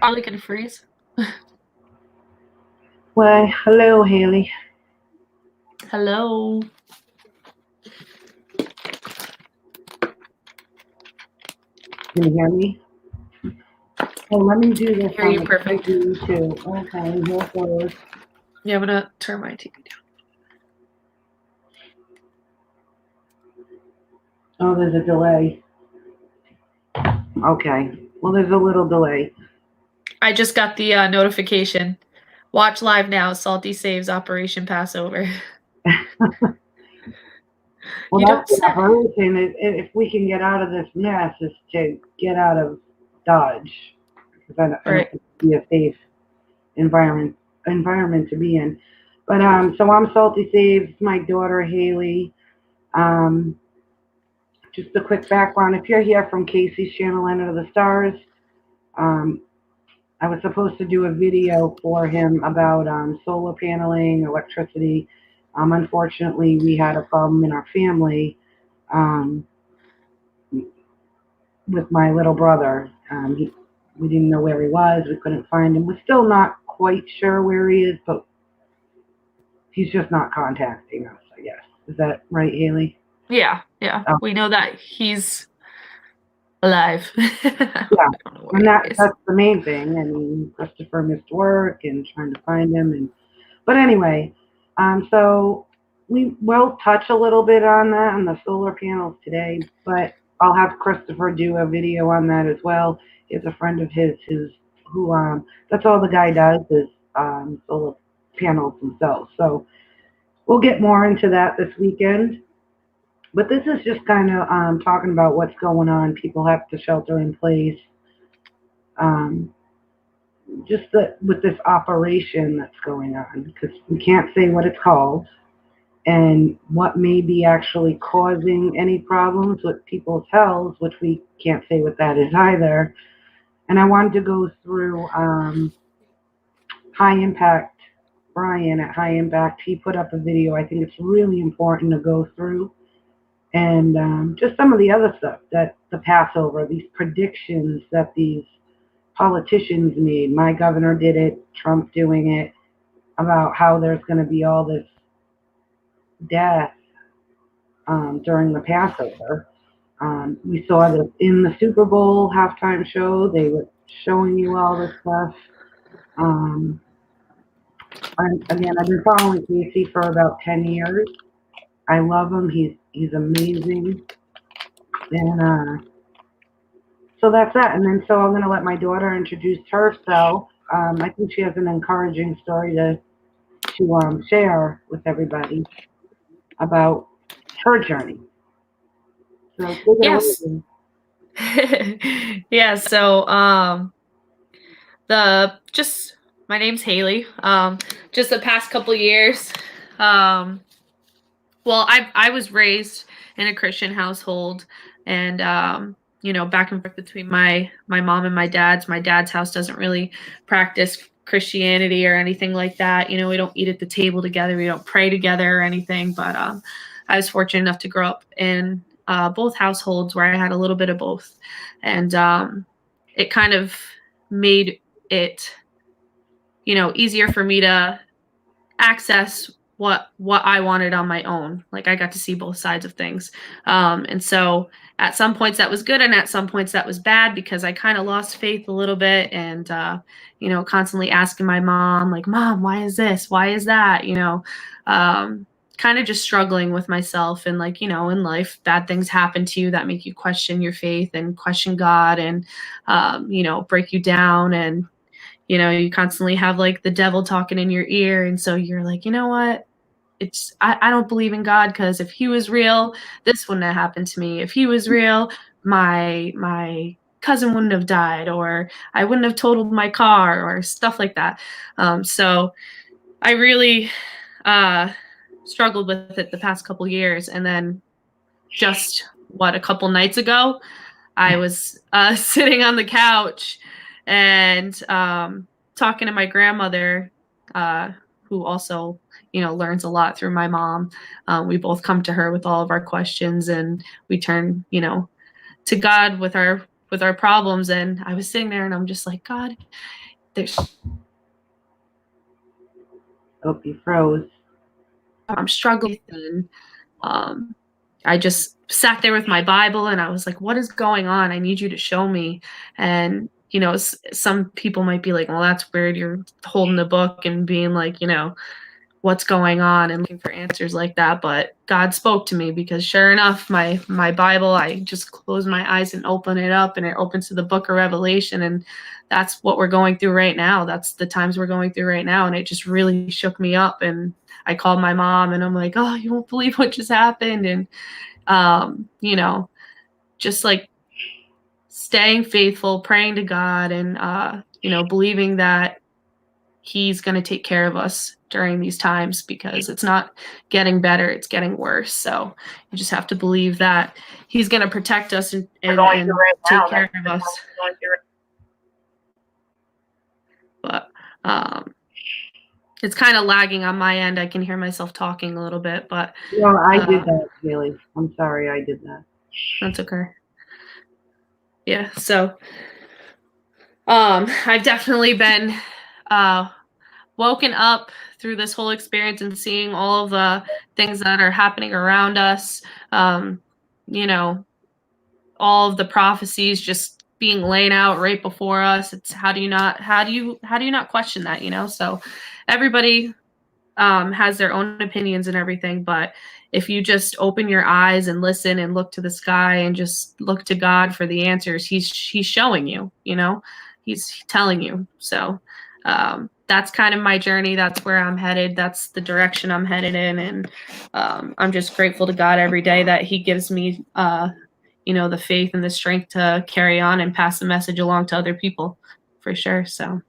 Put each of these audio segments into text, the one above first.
Probably gonna freeze. Why, hello, Haley. Hello. Can you hear me? Oh, let me do this Hear on you the perfect. TV too. Okay, here goes. Yeah, I'm gonna turn my TV down. Oh, there's a delay. Okay. Well, there's a little delay. I just got the notification. Watch live now. Salty saves Operation Passover. Well, You that's don't the say. operation. If we can get out of this mess, is to get out of Dodge, because I don't Right. think it'd be a safe environment to be in. But so I'm Salty Saves. My daughter Haley. Um, just a quick background. If you're here from Casey's channel, Enter the Stars, um, I was supposed to do a video for him about solar paneling, electricity. Unfortunately, we had a problem in our family um, with my little brother. We didn't know where he was. We couldn't find him. We're still not quite sure where he is, but he's just not contacting us, I guess. Is that right, Haley? Yeah, yeah. Oh, We know that he's alive. I yeah. don't know And where he is. that's the main thing. I mean, Christopher missed work and trying to find him, but anyway, so we will touch a little bit on that on the solar panels today, but I'll have Christopher do a video on that as well. He's a friend of his who that's all the guy does is solar panels themselves. So we'll get more into that this weekend. But this is just kind of talking about what's going on. People have to shelter in place. Um, just with this operation that's going on, because we can't say what it's called and what may be actually causing any problems with people's health, which we can't say what that is either. And I wanted to go through High Impact. Brian at High Impact, he put up a video. I think it's really important to go through, and just some of the other stuff that the Passover, these predictions that these politicians made. My governor did it, Trump doing it, about how there's going to be all this death during the Passover. We saw this in the Super Bowl halftime show. They were showing you all this stuff. Um, again, I've been following Casey for about 10 years. I love him. He's amazing. And so that's that. And then so I'm going to let my daughter introduce herself. I think she has an encouraging story to share with everybody about her journey. So take it Yes. away. Yeah, so the just my name's Haley. Just the past couple years, um well, I was raised in a Christian household, and back and forth between my mom and my dad's. My dad's house doesn't really practice Christianity or anything like that. We don't eat at the table together, we don't pray together or anything. But I was fortunate enough to grow up in both households where I had a little bit of both, and it kind of made it easier for me to access what I wanted on my own. Like, I got to see both sides of things. And so at some points that was good, and at some points that was bad, because I kind of lost faith a little bit, and constantly asking my mom, like, Mom, why is this? Why is that? Kind of just struggling with myself. And, like, in life, bad things happen to you that make you question your faith and question God, and break you down. And you constantly have, like, the devil talking in your ear. And so you're like, you know what? I don't believe in God, because if he was real, this wouldn't have happened to me. If he was real, my cousin wouldn't have died, or I wouldn't have totaled my car, or stuff like that. So I really struggled with it the past couple years. And then just a couple nights ago, I was sitting on the couch and talking to my grandmother, who also, learns a lot through my mom. We both come to her with all of our questions, and we turn, to God with with our problems. And I was sitting there and I'm just like, God, there's Oh, you froze. I'm struggling. And um, I just sat there with my Bible and I was like, what is going on? I need you to show me. And, you know, some people might be like, well, that's weird. You're holding the book and being like, you know, what's going on and looking for answers like that. But God spoke to me, because sure enough, my Bible, I just close my eyes and open it up and it opens to the book of Revelation. And that's what we're going through right now. That's the times we're going through right now. And it just really shook me up. And I called my mom and I'm like, oh, you won't believe what just happened. And, you know, just like staying faithful, praying to God, and, you know, believing that He's going to take care of us during these times, because it's not getting better, it's getting worse. So you just have to believe that He's going to protect us and take care of us. But it's kind of lagging on my end. I can hear myself talking a little bit, but Well, I did that, Haley. I'm sorry I did that. that's okay. Yeah, so I've definitely been woken up through this whole experience and seeing all of the things that are happening around us. You know, all of the prophecies just being laid out right before us. It's how do you not question that, you know? So everybody has their own opinions and everything, but if you just open your eyes and listen and look to the sky and just look to God for the answers, he's showing you, you know, he's telling you. So that's kind of my journey. That's where I'm headed. That's the direction I'm headed in. And I'm just grateful to God every day that he gives me, you know, the faith and the strength to carry on and pass the message along to other people, for sure. So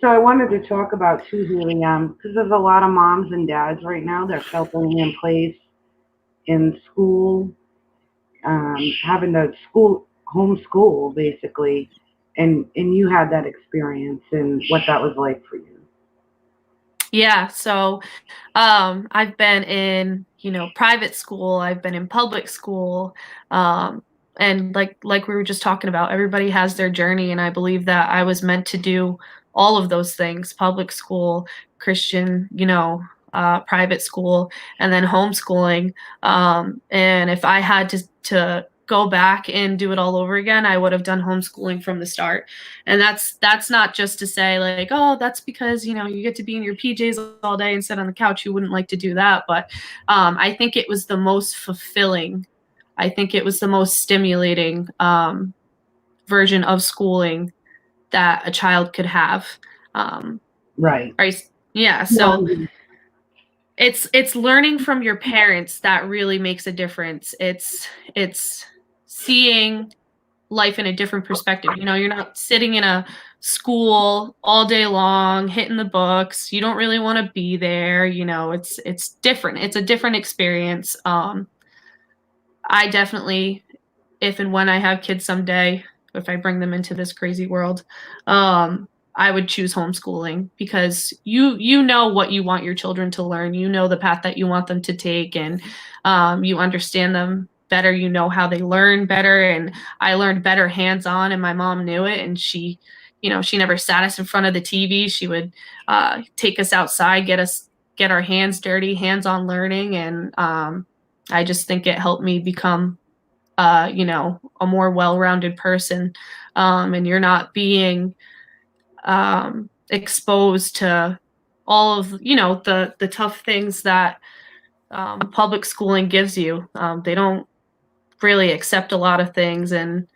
I wanted to talk about too, Haley, because there's a lot of moms and dads right now. They're sheltering in place in school, having to homeschool basically, and you had that experience and what that was like for you. yeah, so I've been in, you know, private school, I've been in public school, and like we were just talking about, everybody has their journey, and I believe that I was meant to do all of those things: public school, Christian, you know, private school, and then homeschooling. And if I had to go back and do it all over again, I would have done homeschooling from the start. And that's not just to say like, oh, that's because, you know, you get to be in your PJs all day and sit on the couch. You wouldn't like to do that. But I think it was the most fulfilling. I think it was the most stimulating version of schooling that a child could have. Right. Right. Yeah. So it's learning from your parents that really makes a difference. It's seeing life in a different perspective. You know, you're not sitting in a school all day long hitting the books. You don't really want to be there. You know, it's different. It's a different experience. I definitely, if and when I have kids someday, if I bring them into this crazy world, I would choose homeschooling, because you know what you want your children to learn. You know the path that you want them to take, and you understand them better. You know how they learn better, and I learned better hands-on, and my mom knew it, and she, you know, she never sat us in front of the TV. She would take us outside, get our hands dirty, hands-on learning, and I just think it helped me become you know, a more well-rounded person, and you're not being exposed to all of, you know, the tough things that public schooling gives you. They don't really accept a lot of things, and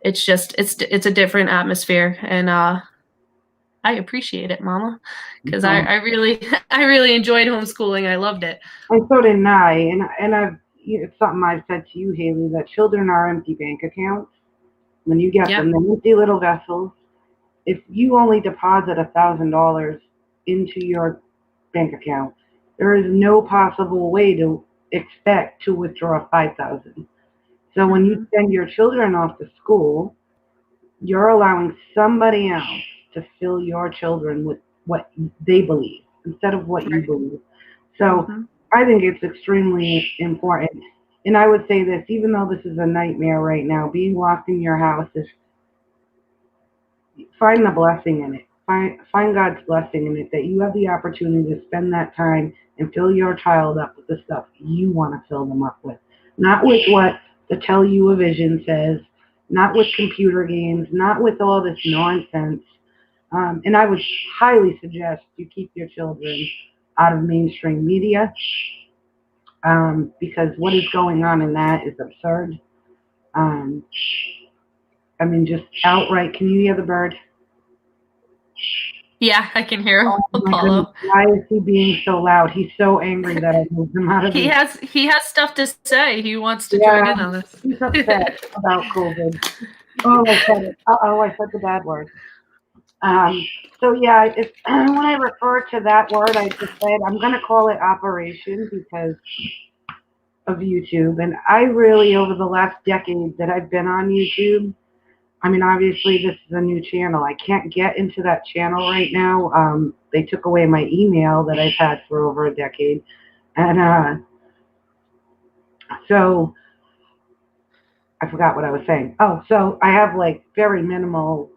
it's just it's a different atmosphere, and I appreciate it, Mama, because I really I really enjoyed homeschooling. I loved it. And so did I. And I've, it's something I've said to you, Haley, that children are empty bank accounts. When you get Yeah, them, they're empty little vessels. If you only deposit $1,000 into your bank account, there is no possible way to expect to withdraw 5,000. So when you send your children off to school, you're allowing somebody else to fill your children with what they believe instead of what you right. believe. So I think it's extremely important. And I would say this, even though this is a nightmare right now, being locked in your house is, find the blessing in it. Find God's blessing in it that you have the opportunity to spend that time and fill your child up with the stuff you want to fill them up with, not with what the tell you a vision says, not with computer games, not with all this nonsense. And I would highly suggest you keep your children out of mainstream media, because what is going on in that is absurd. Um, I mean, just outright. Can you hear the bird? Yeah, I can hear Oh my goodness, Apollo. why is he being so loud? He's so angry that I moved him out of He his. has stuff to say. He wants to Yeah, join in on this. he's upset about COVID. Oh, I said it. Oh, I said the bad word. Um, so yeah, it's, when I refer to that word, I just said I'm going to call it operation because of YouTube. And I really, over the last decade that I've been on YouTube, I mean, obviously this is a new channel. I can't get into that channel right now. They took away my email that I've had for over a decade. And so I forgot what I was saying. Oh, so I have like very minimal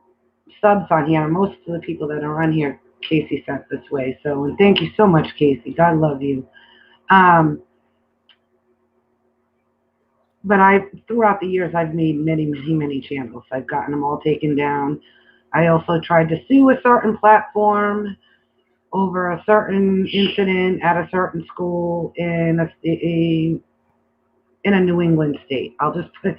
subs on here. Most of the people that are on here, Casey sent this way. So, and thank you so much, Casey. God love you. Um, but throughout the years, I've made many, many, many channels. I've gotten them all taken down. I also tried to sue a certain platform over a certain incident at a certain school in a New England state. I'll just put,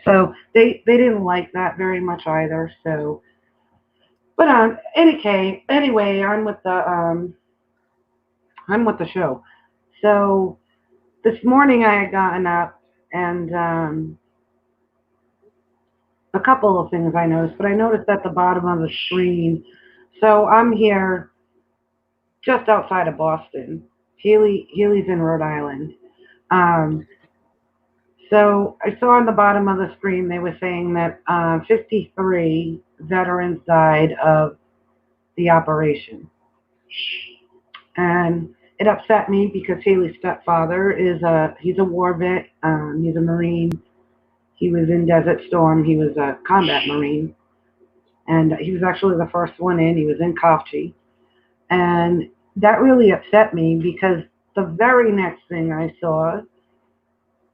so they didn't like that very much either. So, but anyway, on with the show. So this morning I had gotten up and a couple of things I noticed, but I noticed at the bottom of the screen. So I'm here just outside of Boston. Healy's in Rhode Island. Um, So I saw on the bottom of the screen they were saying that 53 veterans died of the operation, and it upset me because Haley's stepfather he's a war vet. He's a Marine. He was in Desert Storm. He was a combat Marine, and he was actually the first one in. He was in Kofchi, and that really upset me because the very next thing I saw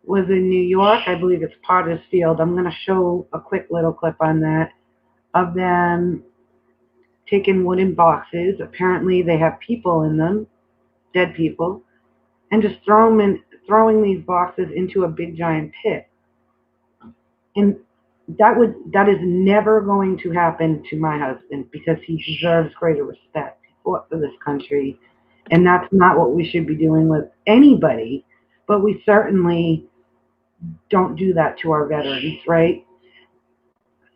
was in New York. I believe it's Potter's Field. I'm going to show a quick little clip on that of them taking wooden boxes. Apparently, they have people in them, dead people, and just throwing these boxes into a big giant pit. And that is never going to happen to my husband because he deserves greater respect. He fought for this country, and that's not what we should be doing with anybody. But we certainly don't do that to our veterans, right?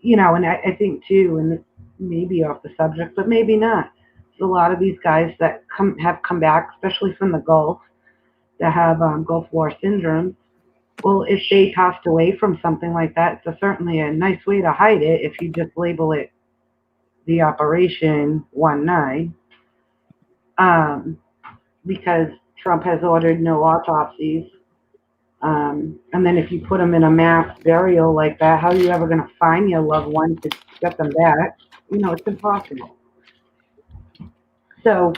And I think too, and maybe off the subject, but maybe not. There's a lot of these guys that have come back, especially from the Gulf, that have Gulf War syndrome. Well, if they passed away from something like that, certainly a nice way to hide it if you just label it the Operation 19, um, because Trump has ordered no autopsies. And then if you put them in a mass burial like that, how are you ever going to find your loved one to get them back? It's impossible. So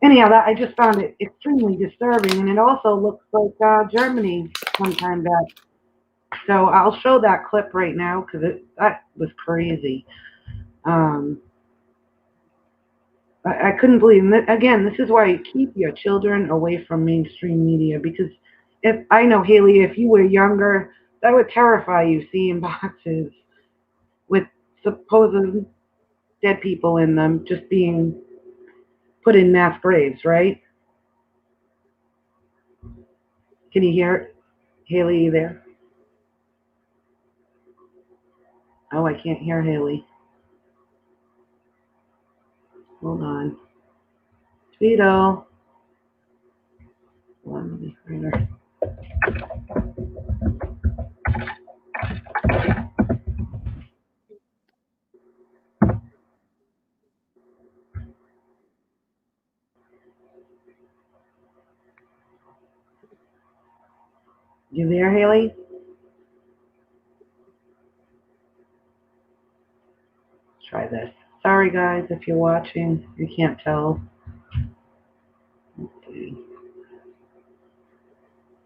anyhow, that I just found it extremely disturbing, and it also looks like Germany sometime back. So I'll show that clip right now because that was crazy. Um, I couldn't believe it. Again, this is why you keep your children away from mainstream media because if I know Haley, if you were younger, that would terrify you seeing boxes with supposed dead people in them just being put in mass graves, right? Can you hear it? Haley, you there? Oh, I can't hear Haley. Hold on. Tweedle. Hold on, let me find her. You there, Haley? Try this. Sorry, guys, if you're watching, you can't tell. Let's see.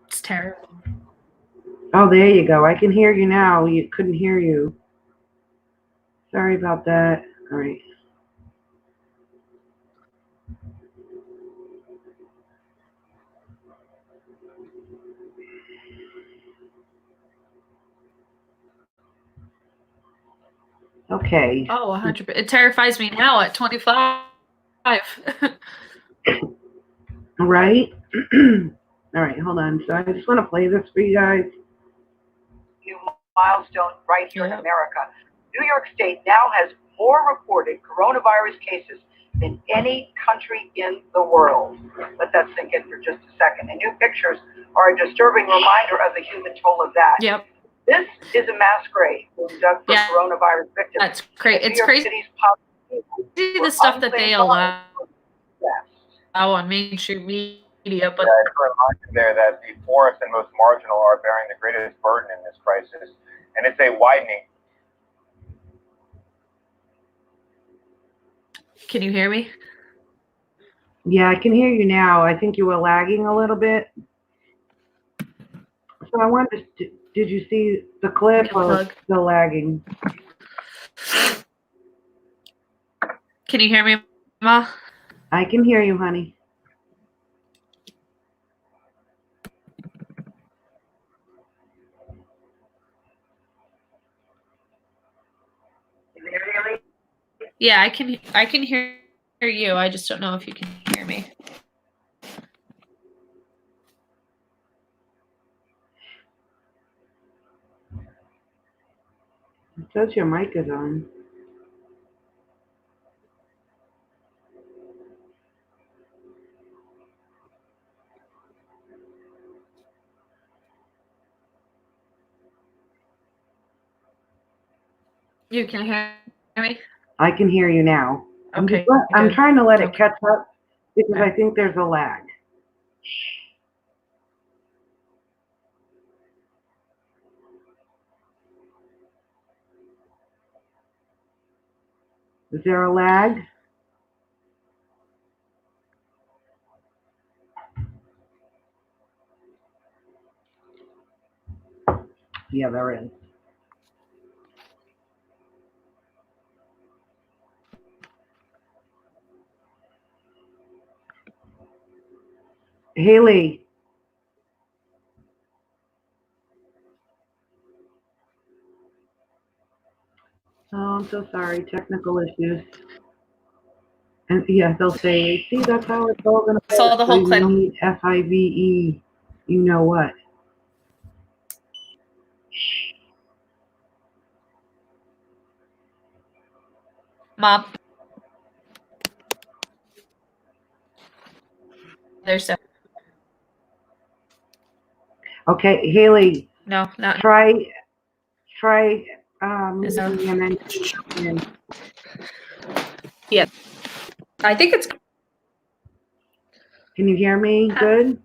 It's terrible. Oh, there you go. I can hear you now. You couldn't hear you. Sorry about that. All right. Okay. Oh, 100%. It terrifies me now at 25. Right? All right, hold on. So I just want to play this for you guys. New milestone right here in America. New York State now has more reported coronavirus cases than any country in the world. Let that sink in for just a second. And new pictures are a disturbing reminder of the human toll of that. Yep. This is a mass grave being dug for coronavirus victims. That's crazy. It's crazy the stuff that they allow on mainstream media, but it's a reminder there that the poorest and most marginal are bearing the greatest burden in this crisis, and it's a widening. Can you hear me? Yeah, I can hear you now. I think you were lagging a little bit. So I wanted to, did you see the clip or still lagging? Can you hear me, Ma? I can hear you, honey. Yeah, I can hear you. I just don't know if you can hear me. It says your mic is on. You can hear me? I can hear you now. Okay. I'm trying to let it catch up because I think there's a lag. Is there a lag? Yeah, there is. Haley. Oh, I'm so sorry. Technical issues. And yeah, they'll say, see, that's how it's all going to I saw the whole clip. You need FIVE, you know what. Mom. There's Okay, Haley. No, not. Try moving and then. Yeah. I think it's. Can you hear me? Good?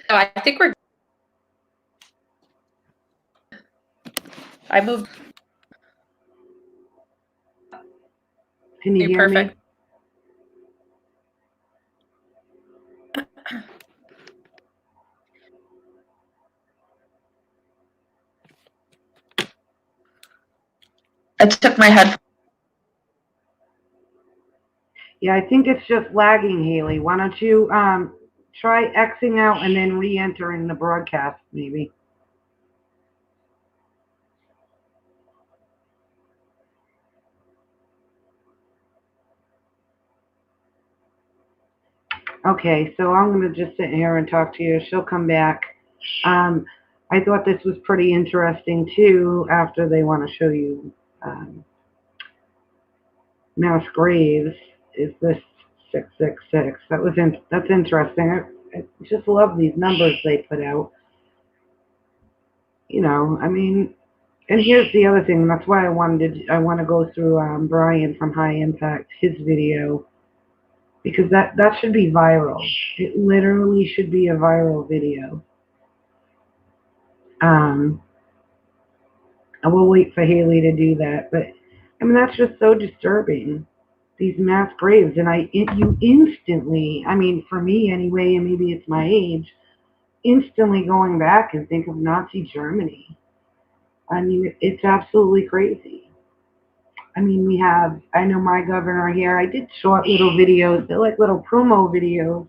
No, I think we're. I moved. Can you hear me? I took my head. Yeah, I think it's just lagging, Haley. Why don't you try Xing out and then re-entering the broadcast, maybe? Okay, so I'm going to just sit here and talk to you. She'll come back. I thought this was pretty interesting, too, after they want to show you mass graves, is this 666. That's interesting. I just love these numbers they put out. You know, I mean, and here's the other thing. That's why I want to go through Brian from High Impact, his video, because that should be viral. It literally should be a viral video. Um, I will wait for Haley to do that, but I mean that's just so disturbing. These mass graves, and you instantly, I mean, for me anyway, and maybe it's my age, instantly going back and think of Nazi Germany. I mean, it's absolutely crazy. I mean, I know my governor here, I did short little videos, they're like little promo videos,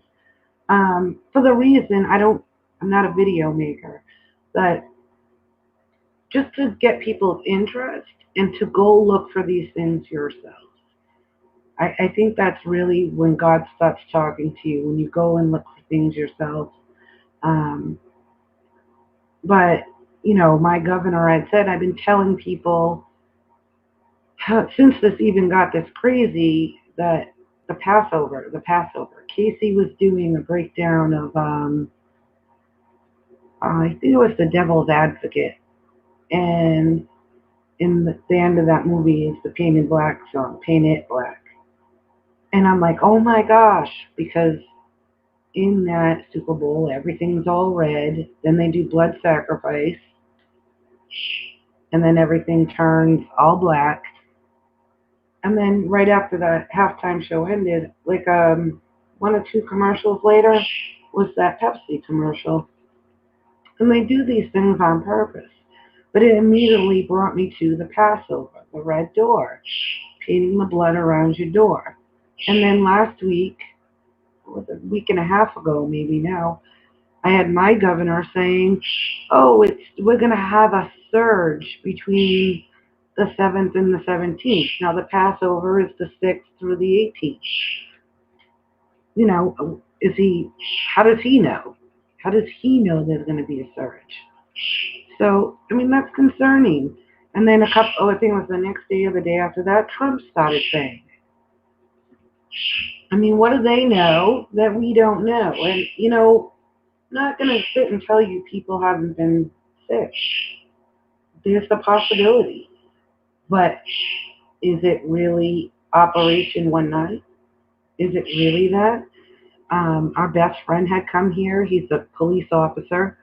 for the reason I'm not a video maker, but just to get people's interest and to go look for these things yourself. I think that's really when God starts talking to you, when you go and look for things yourself. Um, but, my governor had said, I've been telling people since this even got this crazy that the Passover. Casey was doing a breakdown of, I think it was The Devil's Advocate. And in the end of that movie is the Painted Black song, Paint It Black. And I'm like, oh my gosh, because in that Super Bowl, everything's all red. Then they do blood sacrifice, and then everything turns all black. And then right after the halftime show ended, like one or two commercials later, was that Pepsi commercial. And they do these things on purpose. But it immediately brought me to the Passover, the red door, painting the blood around your door. And then last week, was a week and a half ago maybe now, I had my governor saying, "Oh, we're going to have a surge between the 7th and the 17th. Now the Passover is the 6th through the 18th. Is he? How does he know? How does he know there's going to be a surge?" So I mean that's concerning. And then I think it was the next day or the day after that, Trump started saying, I mean, what do they know that we don't know? And not going to sit and tell you people haven't been sick. There's the possibility. But is it really Operation One Night? Is it really that? Our best friend had come here. He's a police officer.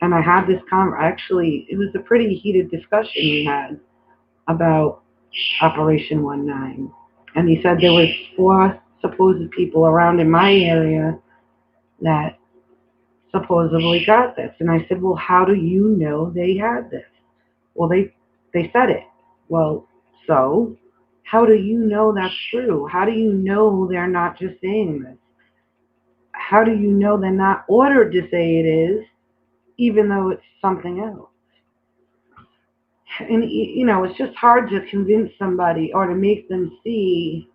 And I had this actually, it was a pretty heated discussion we had about Operation 19. And he said there was 4 supposed people around in my area that supposedly got this. And I said, well, how do you know they had this? Well, they said it. Well, so how do you know that's true? How do you know they're not just saying this? How do you know they're not ordered to say it is, even though it's something else? And it's just hard to convince somebody or to make them see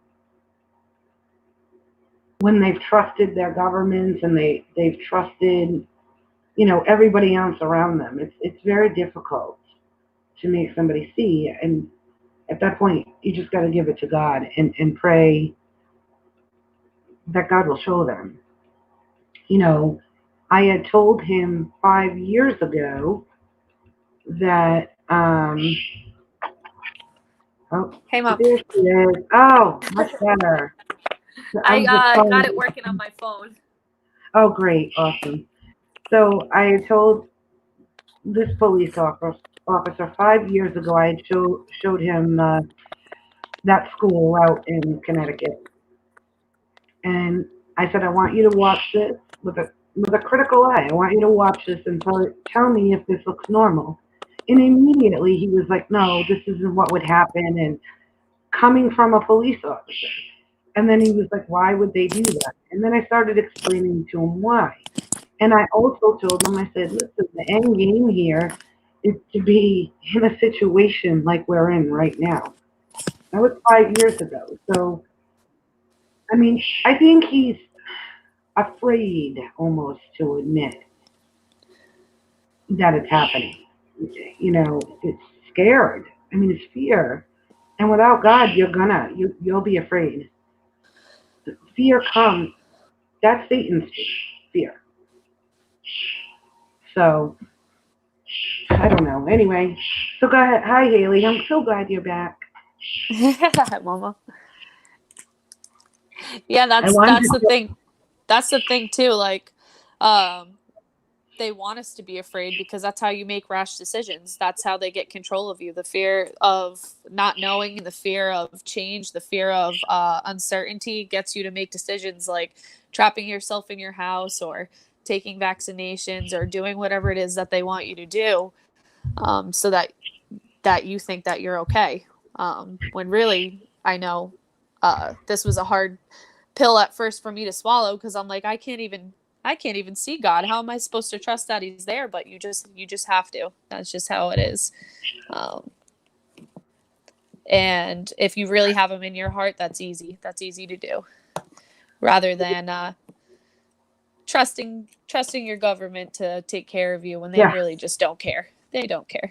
when they've trusted their governments and they've trusted everybody else around them. It's very difficult to make somebody see, and at that point you just got to give it to God and pray that God will show them. I had told him 5 years ago that oh, Hey, Mom. there she is. Oh, much better. I just got it working on my phone. Oh, great, awesome. So I had told this police officer 5 years ago. I had showed him that school out in Connecticut, and I said, I want you to watch this with a critical eye. I want you to watch this and tell me if this looks normal. And immediately he was like, no, this isn't what would happen. And coming from a police officer. And then he was like, why would they do that? And then I started explaining to him why. And I also told him, I said, listen, the end game here is to be in a situation like we're in right now. That was 5 years ago. So, I mean, I think he's afraid almost to admit that it's happening. It's scared. I mean, it's fear. And without God, you'll be afraid. Fear comes. That's Satan's fear. So I don't know. Anyway, so go ahead. Hi, Haley. I'm so glad you're back. Mama. Yeah, that's the thing. That's the thing too. Like, they want us to be afraid, because that's how you make rash decisions. That's how they get control of you. The fear of not knowing, the fear of change, the fear of uncertainty gets you to make decisions like trapping yourself in your house, or taking vaccinations, or doing whatever it is that they want you to do, so that you think that you're okay. When really, I know this was a hard pill at first for me to swallow, because I'm like, I can't even see God. How am I supposed to trust that he's there? But you just have to. That's just how it is. Um, and if you really have him in your heart, that's easy. That's easy to do, rather than trusting your government to take care of you when they Yeah. really just don't care. They don't care.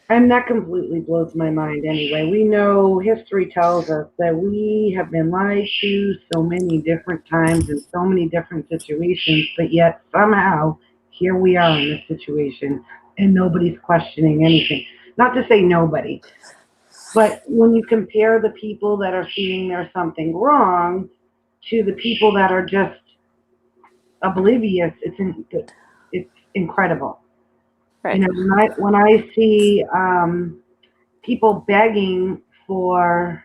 And that completely blows my mind anyway. We know history tells us that we have been lied to so many different times in so many different situations, but yet somehow here we are in this situation and nobody's questioning anything. Not to say nobody, but when you compare the people that are seeing there's something wrong to the people that are just oblivious, it's incredible. You Right. know, when I see people begging for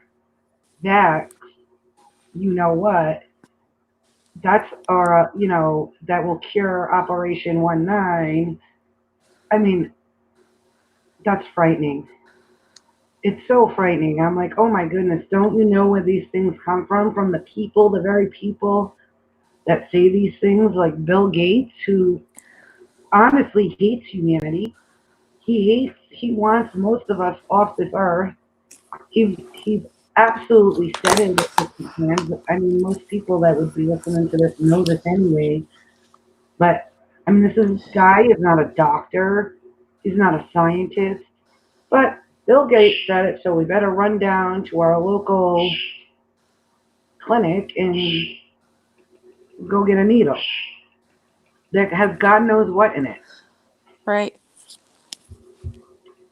that, you know what? That's or that will cure Operation 19. I mean, that's frightening. It's so frightening. I'm like, oh my goodness, don't you know where these things come from? From the people, the very people that say these things, like Bill Gates, who honestly hates humanity. He wants most of us off this earth. He's absolutely said it if he can. But I mean, most people that would be listening to this know this anyway. But I mean, this guy is not a doctor. He's not a scientist. But Bill Gates said it, so we better run down to our local clinic and go get a needle that has God knows what in it. Right.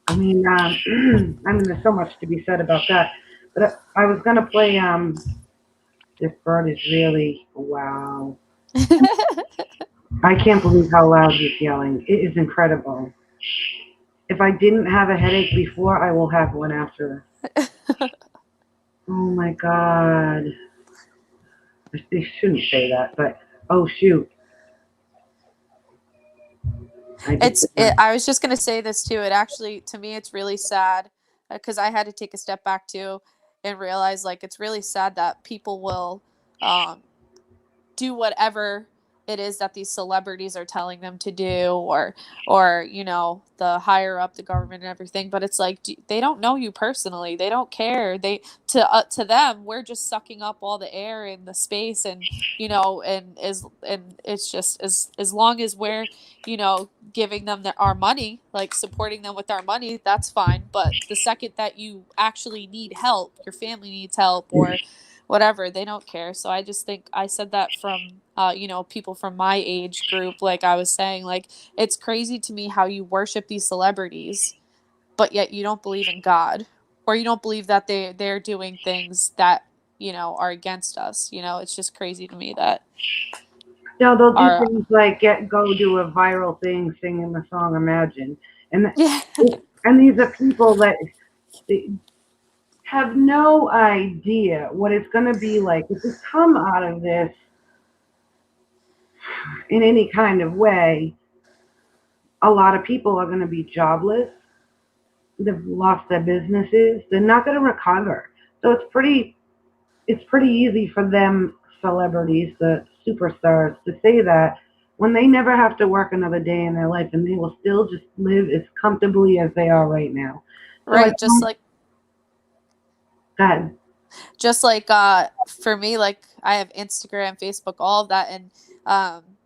I mean, I mean, there's so much to be said about that. But I was gonna play. This bird is really wow. I can't believe how loud he's yelling. It is incredible. If I didn't have a headache before, I will have one after. Oh my god. They shouldn't say that, but oh shoot. I just I was just going to say this too. It actually, to me, it's really sad, because I had to take a step back too and realize, like, it's really sad that people will um, do whatever it is that these celebrities are telling them to do, or the higher up the government and everything. But it's like, they don't know you personally. They don't care. To them, we're just sucking up all the air in the space, and and it's just, as long as we're giving them our money, like supporting them with our money, that's fine. But the second that you actually need help, your family needs help, or whatever, they don't care. So I just think, I said that from people from my age group, like I was saying, like, it's crazy to me how you worship these celebrities, but yet you don't believe in God, or you don't believe that they're doing things that are against us. It's just crazy to me that no, they'll do our things like go do a viral thing singing the song Imagine. And yeah. and these are people that have no idea what it's going to be like if we come out of this in any kind of way. A lot of people are going to be jobless. They've lost their businesses. They're not going to recover. So it's pretty easy for them celebrities, the superstars, to say that when they never have to work another day in their life and they will still just live as comfortably as they are right now. So I Right, just don't. like God, for me, like, I have Instagram, Facebook, all of that, and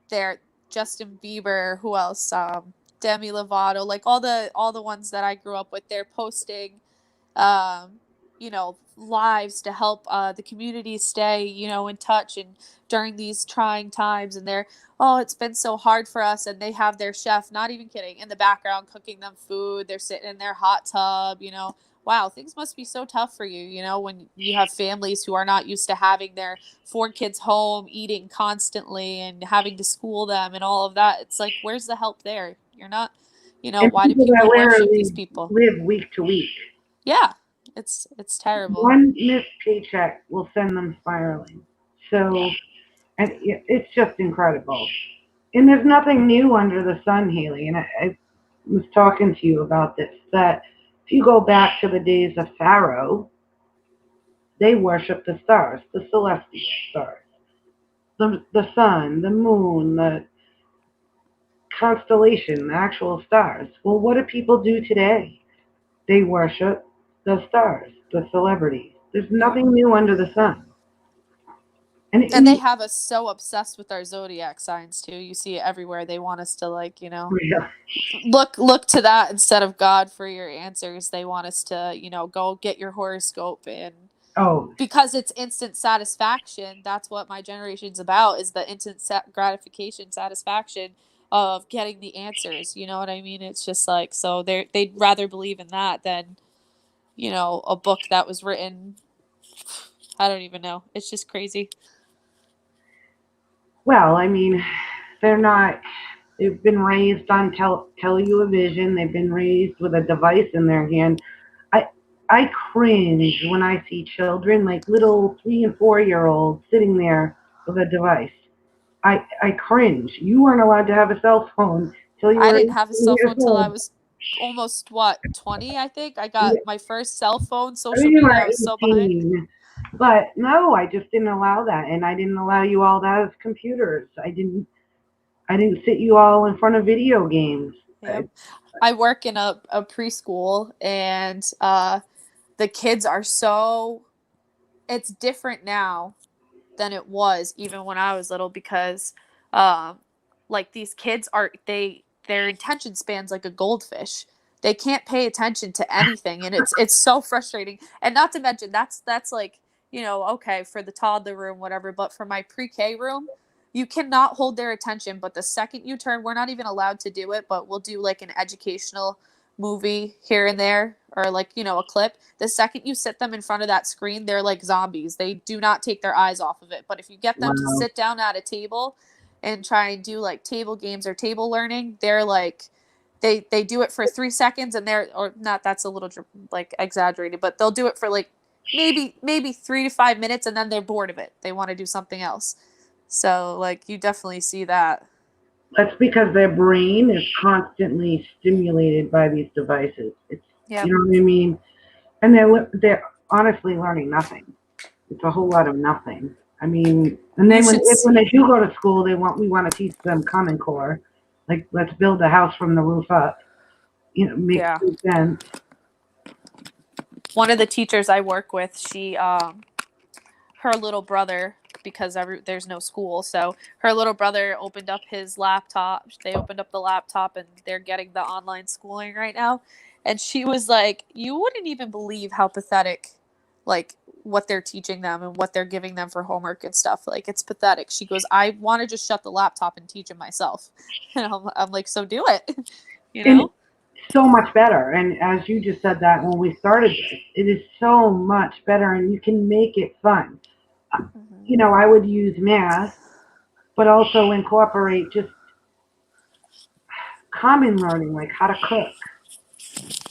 there, Justin Bieber, who else, Demi Lovato, like, all the ones that I grew up with, they're posting lives to help the community stay, in touch, and during these trying times. And they're, oh, it's been so hard for us. And they have their chef, not even kidding, in the background cooking them food. They're sitting in their hot tub, wow, things must be so tough for you, when you have families who are not used to having their 4 kids home, eating constantly and having to school them and all of that. It's like, where's the help there? You're not, And why do people that people worship literally these people? live week to week. Yeah, it's terrible. One missed paycheck will send them spiraling. So, and it's just incredible. And there's nothing new under the sun, Haley. And I was talking to you about this, that if you go back to the days of Pharaoh, they worshiped the stars, the celestial stars, the sun, the moon, the constellation, the actual stars. Well, what do people do today? They worship the stars, the celebrities. There's Yeah. nothing new under the sun. And they And have us so obsessed with our zodiac signs too. You see it everywhere. They want us to yeah. look to that instead of God for your answers. They want us to, go get your horoscope, and Oh, because it's instant satisfaction. That's what my generation's about, is the instant gratification, satisfaction of getting the answers. You know what I mean? It's just like, so they'd rather believe in that than, a book that was written. I don't even know. It's just crazy. well, I mean, they're not, they've been raised on television. They've been raised with a device in their hand. I, I cringe when I see children, like little 3 and 4 year olds, sitting there with a device. I cringe. You weren't allowed to have a cell phone till you I were didn't 18 have a cell years phone till I old. was almost, what, 20, I think. I got my first cell phone, I social mean, you media. I were was so behind. 18. But no, I just didn't allow that, and I didn't allow you all to have computers. I didn't sit you all in front of video games. Yep. I work in a preschool, and the kids are so, it's different now than it was even when I was little, because um like these kids are, their attention spans like a goldfish. They can't pay attention to anything, and it's so frustrating. And not to mention, that's like, okay, for the toddler room, whatever, but for my pre-K room, you cannot hold their attention. But the second you turn, we're not even allowed to do it, but we'll do like an educational movie here and there, or like, a clip. The second you sit them in front of that screen, they're like zombies. They do not take their eyes off of it. But if you get them to Wow. sit down at a table and try and do like table games or table learning, they're like, they do it for 3 seconds, and they're, or not, that's a little like exaggerated, but they'll do it for like maybe 3 to 5 minutes, and then they're bored of it. They want to do something else. So like, you definitely see that. That's because their brain is constantly stimulated by these devices. It's, you Yep. know what I mean? And they're honestly learning nothing. It's a whole lot of nothing. I mean, and You then when should when they see. do go to school, we want to teach them Common Core, like let's build a house from the roof up. Makes Yeah. good sense. One of the teachers I work with, she her little brother, because there's no school, so her little brother opened up his laptop. They opened up the laptop, and they're getting the online schooling right now. And she was like, you wouldn't even believe how pathetic, like, what they're teaching them and what they're giving them for homework and stuff. Like, it's pathetic. She goes, I want to just shut the laptop and teach them myself. And I'm like, so do it. you And know so much better. And as you just said that when we started this, it is so much better, and you can make it fun. mm-hmm. I would use math, but also incorporate just common learning, like how to cook.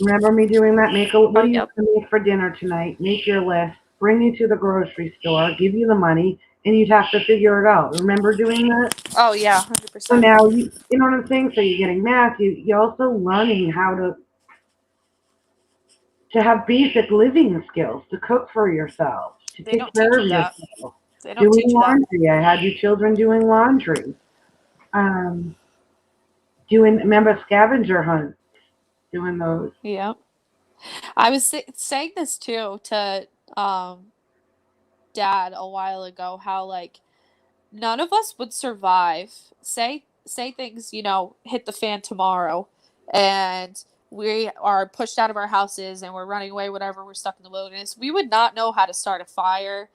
Remember me doing that? What Oh, are you yep. going to make for dinner tonight? Make your list. Bring you to the grocery store. Give you the money, and you'd have to figure it out. Remember doing that? Oh, yeah, So 100%. now you know what I'm saying. So you're getting math. You're also learning how to have basic living skills, to cook for yourself, to They take don't care teach of you that. yourself, They don't doing teach you that. laundry. I had you children doing laundry. Um, remember scavenger hunts, doing those. Yep. I was saying this too to um dad a while ago, how like none of us would survive. Say things, hit the fan tomorrow, and we are pushed out of our houses and we're running away, whatever, we're stuck in the wilderness. We would not know how to start a fire,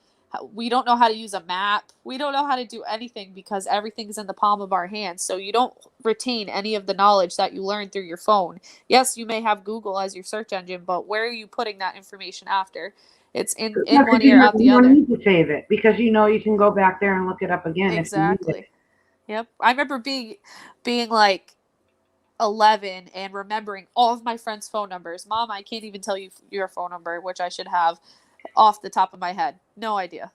We don't know how to use a map. We don't know how to do anything because everything's in the palm of our hands. So you don't retain any of the knowledge that you learned through your phone. Yes, you may have Google as your search engine, but where are you putting that information after? It's in one ear, out the You don't other. need to save it because you know you can go back there and look it up again if you need it. Exactly. Yep. I remember being like 11 and remembering all of my friends' phone numbers. Mom, I can't even tell you your phone number, which I should have off the top of my head. No idea.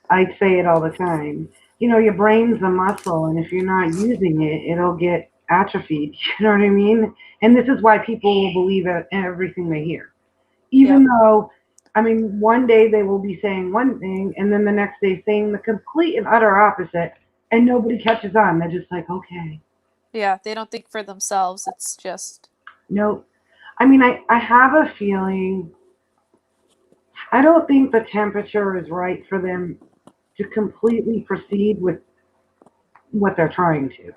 I say it all the time. You know, your brain's a muscle, and if you're not using it, it'll get atrophied. You know what I mean? And this is why people will believe everything they hear. Even Yep. though, I mean, one day they will be saying one thing, and then the next day saying the complete and utter opposite, and nobody catches on. They're just like, okay, Yeah, they don't think for themselves. It's just no. I mean, I have a feeling, I don't think the temperature is right for them to completely proceed with what they're trying to.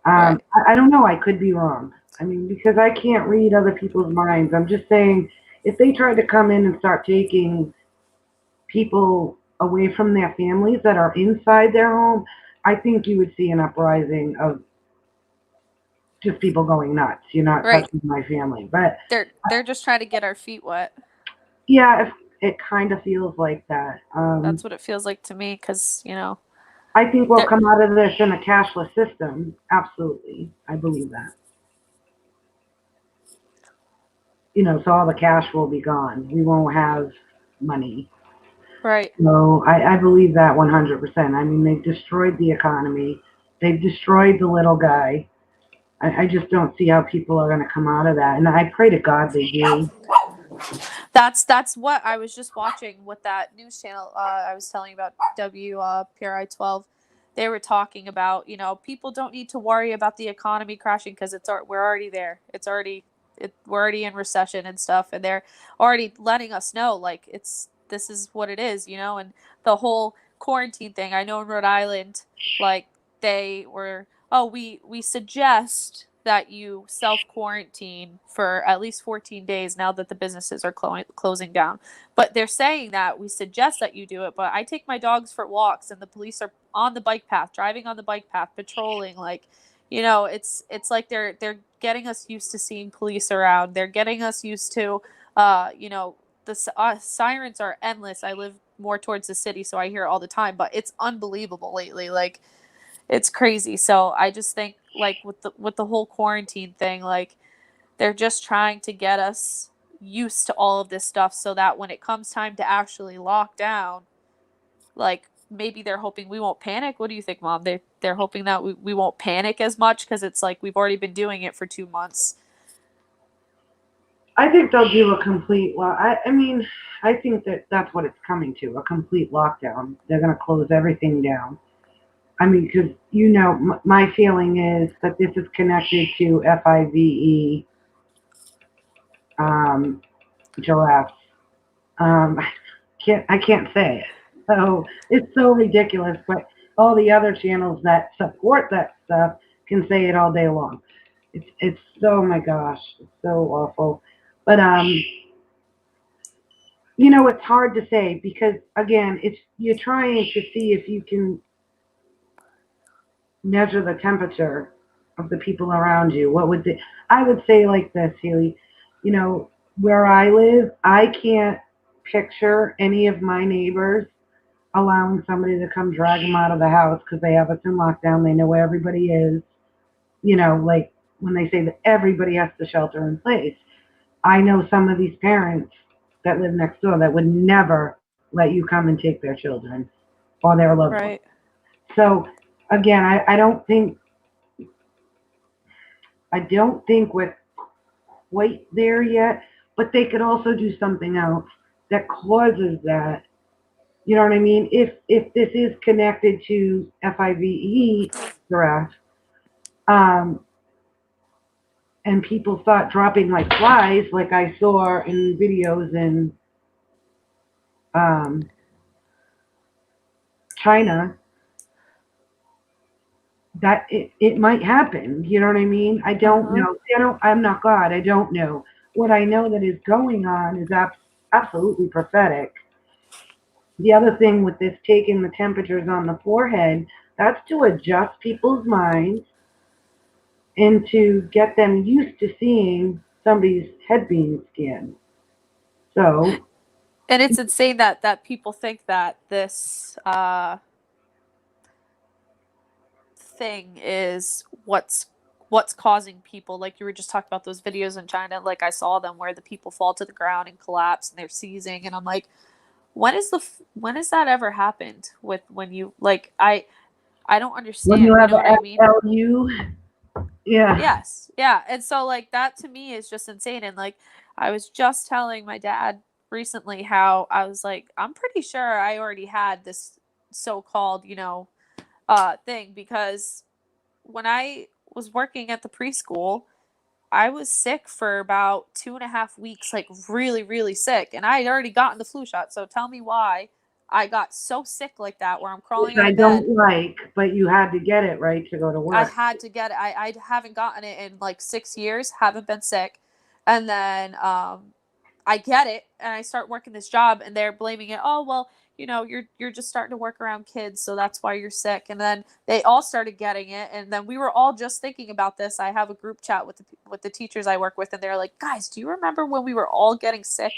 right. I don't know. I could be wrong. I mean, because I can't read other people's minds. I'm just saying, if they tried to come in and start taking people away from their families that are inside their home, I think you would see an uprising of just people going nuts. You're not Right. touching my family. But They're just trying to get our feet wet. yeah, if, it kind of feels like that. That's what it feels like to me cuz, I think we'll they're come out of this in a cashless system. Absolutely. I believe that. You know, so all the cash will be gone. We won't have money. right. So I believe that 100%. I mean, they've destroyed the economy. They've destroyed the little guy. I just don't see how people are going to come out of that. And I pray to God they do. That's what I was just watching with that news channel I was telling you about WPRI 12. They were talking about, people don't need to worry about the economy crashing because we're already there. We're already in recession and stuff, and they're already letting us know like this is what it is, and the whole quarantine thing. I know in Rhode Island, like they were, oh, we suggest that you self quarantine for at least 14 days now that the businesses are closing down. But they're saying that we suggest that you do it. But I take my dogs for walks, and the police are on the bike path, driving on the bike path, patrolling. Like, it's like they're getting us used to seeing police around. They're getting us used to, the sirens are endless. I live more towards the city, so I hear it all the time. But it's unbelievable lately. Like, it's crazy. So I just think like with the whole quarantine thing, like they're just trying to get us used to all of this stuff so that when it comes time to actually lock down, like maybe they're hoping we won't panic. What do you think, Mom? They're hoping that we won't panic as much because it's like we've already been doing it for 2 months. I think they'll do a complete. I mean, I think that that's what it's coming to, a complete lockdown. They're going to close everything down. I mean, because my feeling is that this is connected to FIVE giraffes. I can't say it. So it's so ridiculous. But all the other channels that support that stuff can say it all day long. It's oh my gosh, it's so awful. But it's hard to say because again, it's you're trying to see if you can measure the temperature of the people around you. What would they? I would say like this, Haley. Where I live, I can't picture any of my neighbors allowing somebody to come drag them out of the house because they have us in lockdown. They know where everybody is. Like when they say that everybody has to shelter in place. I know some of these parents that live next door that would never let you come and take their children or their loved ones. Right. So again, I don't think we're quite there yet, but they could also do something else that causes that. You know what I mean? If this is connected to FIVE giraffe, um, and people start dropping like flies, like I saw in videos in um, China, that it might happen. You know what I mean? I don't Uh-huh. know. I'm not God. I don't know. What I know that is going on is absolutely prophetic. the other thing with this taking the temperatures on the forehead, that's to adjust people's minds and to get them used to seeing somebody's head being scanned. So, And it's insane that people think that this thing is what's causing people, like you were just talking about those videos in China, like I saw them where the people fall to the ground and collapse and they're seizing, and I'm like, when has that ever happened with when you like I don't when you understand, you have know what I a mean? FLU, yeah. Yes, yeah. And so like that to me is just insane. And like I was just telling my dad recently how I was like, I'm pretty sure I already had this so-called, thing, because when I was working at the preschool, I was sick for about 2.5 weeks, like really, really sick. And I had already gotten the flu shot. So tell me why I got so sick like that where I'm Which crawling out I of bed. don't like, but you had to get it right to go to I work. had to get it. I haven't gotten it in like 6 years, haven't been sick. And then I get it and I start working this job and they're blaming it. Oh, well, you're just starting to work around kids, so that's why you're sick. And then they all started getting it, and then we were all just thinking about this. I have a group chat with the teachers I work with, and they're like, "Guys, do you remember when we were all getting sick?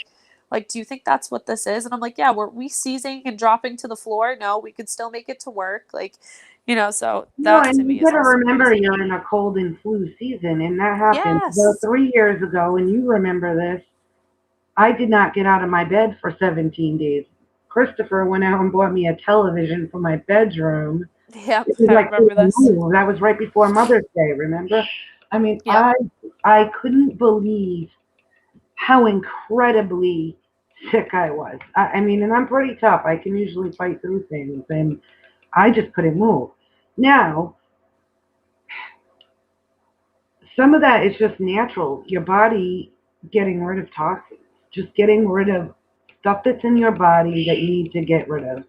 Like, do you think that's what this is?" And I'm like, "Yeah, were we seizing and dropping to the floor? No, we could still make it to work." Like, so No, that to and you me is got to also remember crazy. you're in a cold and flu season, and that happened about Yes. 3 years ago, and you remember this. I did not get out of my bed for 17 days. Christopher went out and bought me a television for my bedroom. Yep, It was I like remember this. that was right before Mother's Day, remember? I mean, Yep. I couldn't believe how incredibly sick I was. I mean, and I'm pretty tough. I can usually fight through things, and I just couldn't move. Now, some of that is just natural. Your body getting rid of toxins, just getting rid of stuff that's in your body that you need to get rid of.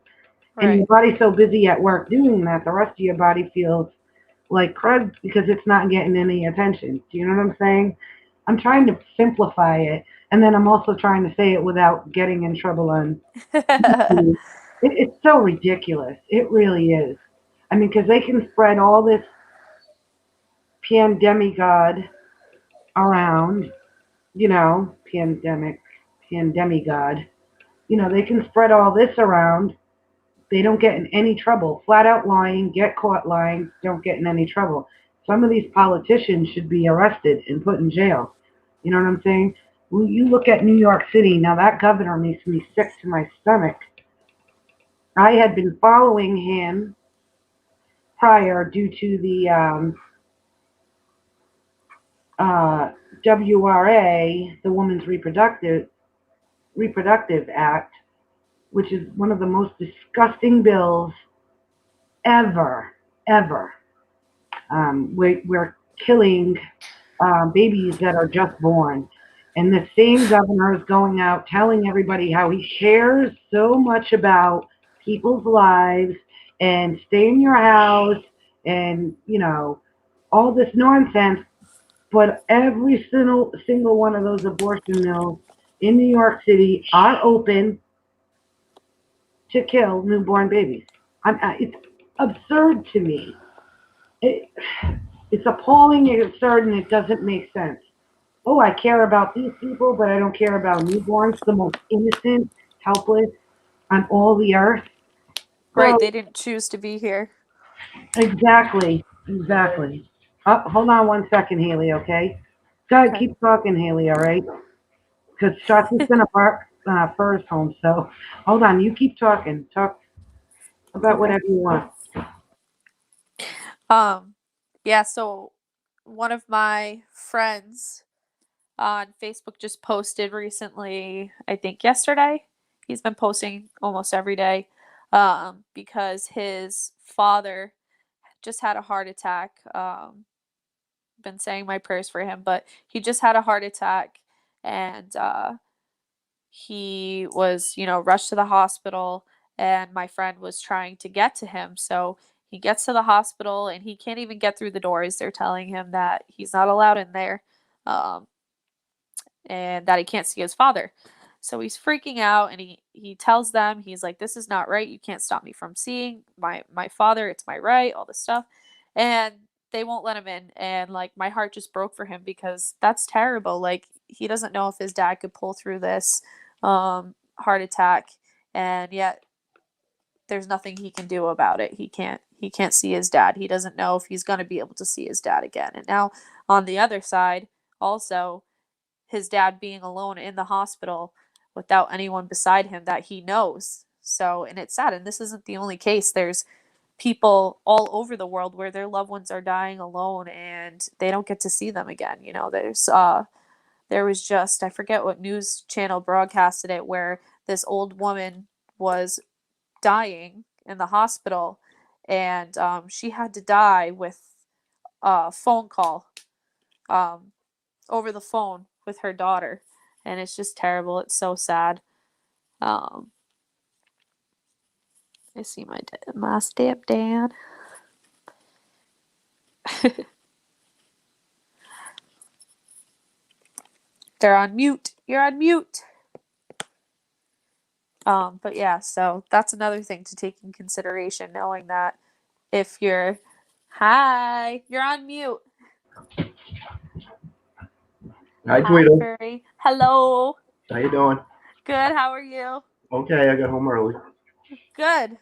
And your Right. body's so busy at work doing that, the rest of your body feels like crud because it's not getting any attention. Do you know what I'm saying? I'm trying to simplify it, and then I'm also trying to say it without getting in trouble on YouTube. It's so ridiculous. It really is. I mean, because they can spread all this pandemigod around, pandemigod. They can spread all this around. They don't get in any trouble. Flat out lying, get caught lying, don't get in any trouble. Some of these politicians should be arrested and put in jail. You know what I'm saying? When you look at New York City, now that governor makes me sick to my stomach. I had been following him prior due to the uh, WRA, the Women's Reproductive Act, which is one of the most disgusting bills ever, ever. We're killing babies that are just born. And the same governor is going out telling everybody how he cares so much about people's lives and stay in your house and, all this nonsense. But every single one of those abortion mills in New York City are open to kill newborn babies. It's absurd to me. It, it's appalling, it's absurd, and it doesn't make sense. Oh, I care about these people, but I don't care about newborns, the most innocent, helpless on all the earth. Right, So, they didn't choose to be here. exactly, exactly. Hold on one second, Haley, okay? Go ahead, Okay. keep talking, Haley, all right? Because Shotzi's going to bark first home, so hold on, you keep talking. Talk about Okay. whatever you want. Um, yeah, so one of my friends on Facebook just posted recently, I think yesterday. He's been posting almost every day, because his father just had a heart attack. Been saying my prayers for him, but he just had a heart attack, and he was, rushed to the hospital, and my friend was trying to get to him. So he gets to the hospital and he can't even get through the doors. They're telling him that he's not allowed in there, and that he can't see his father. So he's freaking out, and he tells them, he's like, this is not right. You can't stop me from seeing my father. It's my right, all this stuff. And they won't let him in. And like my heart just broke for him because that's terrible. Like he doesn't know if his dad could pull through this heart attack, and yet there's nothing he can do about it. He can't see his dad. He doesn't know if he's going to be able to see his dad again. And now on the other side, also his dad being alone in the hospital without anyone beside him that he knows. So, and it's sad. And this isn't the only case. There's people all over the world where their loved ones are dying alone and they don't get to see them again. You know, there was just, I forget what news channel broadcasted it, where this old woman was dying in the hospital, and she had to die with a phone call over the phone with her daughter, and it's just terrible. It's so sad. I see my stepdad. They're on mute. You're on mute. But yeah, so that's another thing to take in consideration, knowing that if you're you're on mute. Hi, Tweedle. Furry. Hello. How you doing? Good. How are you? Okay, I got home early. Good.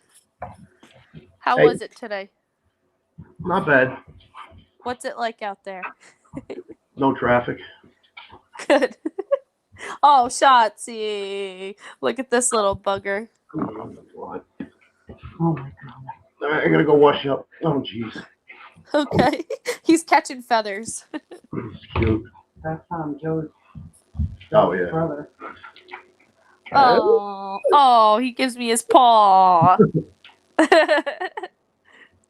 How Hey. was it today? Not bad. What's it like out there? No traffic. Good. Oh, Shotzi. Look at this little bugger. What? Oh my God. All right, I gotta go wash up. Oh, jeez. Okay. He's catching feathers. It's cute. That's Joe's Oh, yeah. brother. Oh, he gives me his paw.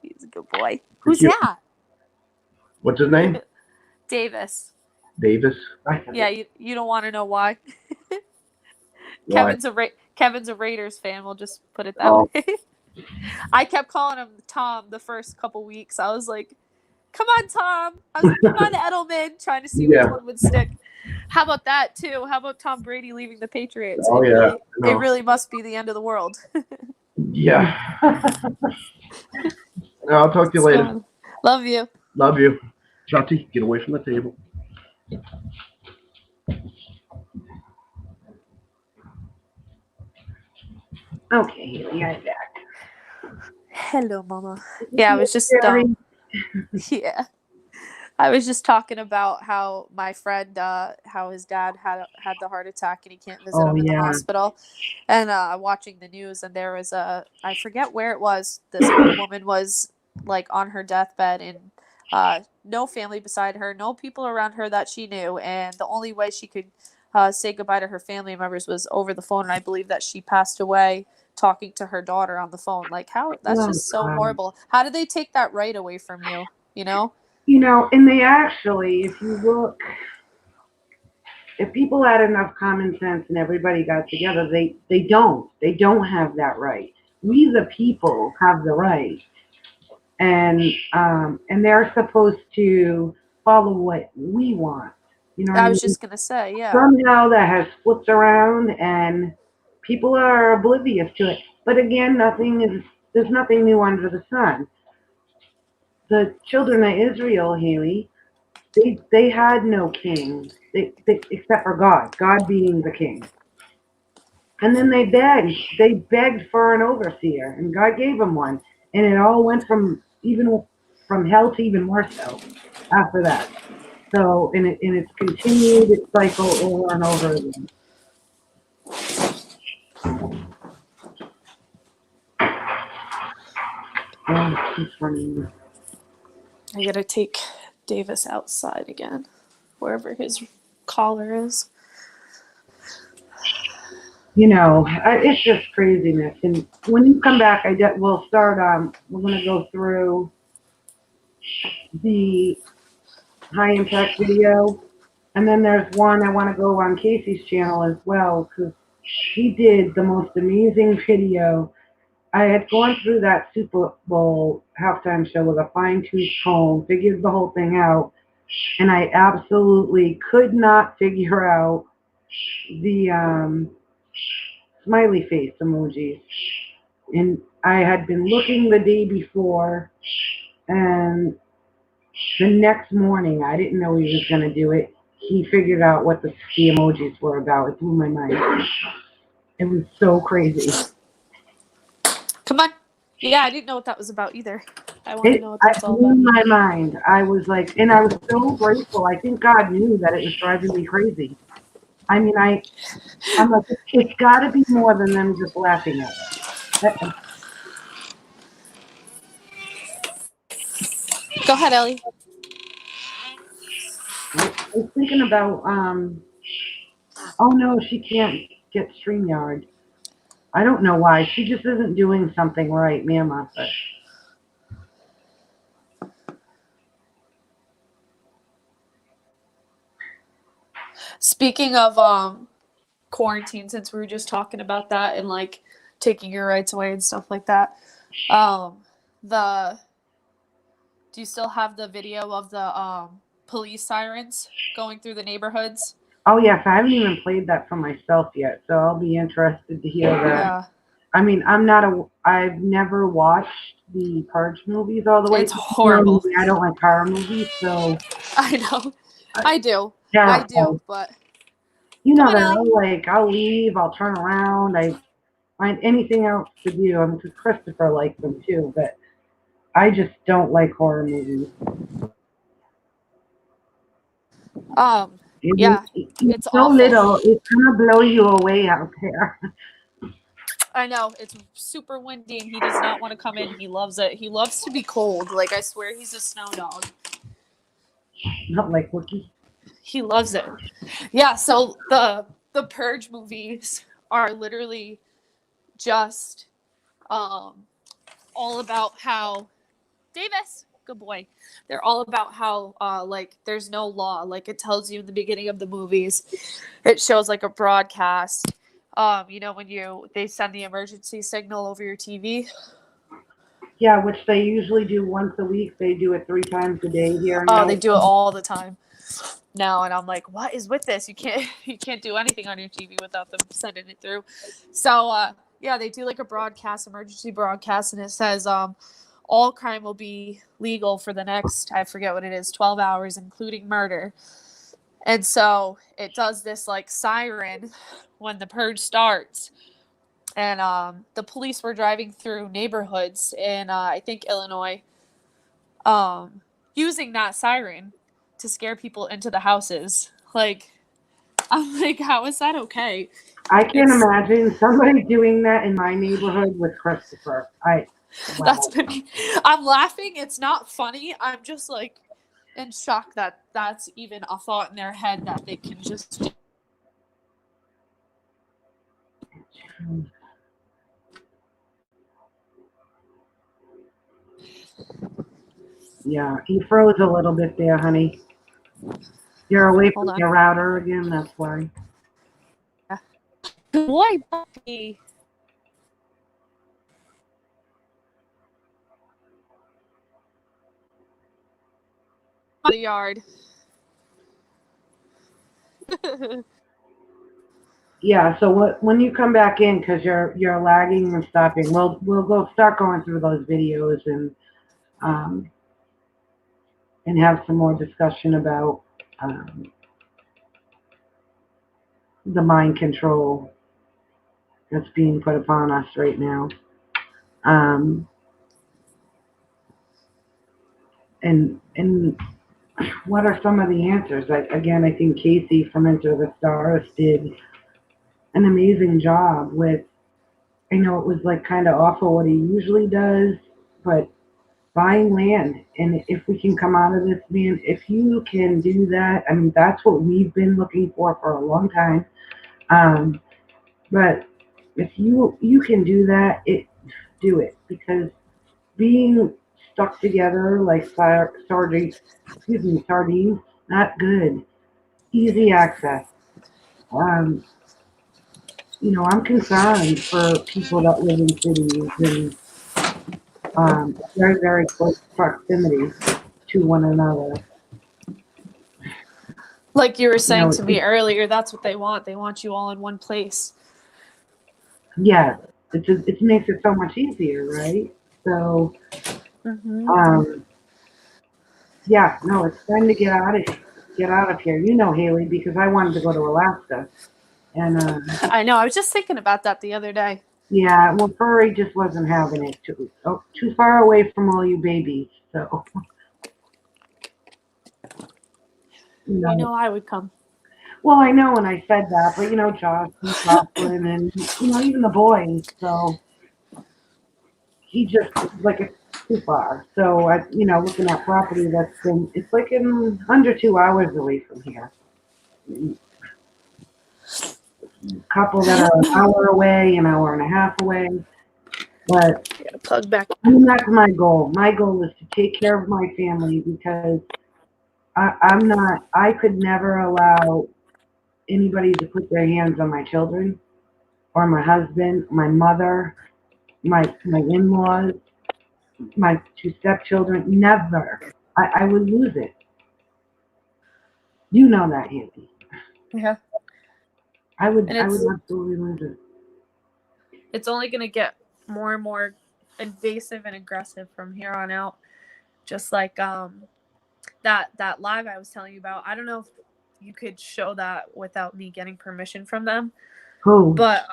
He's a good boy. Who's cute. that? What's his name? Davis. Davis. Yeah, you don't want to know why. Why? Kevin's a Raiders fan. We'll just put it that way. I kept calling him Tom the first couple weeks. I was like, "Come on, Tom." I was like, "Come on, Edelman," trying to see which one would stick. How about that too? How about Tom Brady leaving the Patriots? Oh, yeah. It really must be the end of the world. Yeah. I'll talk to you later. Love you. Love you. Shotzi, get away from the table. Okay, Haley, I'm back. Hello, Mama. Yeah, I was just yeah. I was just talking about how my friend, how his dad had the heart attack and he can't visit him in the hospital, and watching the news, and there was I forget where it was. This old woman was like on her deathbed, and no family beside her, no people around her that she knew, and the only way she could say goodbye to her family members was over the phone. And I believe that she passed away talking to her daughter on the phone. Like, how that's just so horrible. How did they take that right away from you? You know? You know, and they actually, if you look, if people had enough common sense and everybody got together, they don't have that right. We the people have the right, and they're supposed to follow what we want. You know, I was just gonna say, yeah. Somehow that has flipped around, and people are oblivious to it. But again, there's nothing new under the sun. The children of Israel, Haley, they had no king, except for God being the king. And then they begged for an overseer, and God gave them one. And it all went from hell to even more so after that. So, and it's continued its cycle over and over again. Oh, it's funny. I gotta take Davis outside again, wherever his collar is. You know, it's just craziness. And when you come back, we'll start. We're going to go through the high impact video, and then there's one I want to go on Casey's channel as well, because she did the most amazing video. I had gone through that Super Bowl halftime show with a fine-tooth comb, figured the whole thing out, and I absolutely could not figure out the smiley face emojis. And I had been looking the day before, and the next morning, I didn't know he was going to do it. He figured out what the emojis were about. It blew my mind. It was so crazy. Come on. Yeah, I didn't know what that was about either. I want to know what that's It all blew about. my mind. I was like, and I was so grateful. I think God knew that it was driving me crazy. I mean, I'm like, it's got to be more than them just laughing at it. Go ahead, Ellie. I was thinking about, oh no, she can't get StreamYard. I don't know why. She just isn't doing something right, Mama. But Speaking of quarantine, since we were just talking about that and like taking your rights away and stuff like that, the do you still have the video of the police sirens going through the neighborhoods? oh yes, I haven't even played that for myself yet, so I'll be interested to hear that. Yeah, I mean, I've never watched the Purge movies all the way. it's horrible. I don't like horror movies, so I know. I do. yeah, I do, but you know come on, that Ellie. I'll leave, I'll turn around, I find anything else to do. I mean, 'cause Christopher likes them too, but I just don't like horror movies. Yeah, It's it's so awful. little, it's gonna blow you away out there. I know, it's super windy and he does not want to come in. He loves it. He loves to be cold. Like, I swear he's a snow dog. Not like Wookie. He loves it. Yeah, so the Purge movies are literally just all about how Davis, good boy. They're all about how like there's no law. Like it tells you in the beginning of the movies. It shows like a broadcast. You know, when they send the emergency signal over your TV. Yeah, which they usually do once a week. They do it 3 times a day here Oh, now. they do it all the time now, and I'm like, what is with this? You can't do anything on your TV without them sending it through. So yeah, they do like a broadcast, emergency broadcast, and it says all crime will be legal for the next, I forget what it is, 12 hours, including murder. And so it does this like siren when the purge starts. And the police were driving through neighborhoods in I think Illinois, using that siren to scare people into the houses. Like, I'm like, how is that okay? I can't imagine somebody doing that in my neighborhood with Christopher. Wow. I'm laughing. It's not funny. I'm just like in shock that that's even a thought in their head that they can just do. Yeah, he froze a little bit there, honey. You're away Hold from on. your router again, that's why. Boy, puppy. The yard. Yeah, so when you come back in, because you're lagging and stopping, we'll go start going through those videos um, and have some more discussion about the mind control that's being put upon us right now. And what are some of the answers? I think Casey from Enter the Stars did an amazing job with. I know it was like kind of awful what he usually does, but buying land. And if we can come out of this, man, if you can do that, I mean, that's what we've been looking for a long time. But if you can do that, do it, because being stuck together like sardines, not good. Easy access. Um, I'm concerned for people that live in cities and very, very close proximity to one another. Like you were saying know, to me earlier, that's what they want. They want you all in one place. yes, it makes it so much easier, right? So, Mm-hmm. um, yeah, no, it's time to get out of here. You know, Haley, because I wanted to go to Alaska, and I know. I was just thinking about that the other day. yeah, well, Furry just wasn't having it. Too far away from all you babies. So, you You know, know I would come. well, I know, and I said that, but you know, Josh and Jocelyn, and you know, even the boys. So he just like it's too far. So I, you know, looking at property that's been, it's like in under 2 hours away from here. Couple that are an hour away, an hour and a half away. But Yeah, plug back. I mean, that's my goal. My goal is to take care of my family because I'm not, I could never allow anybody to put their hands on my children or my husband, my mother, my in-laws, my two stepchildren. Never. I would lose it. You know that, Haley. Yeah. And I would absolutely lose it. it's only going to get more and more invasive and aggressive from here on out. Just like that live I was telling you about. I don't know if you could show that without me getting permission from them, Who? but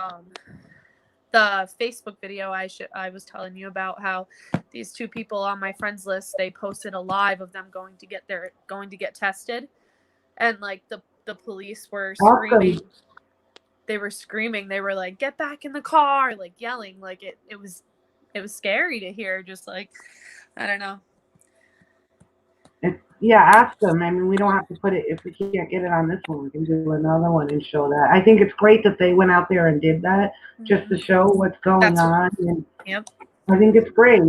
the Facebook video I was telling you about, how these two people on my friends list, they posted a live of them going to get tested, and like the police were screaming. Awesome. They were screaming. They were like, "Get back in the car!" Like yelling. Like it was scary to hear. Just like, I don't know. Yeah, ask them. I mean, we don't have to put it, if we can't get it on this one, we can do another one and show that. I think it's great that they went out there and did that just to show what's going on. And Yep. I think it's great.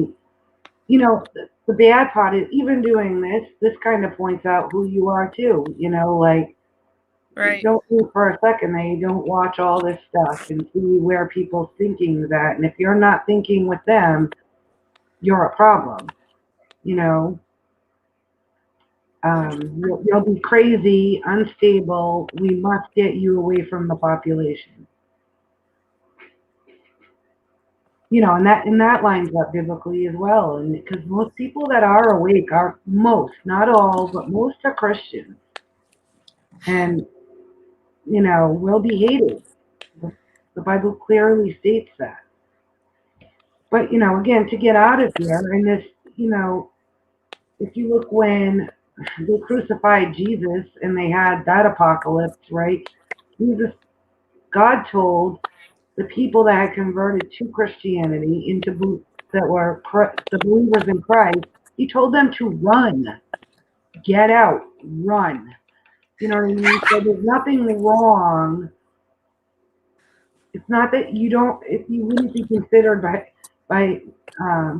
You know, the bad part is even doing this kind of points out who you are too. You know, like, Right. don't think for a second that you don't watch all this stuff and see where people's thinking is at. And if you're not thinking with them, you're a problem. You know, you'll be crazy, unstable. We must get you away from the population. You know, and that lines up biblically as well. And because most people that are awake are most, not all, but most are Christians, and you know, will be hated. The Bible clearly states that. But you know, again, to get out of here, and this, you know, if you look when they crucified Jesus and they had that apocalypse, right? Jesus, God told the people that had converted to Christianity that were the believers in Christ, he told them to run, get out, run. You know what I mean? So there's nothing wrong. It's not that you don't, if you wouldn't be considered by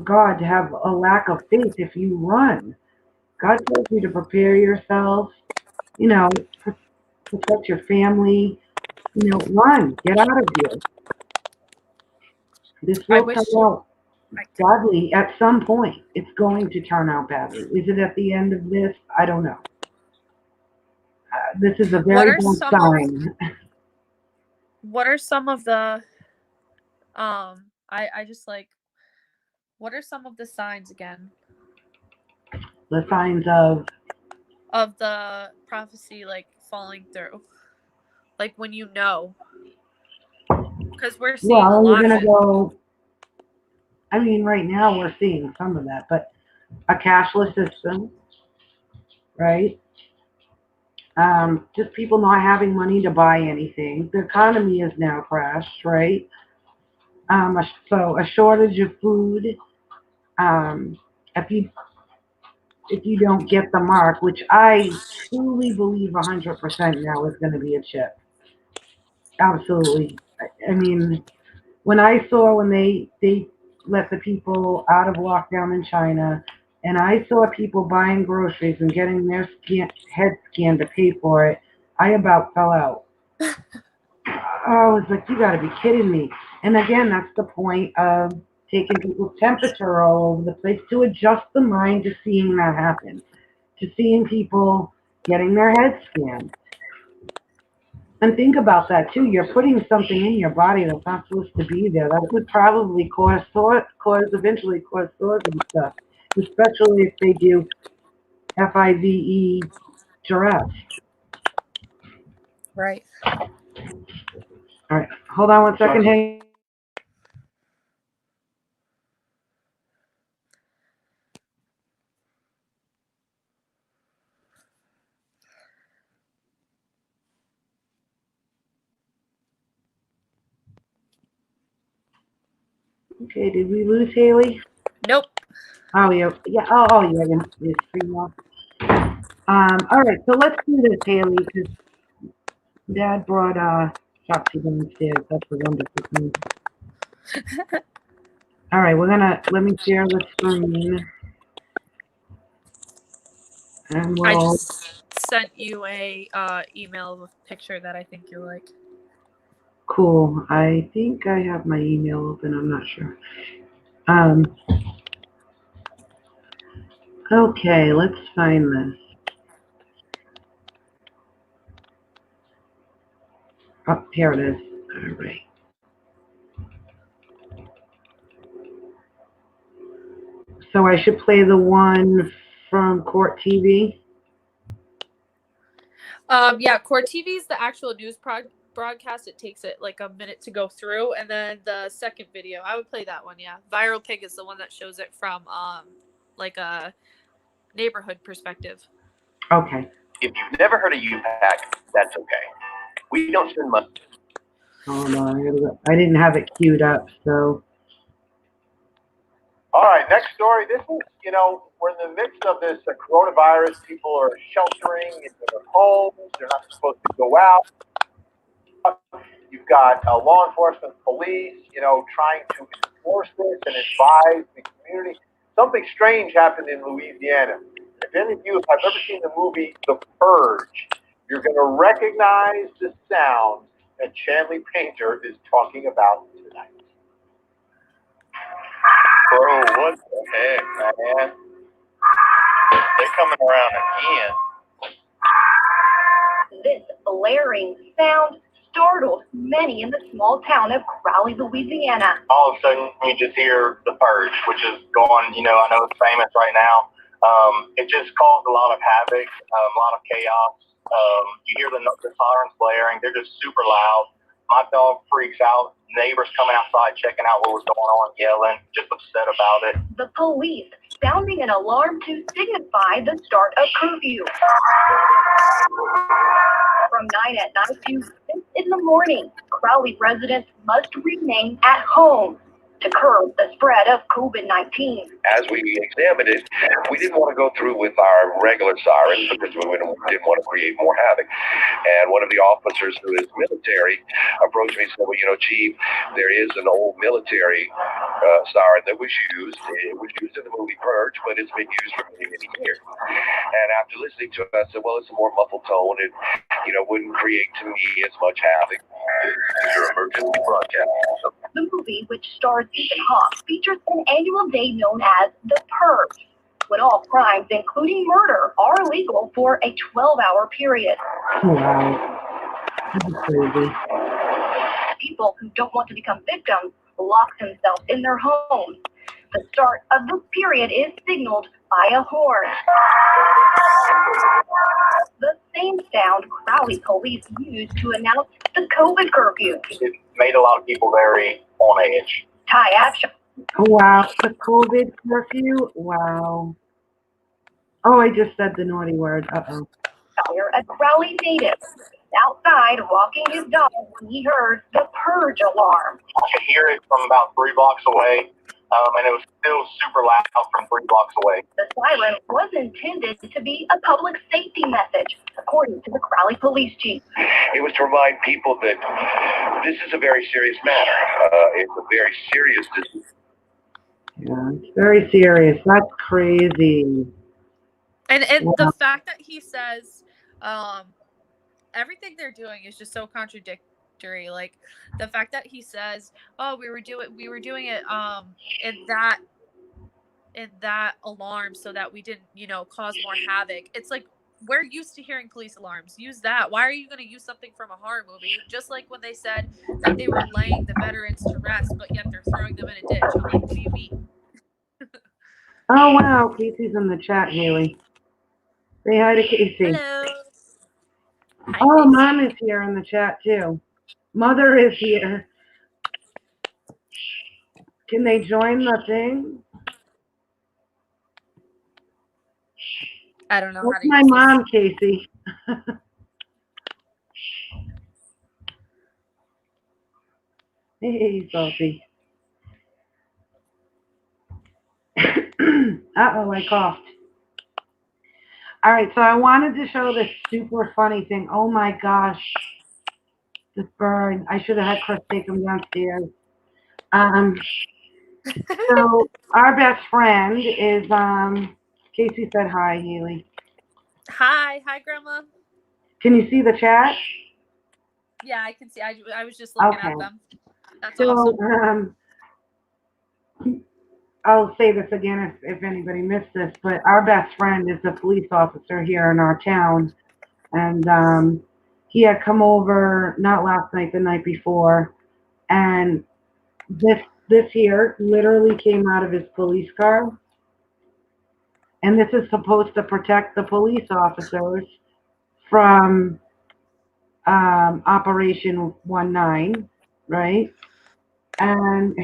God to have a lack of faith if you run. God tells you to prepare yourself, you know, protect your family, you know, run, get out of here. This I will wish. come out badly at some point. It's going to turn out badly. Is it at the end of this? I don't know. This is a What very are bad some of sign. What are some of the I just like, what are some of the signs again The signs of the prophecy like falling through? Like when you know, because we're seeing a well, you're lot of gonna it. go. I mean, right now we're seeing some of that, but a cashless system, right? Just people not having money to buy anything. The economy is now crashed, right? So a shortage of food. Um, if you don't get the mark, which I truly believe 100% now is going to be a chip. Absolutely. I mean, when they let the people out of lockdown in China, and I saw people buying groceries and getting their head scanned to pay for it, I about fell out. I was like, you got to be kidding me. And again, that's the point of taking people's temperature all over the place to adjust the mind to seeing that happen, to seeing people getting their heads scanned. And think about that too. You're putting something in your body that's not supposed to be there. That would probably eventually cause sores and stuff. Especially if they do FIVE giraffes. Right. All right, hold on one second. Hey. Okay, did we lose Haley? Nope. Oh yeah, yeah. Oh yeah. It's free off. All right, so let's do this, Haley, because Dad brought Shopsy downstairs. That's a wonderful thing. All right, let me share the screen, and I we'll. just sent you a email with a picture that I think you'll like. Cool. I think I have my email open. I'm not sure. Um. Okay, let's find this. Oh, here it is. All right. So I should play the one from Court TV. Yeah, Core TV is the actual news broadcast. It takes it like a minute to go through, and then the second video, I would play that one. Yeah, Viral Pig is the one that shows it from like a neighborhood perspective. Okay. If you've never heard of UPAC, that's okay. We don't spend much. Hold on. I didn't have it queued up, so. All right, next story. This is, we're in the midst of this coronavirus. People are sheltering in their homes. They're not supposed to go out. You've got law enforcement, police, trying to enforce this and advise the community. Something strange happened in Louisiana. If any of you have ever seen the movie The Purge, you're going to recognize the sound that Chanley Painter is talking about tonight. Bro, what the heck, man? They're coming around again. This blaring sound startled many in the small town of Crowley, Louisiana. All of a sudden, you just hear The Purge, which is going, I know it's famous right now. It just caused a lot of havoc, a lot of chaos. You hear the sirens blaring. They're just super loud. My dog freaks out. Neighbors coming outside, checking out what was going on, yelling, just upset about it. The police sounding an alarm to signify the start of curfew. From 9 at night to 6 in the morning, Crowley residents must remain at home to curb the spread of COVID-19. As we examined it, we didn't want to go through with our regular sirens because we didn't want to create more havoc. And one of the officers who is military approached me and said, well, Chief, there is an old military siren that was used. It was used in the movie Purge, but it's been used for many, many years. And after listening to it, I said, well, it's a more muffled tone and, wouldn't create to me as much havoc. It's your emergency broadcast. The movie, which stars Ethan Hawke, features an annual day known as The Purge, when all crimes, including murder, are legal for a 12-hour period. Wow. That's crazy. People who don't want to become victims lock themselves in their homes. The start of this period is signaled by a horn. The same sound Crowley police used to announce the COVID curfew. It made a lot of people very on edge. Ty Action. Wow, the COVID curfew. Wow. Oh, I just said the naughty word. Uh-oh. A Crowley native outside walking his dog when he heard the purge alarm. I could hear it from about 3 blocks away, and it was still super loud from 3 blocks away. The siren was intended to be a public safety message, according to the Crowley police chief. It was to remind people that this is a very serious matter. It's a very serious disease. Yeah, it's very serious. That's crazy. And Wow. the fact that he says everything they're doing is just so contradictory. Like the fact that he says, "Oh, we were doing it in that alarm so that we didn't, cause more havoc." It's like we're used to hearing police alarms. Use that. Why are you going to use something from a horror movie? Just like when they said that they were laying the veterans to rest, but yet they're throwing them in a ditch. I'm like, what do you mean? Oh, wow. Casey's in the chat, Haley. Say hi to Casey. Hello. Hi, Oh, Casey. Mom is here in the chat, too. Mother is here. Can they join the thing? I don't know how That's to my use mom, Casey. Hey, Sophie. Uh-oh, I coughed. All right, so I wanted to show this super funny thing. Oh, my gosh. This bird. I should have had Chris take him downstairs. So our best friend is, Casey said hi, Haley. Hi, Grandma. Can you see the chat? Yeah, I can see. I was just looking Okay. at them. That's So, awesome. I'll say this again if anybody missed this, but our best friend is a police officer here in our town, and he had come over not last night, the night before, and this here literally came out of his police car, and this is supposed to protect the police officers from Operation 19, right? And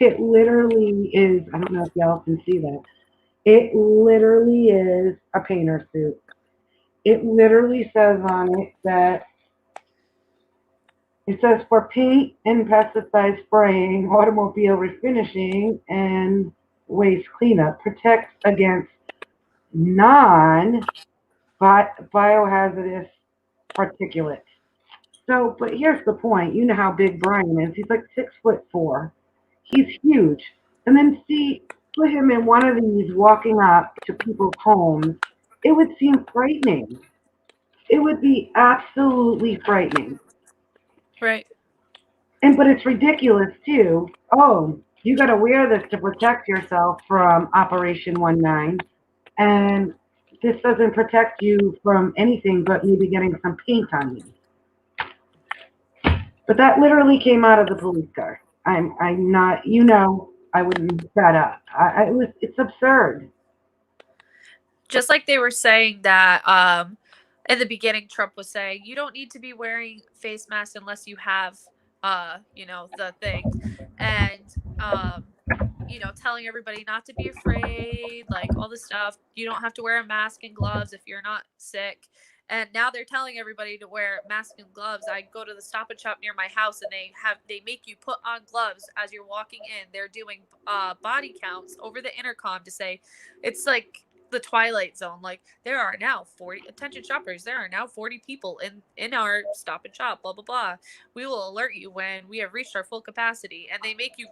it literally is, I don't know if y'all can see that. It literally is a painter suit. It literally says on it that it says for paint and pesticide spraying, automobile refinishing, and waste cleanup, protects against non-biohazardous particulates. So, but here's the point. You know how big Brian is. He's like 6'4". He's huge. And then put him in one of these walking up to people's homes. It would seem frightening. It would be absolutely frightening. Right. But it's ridiculous too. Oh, you got to wear this to protect yourself from Operation 19, and this doesn't protect you from anything but maybe getting some paint on you. But that literally came out of the police car. I'm not, I wouldn't set up. It's absurd. Just like they were saying that in the beginning, Trump was saying you don't need to be wearing face masks unless you have the thing, and telling everybody not to be afraid, like all this stuff. You don't have to wear a mask and gloves if you're not sick. And now they're telling everybody to wear mask and gloves. I go to the Stop and Shop near my house, and they make you put on gloves as you're walking in. They're doing body counts over the intercom to say, it's like the Twilight Zone. Like, there are now 40 attention shoppers. There are now 40 people in our Stop and Shop. Blah blah blah. We will alert you when we have reached our full capacity. And they make you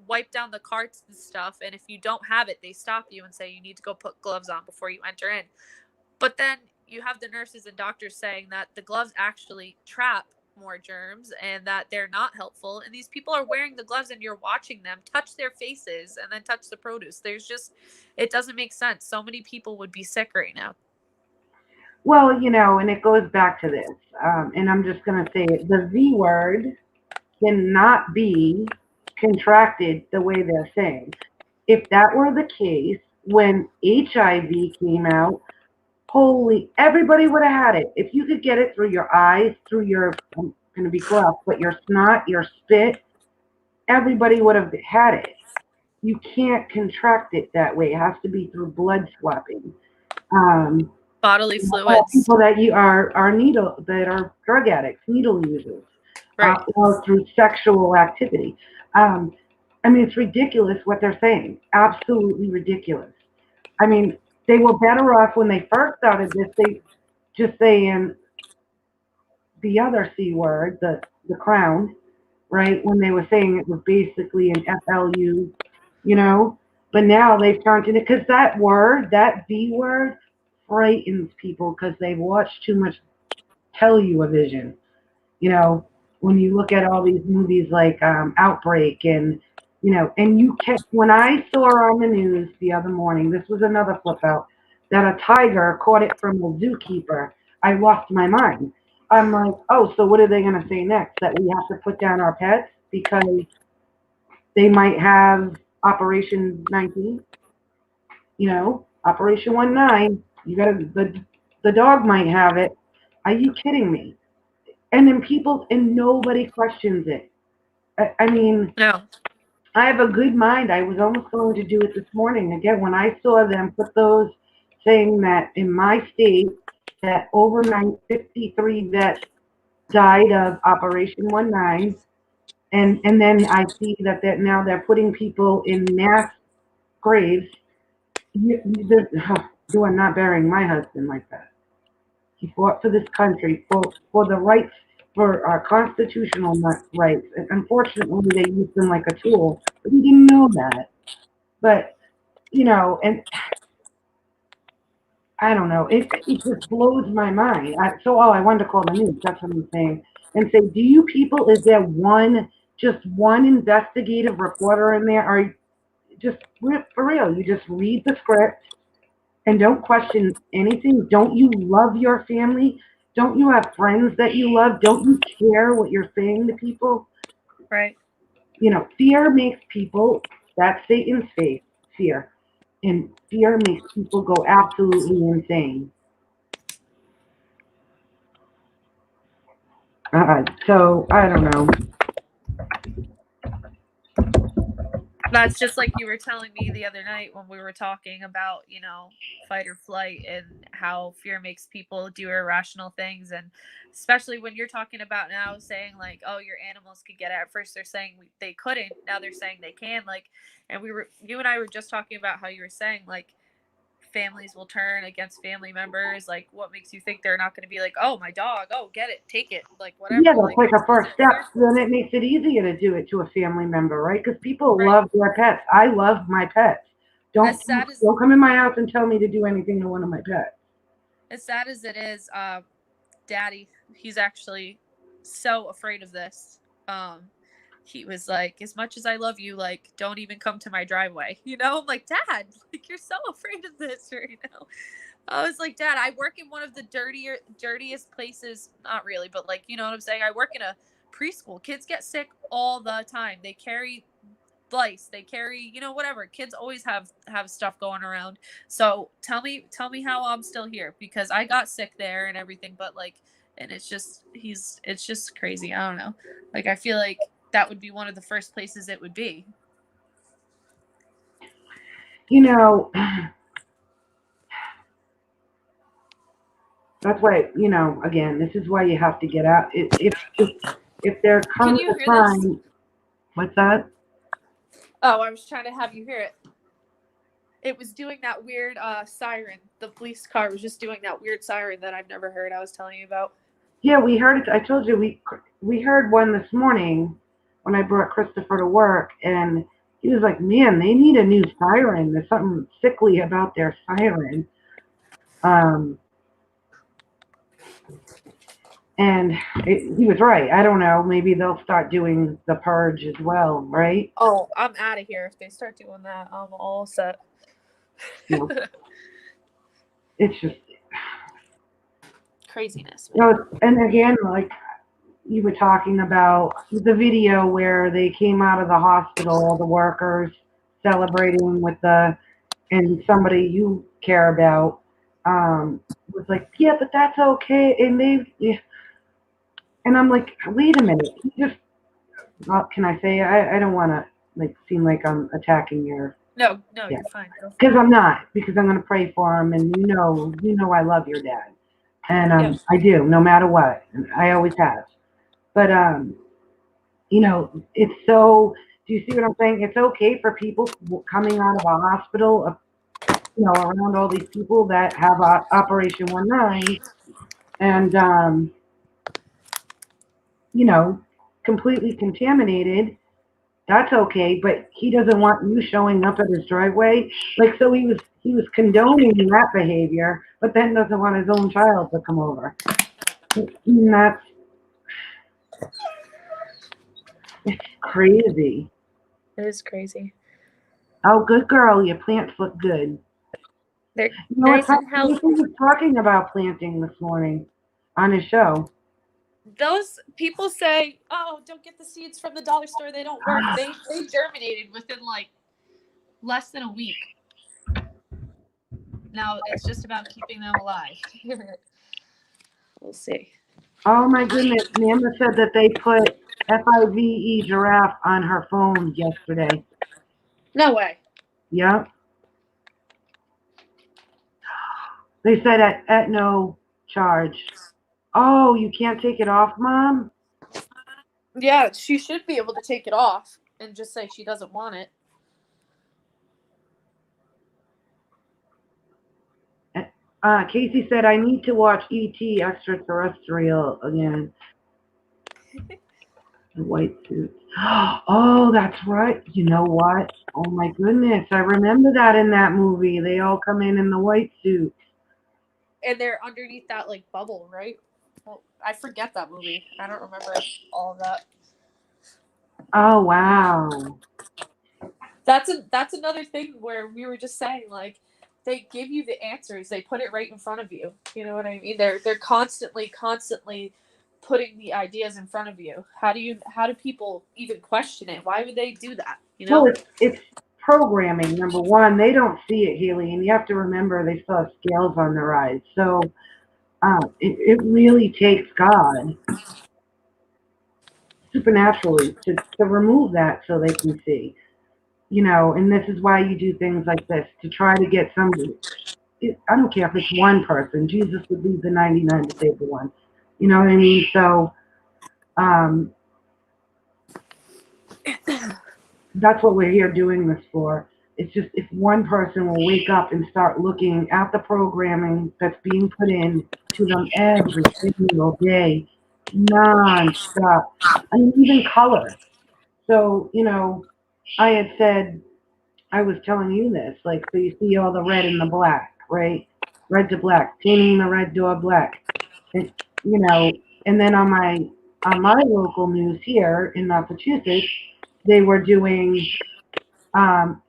wipe down the carts and stuff. And if you don't have it, they stop you and say you need to go put gloves on before you enter in. But then you have the nurses and doctors saying that the gloves actually trap more germs and that they're not helpful. And these people are wearing the gloves and you're watching them touch their faces and then touch the produce. It doesn't make sense. So many people would be sick right now. Well, and it goes back to this, and I'm just going to say it. The V word cannot be contracted the way they're saying. If that were the case, when HIV came out, everybody would have had it. If you could get it through your eyes, through your, I'm going to be gruff, but your snot, your spit, everybody would have had it. You can't contract it that way. It has to be through blood swapping. Bodily fluids. People that are drug addicts, needle users, right. Or through sexual activity. It's ridiculous what they're saying. Absolutely ridiculous. They were better off when they first started this. They just saying the other C word, the crown, right? When they were saying it was basically an FLU, But now they've turned it, because that word, that V word, frightens people because they've watched too much television. When you look at all these movies like Outbreak and when I saw on the news the other morning, this was another flip out. that a tiger caught it from a zookeeper, I lost my mind. I'm like, oh, so what are they going to say next? That we have to put down our pets because they might have Operation 19, Operation 19. You got to the dog might have it. Are you kidding me? And then people and nobody questions it. I mean, No. I have a good mind. I was almost going to do it this morning. Again, when I saw them put those saying that in my state that overnight 53 vets died of Operation 19, and then I see that now they're putting people in mass graves. You are not burying my husband like that. He fought for this country, for the rights, for our constitutional rights. And unfortunately, they used him like a tool, but he didn't know that. But and I don't know, it just blows my mind. I wanted to call the news. That's what I'm saying, and say, do you people? Is there just one investigative reporter in there, or just for real? You just read the script and don't question anything. Don't you love your family? Don't you have friends that you love? Don't you care what you're saying to people? Right. Fear makes people, that's Satan's face, fear. And fear makes people go absolutely insane. So, I don't know. That's just like you were telling me the other night when we were talking about, fight or flight and how fear makes people do irrational things. And especially when you're talking about now saying like, oh, your animals could get it. At first they're saying they couldn't. Now they're saying they can. Like, and you and I were just talking about how you were saying like families will turn against family members. Like, what makes you think they're not going to be like, oh, my dog, oh, get it, take it, like Yeah, whatever. that's Like, like a is first it step. fear? Then it makes it easier to do it to a family member, right? Because people Right. love their pets. I love my pets. Don't As sad as don't come in my house and tell me to do anything to one of my pets. it is, Daddy, he's actually so afraid of this. Um, he was like, as much as I love you, like, don't even come to my driveway. I'm like, Dad, like, you're so afraid of this right now. I was like, Dad, I work in one of the dirtiest places. Not really, but like, you know what I'm saying? I work in a preschool. Kids get sick all the time. They carry lice. They carry, whatever. Kids always have stuff going around. So tell me how I'm still here because I got sick there and everything. But like, and it's just crazy. I don't know. Like, I feel like that would be one of the first places it would be. You know, that's why, again, this is why you have to get out. If there Can comes you a hear this? time, what's that? Oh, I was trying to have you hear it. It was doing that weird siren. The police car was just doing that weird siren that I've never heard. I was telling you about. Yeah, we heard it. I told you we heard one this morning when I brought Christopher to work, and he was like, "Man, they need a new siren. There's something sickly about their siren." Um, and he was right. I don't know. Maybe they'll start doing the purge as well, right? Oh, I'm out of here. If they start doing that, I'm all set. You know, it's just Craziness, man. and again, like you were talking about the video where they came out of the hospital, all the workers celebrating with and somebody you care about was like, yeah, but that's okay. Yeah. And I'm like, wait a minute. He just, can I say, I don't want to like seem like I'm attacking your, No, yeah, you're fine. Go for because it. I'm not, because I'm going to pray for him. And I love your dad. And Yep. I do, no matter what. And I always have. But, it's so, do you see what I'm saying? It's okay for people coming out of a hospital, around all these people that have Operation 19 and, you know, completely contaminated. That's okay, but he doesn't want you showing up at his driveway. Like, so he was condoning that behavior, but then doesn't want his own child to come over. And that's it's crazy. It is crazy. Oh, good girl, your plants look good. They're You know what? nice and He healthy. was talking about planting this morning on his show. Those people say, "Oh, don't get the seeds from the dollar store; they don't work." They germinated within like less than a week. Now it's just about keeping them alive. We'll see. Oh my goodness, Nana said that they put FIVE giraffe on her phone yesterday. No way. Yep. They said at no charge. Oh, you can't take it off, Mom? Yeah, she should be able to take it off and just say she doesn't want it. Casey said, I need to watch E.T. Extraterrestrial again. The white suits. Oh, that's right. You know what? Oh my goodness. I remember that in that movie. They all come in the white suits. And they're underneath that like bubble, right? Well, I forget that movie. I don't remember all of that. Oh, wow. That's another thing where we were just saying like they give you the answers. They put it right in front of you. You know what I mean? They're constantly putting the ideas in front of you. How do people even question it? Why would they do that? You Well, know? it's programming, number one. They don't see it, Haley, and you have to remember they still have scales on their eyes. So it really takes God supernaturally to remove that so they can see. And this is why you do things like this, to try to get somebody. I don't care if it's one person. Jesus would leave the 99 to save the one. You know what I mean? So that's what we're here doing this for. It's just if one person will wake up and start looking at the programming that's being put in to them every single day, non-stop. I mean, even color. So, I had said, I was telling you this, like, so you see all the red and the black, right? Red to black, painting the red door black. And, and then on my local news here in Massachusetts, they were doing um,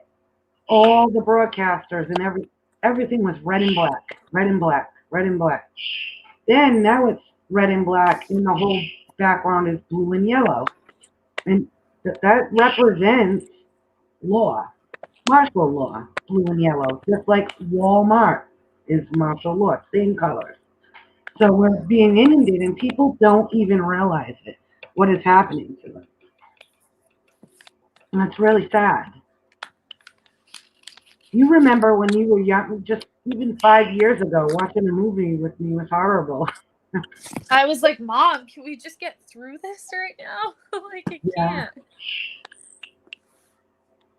all the broadcasters and everything was red and black, red and black, red and black. Then now it's red and black, and the whole background is blue and yellow, and that represents law, martial law, blue and yellow, just like Walmart is martial law, same colors. So we're being inundated, and people don't even realize it, what is happening to them, and it's really sad. You remember when you were young, just even 5 years ago, watching a movie with me was horrible. I was like, Mom, can we just get through this right now? Like I Yeah.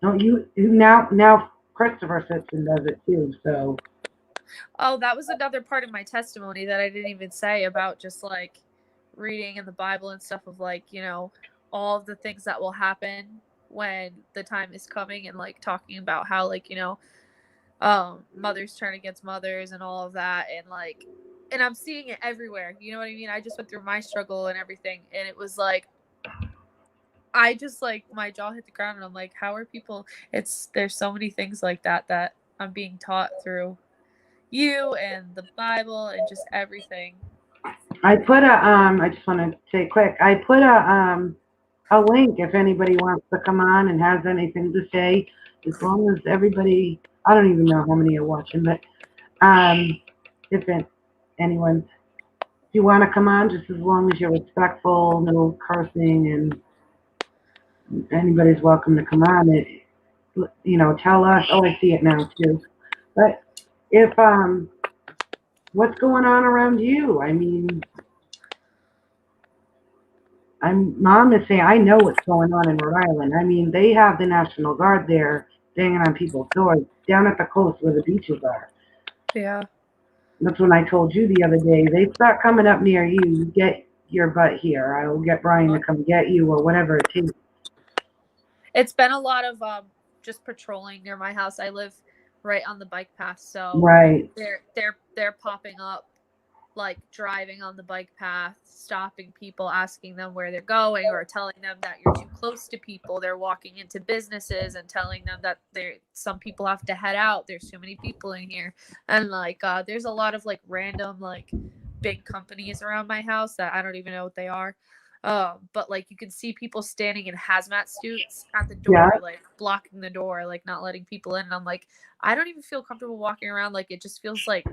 can't. No, now Christopher sits and does it too. So Oh, that was another part of my testimony that I didn't even say about just like reading in the Bible and stuff of like, all of the things that will happen when the time is coming and like talking about how like, mothers turn against mothers and all of that and I'm seeing it everywhere. You know what I mean? I just went through my struggle and everything and it was like I just like my jaw hit the ground and I'm like, how are people there's so many things like that I'm being taught through you and the Bible and just everything. I just want to say quick. I put a link if anybody wants to come on and has anything to say. As long as everybody, I don't even know how many are watching, but if anyone, if you want to come on, just as long as you're respectful, no cursing, and anybody's welcome to come on. Tell us. Oh, I see it now too. But if what's going on around you? I mean, Mom is saying I know what's going on in Rhode Island. I mean, they have the National Guard there banging on people's doors down at the coast where the beaches are. Yeah. That's when I told you the other day. They start coming up near you. You get your butt here. I will get Brian to come get you or whatever it takes. It's been a lot of just patrolling near my house. I live right on the bike path, so right. they're popping up like driving on the bike path, stopping people, asking them where they're going, or telling them that you're too close to people. They're walking into businesses and telling them that some people have to head out. There's too many people in here. And like there's a lot of like random like big companies around my house that I don't even know what they are. But like you can see people standing in hazmat suits at the door, Yeah. like blocking the door, like not letting people in. And I'm like, I don't even feel comfortable walking around. Like it feels like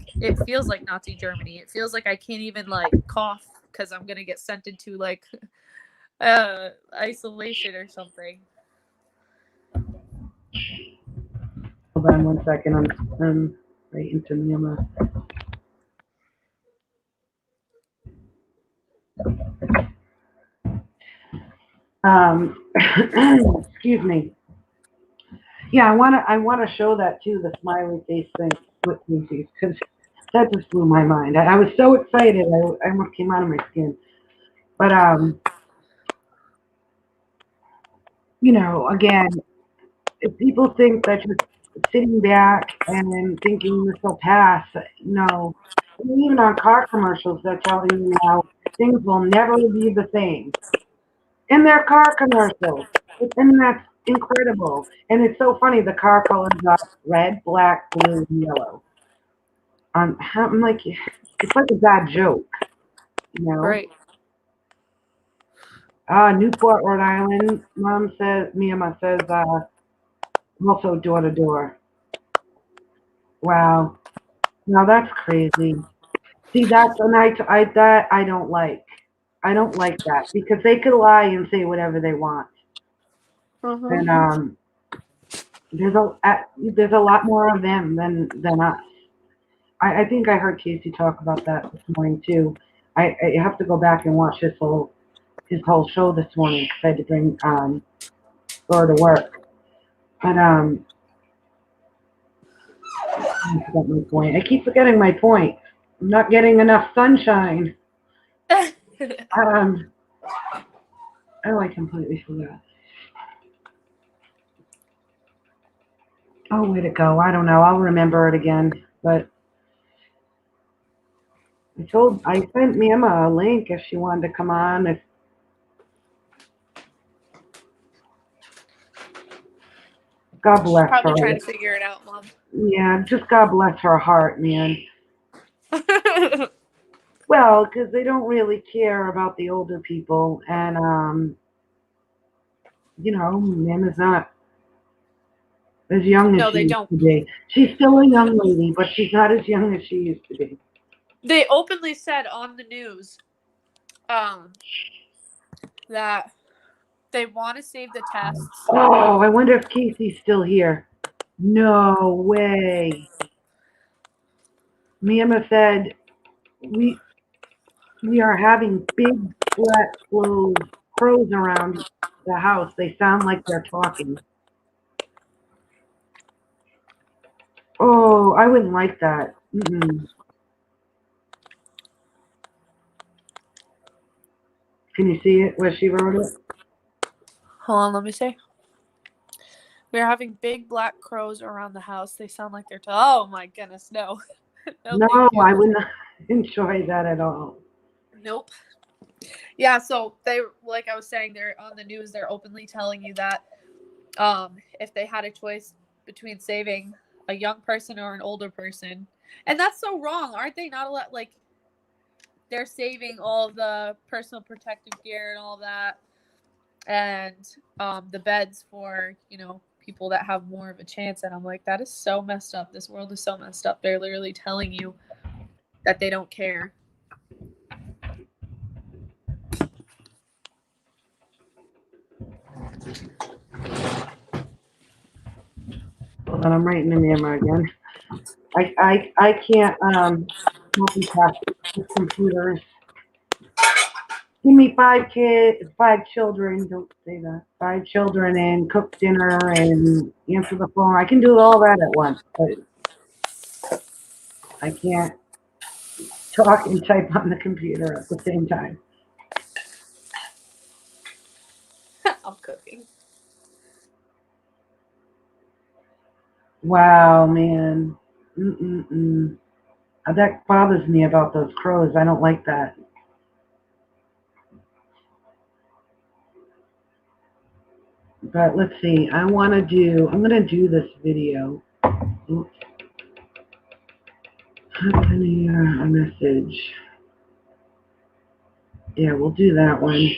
Nazi Germany. It feels like I can't even like cough because I'm gonna get sent into like isolation or something. Hold on 1 second. I'm right into Myanmar. Excuse me. Yeah, I wanna show that too, the smiley face thing with me, because that just blew my mind. I was so excited, I almost came out of my skin. But you know, again, if people think that just sitting back and thinking this will pass, no. Even on car commercials, they're telling you now things will never be the same. In their car commercials. And that's incredible. And it's so funny, the car colors are red, black, blue, and yellow. I'm like, it's like a bad joke, you know? Right. Newport, Rhode Island, Mima says, also door to door. Wow. Now that's crazy. See, that's a night that I don't like. I don't like that because they could lie and say whatever they want. And there's a lot more of them than us. I think I heard Casey talk about that this morning too. I have to go back and watch his whole show this morning because I had to bring Laura to work. But I forgot my point. I keep forgetting my point. I'm not getting enough sunshine. Oh, I completely forgot. Oh, where'd it go? I don't know. I'll remember it again. But I sent Mima a link if she wanted to come on. If God She's bless probably her. trying to figure it out, Mom. Yeah, just God bless her heart, man. Well, because they don't really care about the older people, and you know, Mima's not as young as No, she they used don't. to be. She's still a young lady, but she's not as young as she used to be. They openly said on the news that they want to save the tests. Oh, I wonder if Casey's still here. No way. Mima said we are having big black crows around the house. They sound like they're talking. Oh, I wouldn't like that. Mm-mm. Can you see it where she wrote it? Hold on, let me see. We're having big black crows around the house. They sound like they're oh my goodness, no. No, No, thank you. I would not enjoy that at all. Nope. Yeah, so they, like I was saying, they're on the news, they're openly telling you that if they had a choice between saving a young person or an older person. And that's so wrong. Aren't they not allowed, like, they're saving all the personal protective gear and all that, and the beds for, you know, people that have more of a chance. And I'm like, that is so messed up. This world is so messed up. They're literally telling you that they don't care. Hold on, I'm writing in Myanmar again. I can't multitask with computers. Give me 5 children, don't say that. 5 children and cook dinner and answer the phone. I can do all that at once, but I can't talk and type on the computer at the same time. I'm cooking. Wow, man. Mm-mm-mm. That bothers me about those crows. I don't like that. But let's see. I'm going to do this video. Oops. Sending a message. Yeah, we'll do that one.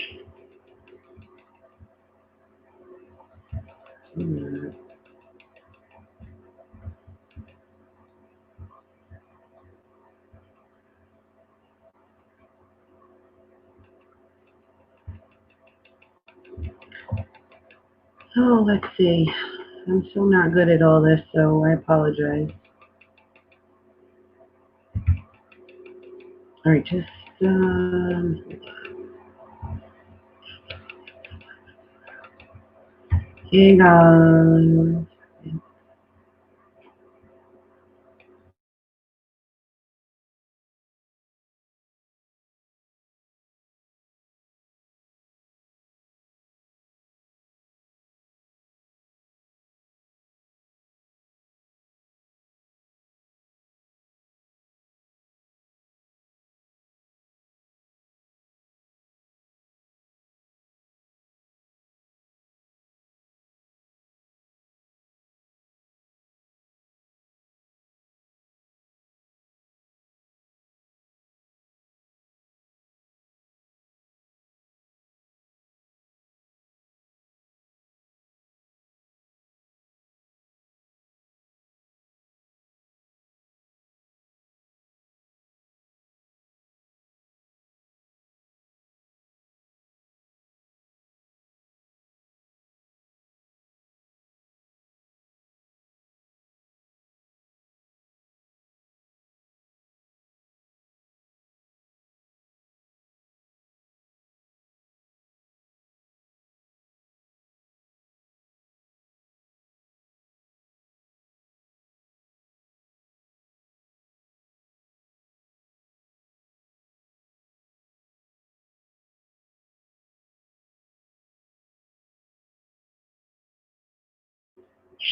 Oh, let's see. I'm so not good at all this, so I apologize. All right, just hang on.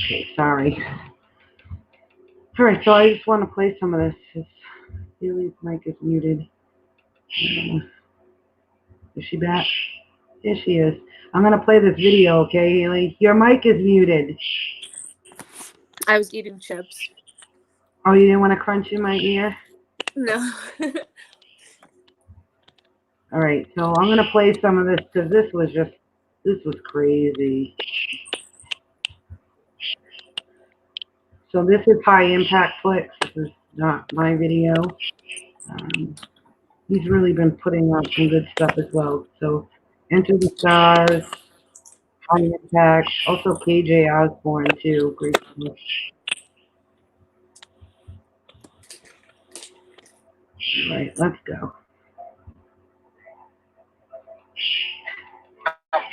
Okay, sorry. All right, so I just want to play some of this. Haley's mic is muted. Is she back? Yes, she is. I'm going to play this video, okay, Haley? Your mic is muted. I was eating chips. Oh, you didn't want to crunch in my ear? No. All right, so I'm going to play some of this because this was crazy. So this is High Impact Flicks. This is not my video. He's really been putting out some good stuff as well. So Enter the Stars, High Impact, also KJ Osborne too. Great stuff. All right, let's go.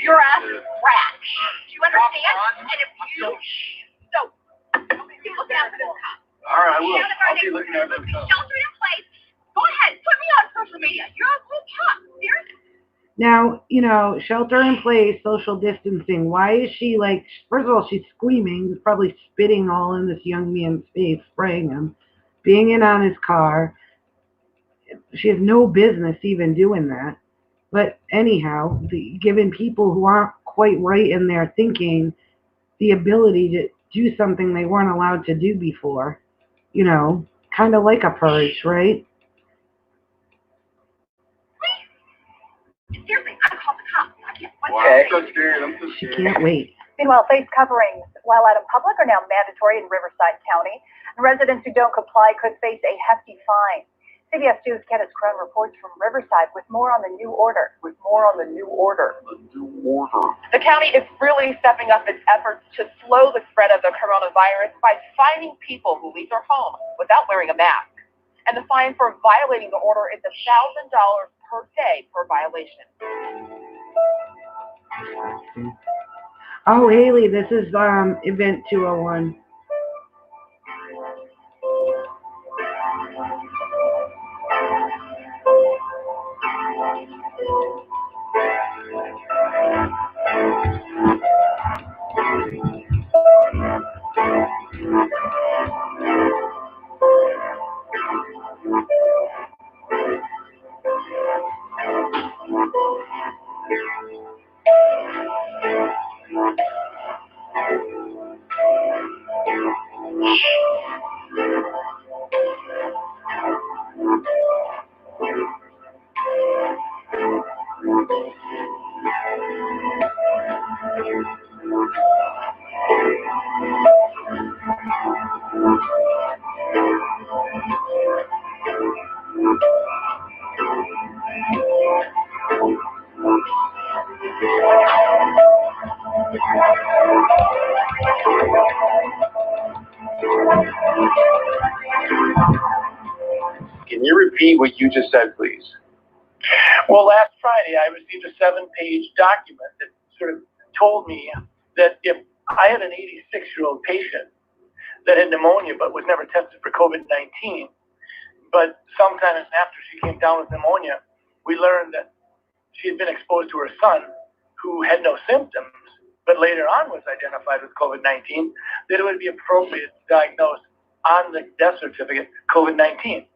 Your ass is rat. Do you understand? And if you you look after this cop. All right, I will. I'll be looking at them. Shelter in place. Go ahead, put me on social media. You're a cool cop. Seriously. Now, shelter in place, social distancing. Why is she like, first of all, she's screaming, probably spitting all in this young man's face, spraying him, being in on his car. She has no business even doing that. But anyhow, giving people who aren't quite right in their thinking the ability to do something they weren't allowed to do before, kind of like a purge, right? Seriously, I called the cops. I can't. Wow, I'm so scared. I'm so She scared. can't wait. Meanwhile, face coverings while out in public are now mandatory in Riverside County. And residents who don't comply could face a hefty fine. CBS 2's Kenneth Crone reports from Riverside with more on the new order. The new order. The county is really stepping up its efforts to slow the spread of the coronavirus by fining people who leave their home without wearing a mask. And the fine for violating the order is $1,000 per day per violation. Oh, Haley, this is Event 201. Can you repeat what you just said, please? Well, last Friday, I received a 7-page document that sort of told me that if I had an 86-year-old patient that had pneumonia but was never tested for COVID-19, but sometime after she came down with pneumonia, we learned that she had been exposed to her son, who had no symptoms, but later on was identified with COVID-19, that it would be appropriate to diagnose on the death certificate COVID-19.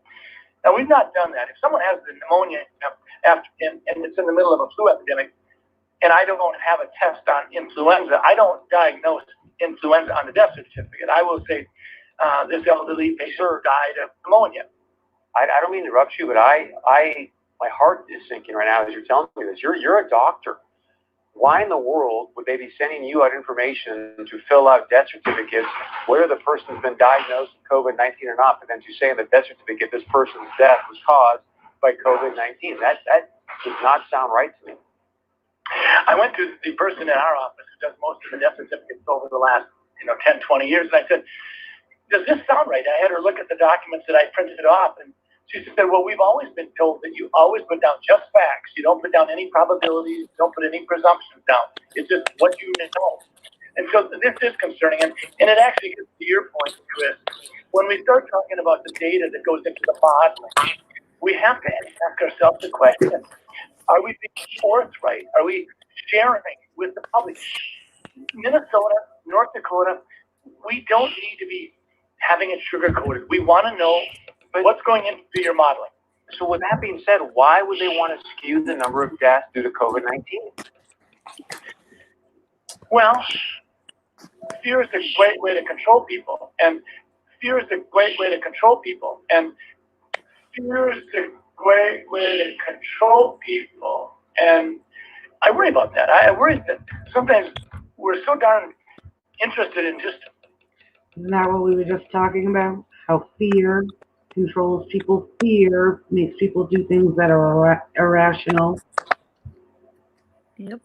Now, we've not done that. If someone has the pneumonia and it's in the middle of a flu epidemic, and I don't have a test on influenza, I don't diagnose influenza on the death certificate. I will say this elderly patient died of pneumonia. I don't mean to interrupt you, but my heart is sinking right now as you're telling me this. You're a doctor. Why in the world would they be sending you out information to fill out death certificates, whether the person's been diagnosed with COVID-19 or not, but then to say in the death certificate this person's death was caused by COVID-19? That does not sound right to me. I went to the person in our office who does most of the death certificates over the last 10, 20 years, and I said, does this sound right? I had her look at the documents that I printed off, and she said, well, we've always been told that you always put down just facts. You don't put down any probabilities. You don't put any presumptions down. It's just what you know. And so this is concerning. And it actually gets to your point, Chris. When we start talking about the data that goes into the modeling, we have to ask ourselves the question, are we being forthright? Are we sharing with the public? Minnesota, North Dakota, we don't need to be having it sugar-coated. We want to know what's going into your modeling. So with that being said, why would they want to skew the number of deaths due to COVID-19? Well, fear is a great way to control people. And fear is a great way to control people. And fear is a great way to control people. And I worry about that. I worry that sometimes we're so darn interested in just... Isn't that what we were just talking about? How fear controls people. Fear makes people do things that are irrational. Yep.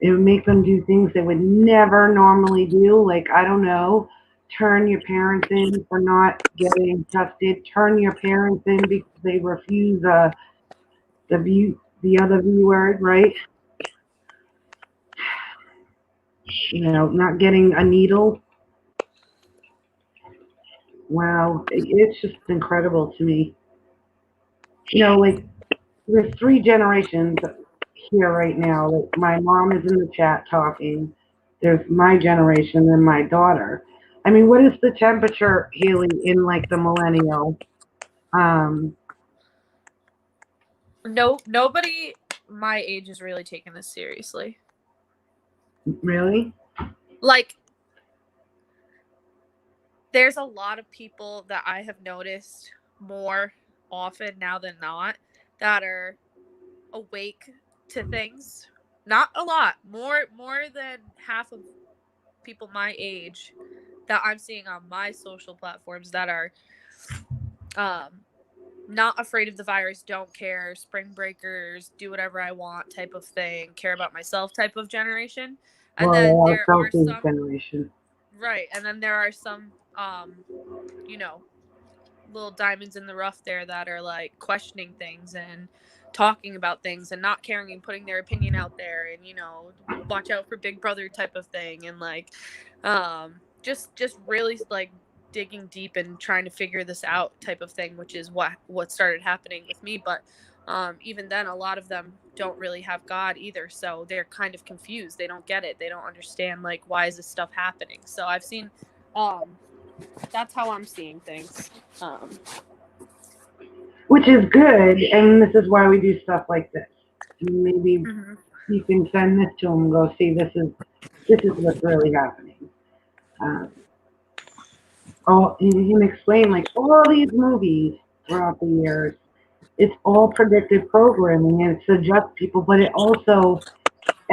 It would make them do things they would never normally do. Like, I don't know, turn your parents in for not getting tested. Turn your parents in because they refuse the other V word, right? Not getting a needle. Wow, it's just incredible to me. Like, there's 3 generations here right now. Like, my mom is in the chat talking. There's my generation and my daughter. I mean, what is the temperature, Haley, in like the millennial? Nobody my age is really taking this seriously. Really? Like, there's a lot of people that I have noticed more often now than not that are awake to things. Not a lot. More than half of people my age that I'm seeing on my social platforms that are not afraid of the virus, don't care, spring breakers, do whatever I want type of thing, care about myself type of generation. And then there are some generation. Right, and then there are some little diamonds in the rough there that are like questioning things and talking about things and not caring and putting their opinion out there and watch out for big brother type of thing and like just really like digging deep and trying to figure this out type of thing, which is what started happening with me. But even then, a lot of them don't really have God either, so they're kind of confused. They don't get it. They don't understand, like, why is this stuff happening? So I've seen that's how I'm seeing things. Which is good, and this is why we do stuff like this. Maybe you can send this to them and go, see, this is what's really happening. Oh, and he can explain like all these movies throughout the years. It's all predictive programming and it suggests people, but it also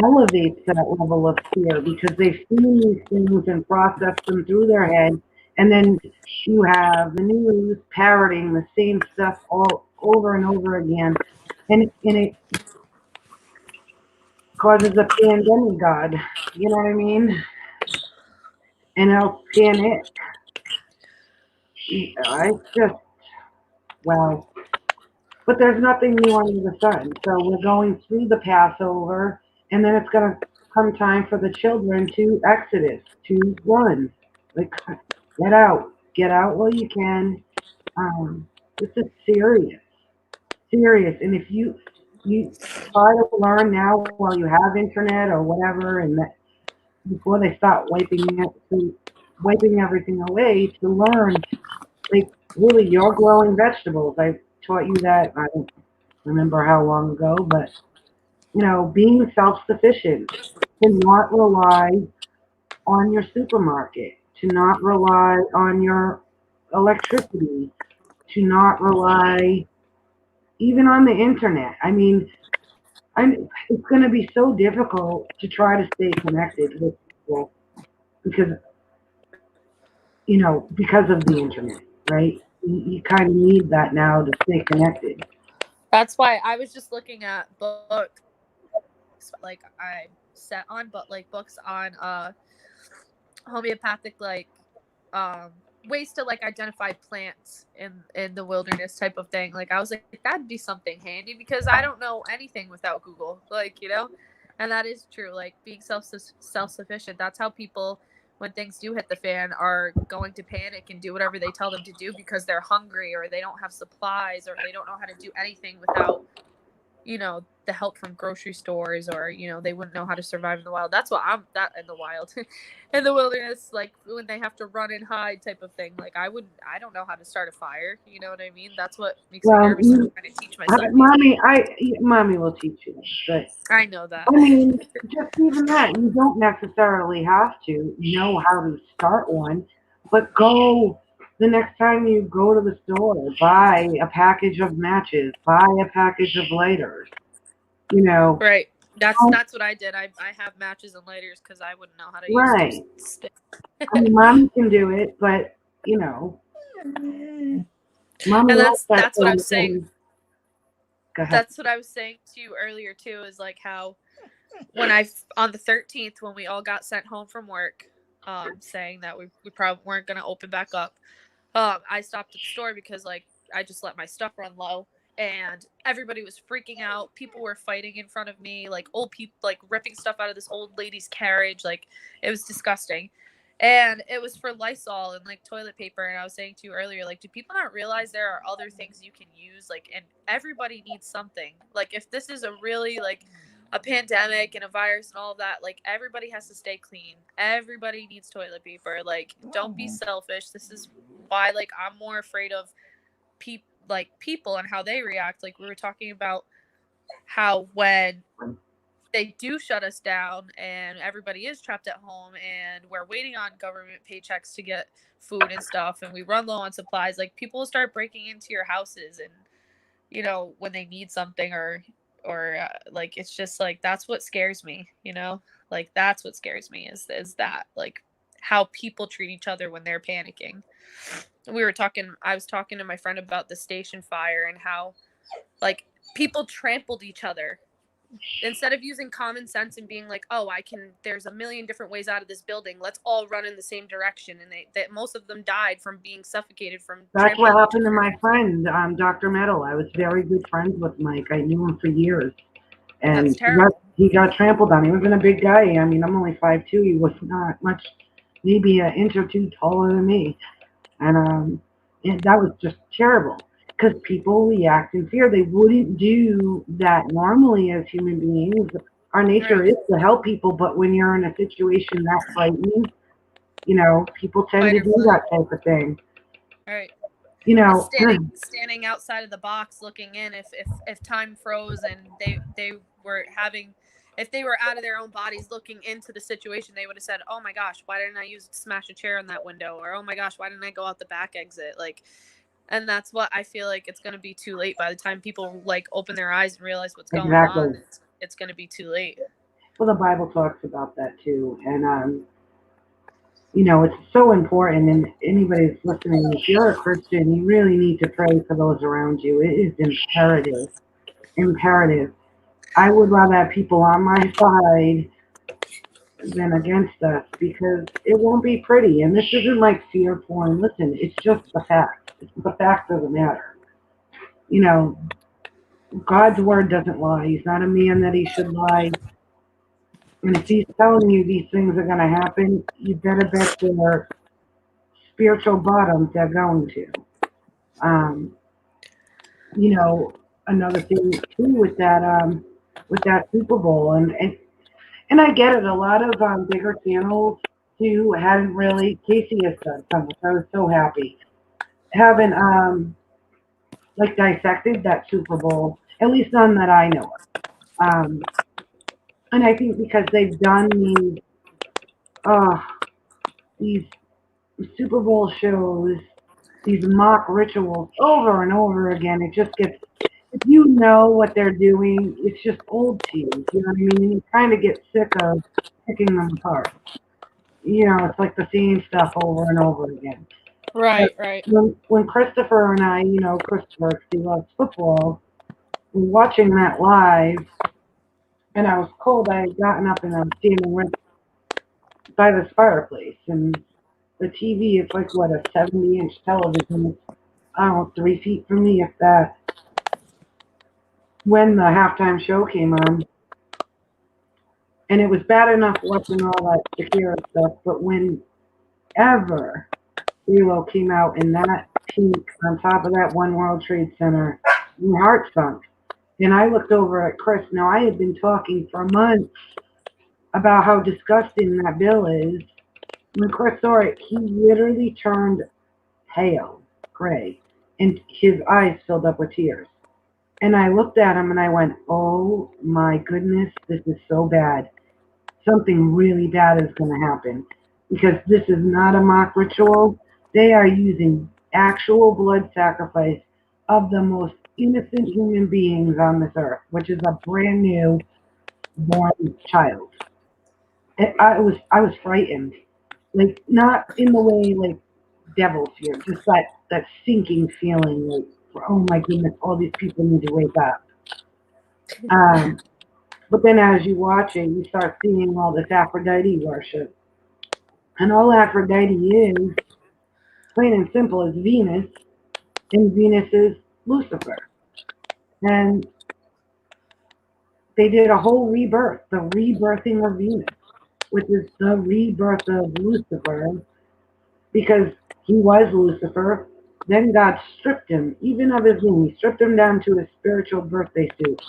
elevates that level of fear because they've seen these things and processed them through their head. And then you have the news parroting the same stuff all over and over again. And it causes a pandemic god. You know what I mean? And I'll panic. I just, wow. But there's nothing new under the sun. So we're going through the Passover, and then it's going to come time for the children to exodus, to run. Like, get out while you can. This is serious, serious. And if you try to learn now while you have internet or whatever, and that before they start wiping everything away to learn, like really, you're growing vegetables. I taught you that. I don't remember how long ago, but being self-sufficient, to not rely on your supermarket, to not rely on your electricity, to not rely even on the internet. I mean, it's going to be so difficult to try to stay connected with people because, because of the internet, right? You kind of need that now to stay connected. That's why I was just looking at books like I set on, but like books on homeopathic um ways to like identify plants in the wilderness type of thing. Like I was like, that'd be something handy because I don't know anything without Google. Like, and that is true. Like being self-sufficient, that's how people, when things do hit the fan, are going to panic and do whatever they tell them to do because they're hungry or they don't have supplies or they don't know how to do anything without the help from grocery stores, or they wouldn't know how to survive in the wild. That's what I'm that in the wild. In the wilderness, like when they have to run and hide type of thing. Like I don't know how to start a fire, you know what I mean? That's what makes me Well, nervous, and I'm trying to teach my son these mommy will teach you, but I know that. I mean, just even that, you don't necessarily have to know how to start one, but go the next time you go to the store, buy a package of matches, buy a package of lighters, you know. Right. Don't- That's what I did. I have matches and lighters because I wouldn't know how to use those right. sticks. I mean, mommy can do it, but, mommy And likes that that's what I sort was of saying. thing. Go ahead. That's what I was saying to you earlier too, is like how when on the 13th, when we all got sent home from work, saying that we probably weren't going to open back up, I stopped at the store because like I just let my stuff run low, and everybody was freaking out. People were fighting in front of me, like old people, like ripping stuff out of this old lady's carriage. Like it was disgusting. And it was for Lysol and like toilet paper. And I was saying to you earlier, like, do people not realize there are other things you can use? Like, and everybody needs something. Like, if this is a really like a pandemic and a virus and all of that, like everybody has to stay clean. Everybody needs toilet paper. Like, don't be selfish. This is why like I'm more afraid of people and how they react. Like we were talking about how when they do shut us down and everybody is trapped at home and we're waiting on government paychecks to get food and stuff and we run low on supplies, like people will start breaking into your houses and when they need something or like it's just like that's what scares me, like that's what scares me is that like how people treat each other when they're panicking. I was talking to my friend about the station fire and how like people trampled each other instead of using common sense and being like, oh, there's a million different ways out of this building, let's all run in the same direction. And that most of them died from being suffocated from That's what trampling each happened to other. my friend, Dr. Metal. I was very good friends with Mike. I knew him for years. That's And terrible. he got trampled on. He wasn't a big guy. I mean, I'm only 5'2". He was not much, maybe an inch or two taller than me. And that was just terrible because people react in fear. They wouldn't do that normally as human beings. Our nature Right. is to help people, but when you're in a situation that frightening, people tend Fight to or do flight. that type of thing. Right. You It's know, standing outside of the box looking in if time froze and they were having if they were out of their own bodies looking into the situation, they would have said, oh my gosh, why didn't I smash a chair in that window? Or, oh my gosh, why didn't I go out the back exit? Like, and that's what I feel like it's going to be too late by the time people like open their eyes and realize what's going on. It's going to be too late. Well, the Bible talks about that too. And, you know, it's so important. And anybody that's listening, if you're a Christian, you really need to pray for those around you. It is imperative. Imperative. I would rather have people on my side than against us because it won't be pretty. And this isn't like fear porn. Listen, it's just the fact. The fact of the matter. You know, God's word doesn't lie. He's not a man that he should lie. And if he's telling you these things are going to happen, you better bet your spiritual bottoms they're going to. You know, another thing too with that Super Bowl, and I get it. A lot of bigger channels too hadn't really. Casey has done some, which I was so happy. Haven't like dissected that Super Bowl, at least none that I know of. And I think because they've done these Super Bowl shows, these mock rituals over and over again, it just gets, if you know what they're doing, it's just old to you. You know what I mean? And you kind of get sick of picking them apart. You know, it's like the same stuff over and over again. Right, but right. When Christopher and I, you know, Christopher, he loves football, we're watching that live, and I was cold. I had gotten up and I'm standing right by this fireplace, and the TV, it's like, what, a 70-inch television. It's, I don't know, 3 feet from me, if that. When the halftime show came on, and it was bad enough watching all that Shakira stuff, but whenever Halo came out in that peak on top of that One World Trade Center, my heart sunk. And I looked over at Chris. Now, I had been talking for months about how disgusting that bill is. When Chris saw it, he literally turned pale, gray, and his eyes filled up with tears. And I looked at him and I went, oh my goodness, this is so bad. Something really bad is going to happen because this is not a mock ritual. They are using actual blood sacrifice of the most innocent human beings on this earth, which is a brand new born child. I was frightened, like not in the way like devil fear, just that sinking feeling, like oh my goodness, all these people need to wake up. But then as you watch it, you start seeing all this Aphrodite worship, and all Aphrodite is, plain and simple, is Venus, and Venus is Lucifer, and they did a whole rebirth, the rebirthing of Venus, which is the rebirth of Lucifer, because he was Lucifer. Then God stripped him, even of his name. He stripped him down to his spiritual birthday suit.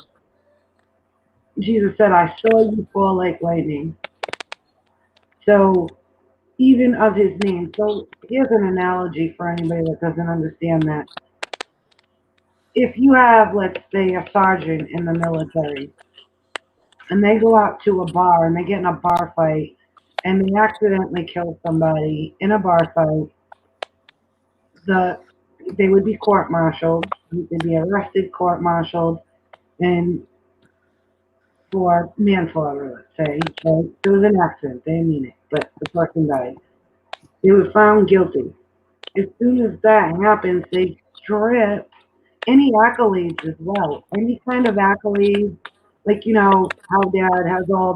Jesus said, I saw you fall like lightning. So, even of his name. So, here's an analogy for anybody that doesn't understand that. If you have, let's say, a sergeant in the military, and they go out to a bar and they get in a bar fight, and they accidentally kill somebody in a bar fight, they would be court-martialed. They'd be arrested, court-martialed, and for manslaughter, let's say. Right? There was an accident. They didn't mean it, but the person died. They were found guilty. As soon as that happens, they strip any accolades as well. Any kind of accolades, like, you know, how Dad has all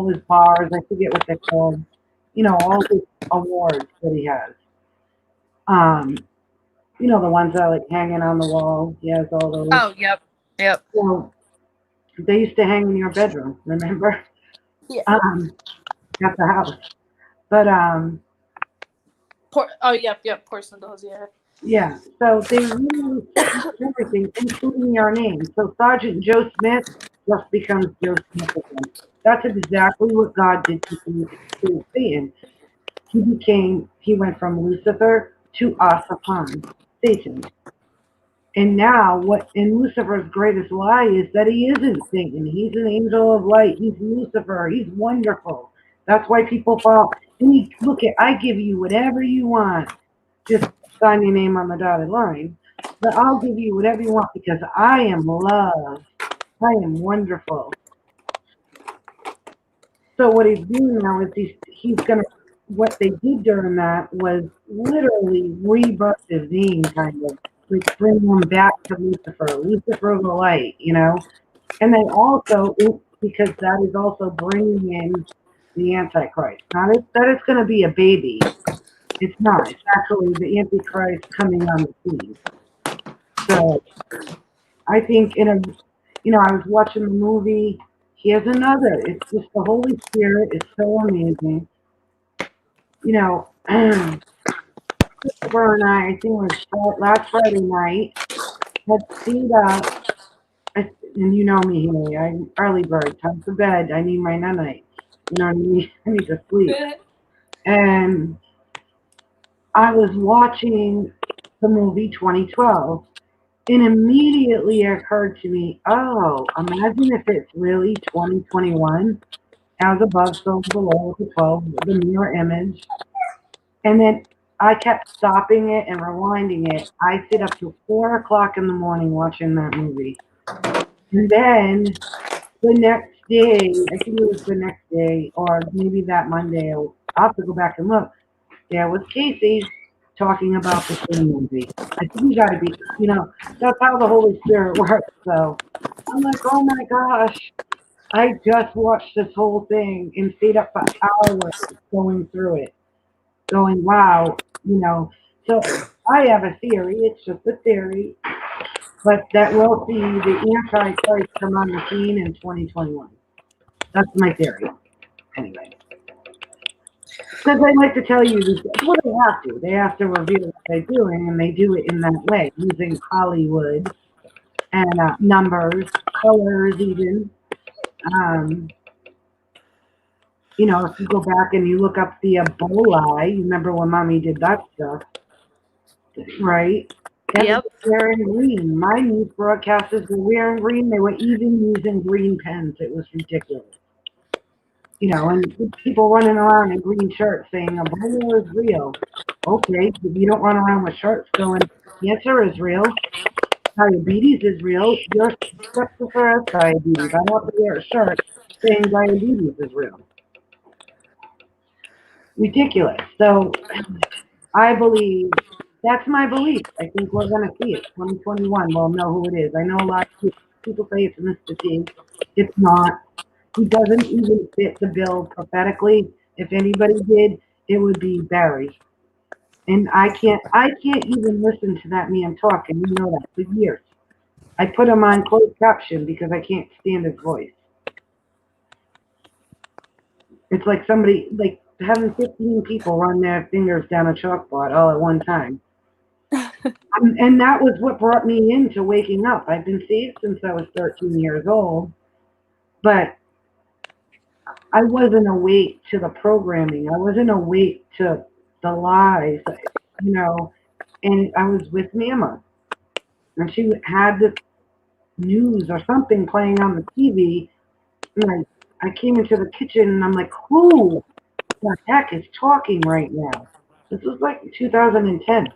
his bars. I forget what they're called. You know, all his awards that he has. You know, the ones that are like hanging on the wall. He has all those. Oh, yep. So they used to hang in your bedroom, remember? Yeah. At the house. But Yep. Porcelain dolls, yeah. yeah. So they really everything, including your name. So Sergeant Joe Smith just becomes Joe Smith again. That's exactly what God did to Satan. He went from Lucifer to Asaphan, Satan. And now, what in Lucifer's greatest lie is that he isn't Satan. He's an angel of light. He's Lucifer. He's wonderful. That's why people fall. And look at, I give you whatever you want. Just sign your name on the dotted line. But I'll give you whatever you want because I am love. I am wonderful. So what he's doing now is he's gonna. What they did during that was literally rebirth his name, kind of like bring him back to Lucifer, Lucifer the light, you know. And then also because that is also bringing in the Antichrist. Not that it's going to be a baby. It's not. It's actually the Antichrist coming on the scene. So I think I was watching the movie. Here's another. It's just the Holy Spirit is so amazing. You know, Christopher and I think it was last Friday night, had stayed up. And you know me, Haley. I'm early bird. Time for bed. I need my night. You know what I mean? I need to sleep. And I was watching the movie 2012. And immediately it occurred to me, oh, imagine if it's really 2021, as above, so below, the 12, the mirror image. And then I kept stopping it and rewinding it. I stayed up till 4 o'clock in the morning watching that movie. And then the next day, I think it was the next day, or maybe that Monday, I'll have to go back and look. There was Casey talking about the same movie. I think you got to be, that's how the Holy Spirit works. So I'm like, oh my gosh, I just watched this whole thing and stayed up for hours going through it, going, wow. So I have a theory. It's just a theory, but that we'll see the Antichrist come on the scene in 2021. That's my theory. Anyway. Because I like to tell you, well, they have to. They have to reveal what they're doing, and they do it in that way, using Hollywood and numbers, colors, even. Um, if you go back and you look up the Ebola, you remember when Mommy did that stuff, right? Everybody Yep. wearing green. My news broadcasters were wearing green. They were even using green pens. It was ridiculous. And people running around in green shirts saying Ebola is real. Okay, if you don't run around with shirts going, cancer is real, diabetes is real, you're susceptible for diabetes. I don't have to wear a shirt saying diabetes is real. Ridiculous. So I believe, that's my belief. I think we're going to see it. 2021, we'll know who it is. I know a lot of people say it's Mr. T. It's not. He doesn't even fit the bill prophetically. If anybody did, it would be Barry. And I can't even listen to that man talk, and you know that for years. I put him on closed caption because I can't stand his voice. It's like somebody like having 15 people run their fingers down a chalkboard all at one time. And that was what brought me into waking up. I've been saved since I was 13 years old, but I wasn't awake to the programming. I wasn't awake to the lies, and I was with Mama. And she had this news or something playing on the TV, and I came into the kitchen and I'm like, who the heck is talking right now? This was like 2010.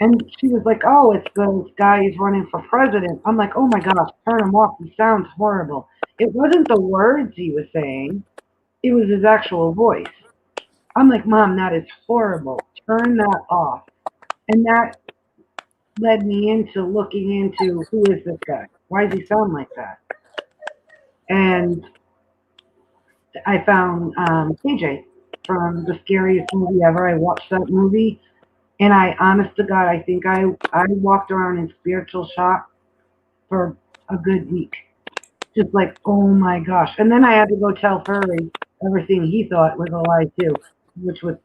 And she was like, oh, it's the guy who's running for president. I'm like, oh my gosh, turn him off. He sounds horrible. It wasn't the words he was saying, it was his actual voice. I'm like, Mom, that is horrible. Turn that off. And that led me into looking into who is this guy? Why does he sound like that? And I found KJ from The Scariest Movie Ever. I watched that movie, and honest to God, I think I walked around in spiritual shock for a good week. Just like, oh my gosh. And then I had to go tell Furry everything he thought was a lie too, which was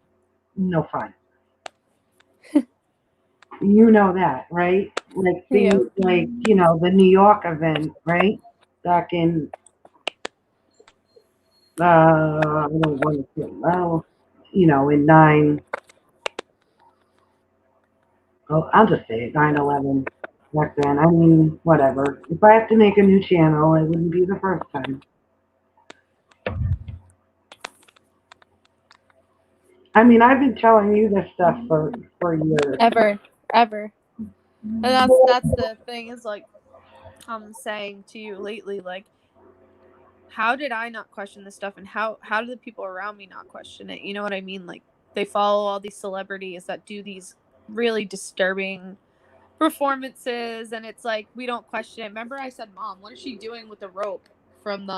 no fun. You know that, right? Like things like, the New York event, right? Back in, I don't want to say, well, in Oh, I'll just say it, 9/11 back then. I mean, whatever. If I have to make a new channel, it wouldn't be the first time. I mean, I've been telling you this stuff for years. Ever. And that's the thing is like I'm saying to you lately, like, how did I not question this stuff, and how do the people around me not question it? You know what I mean? Like, they follow all these celebrities that do these really disturbing performances, and it's like we don't question it. Remember, I said, "Mom, what is she doing with the rope from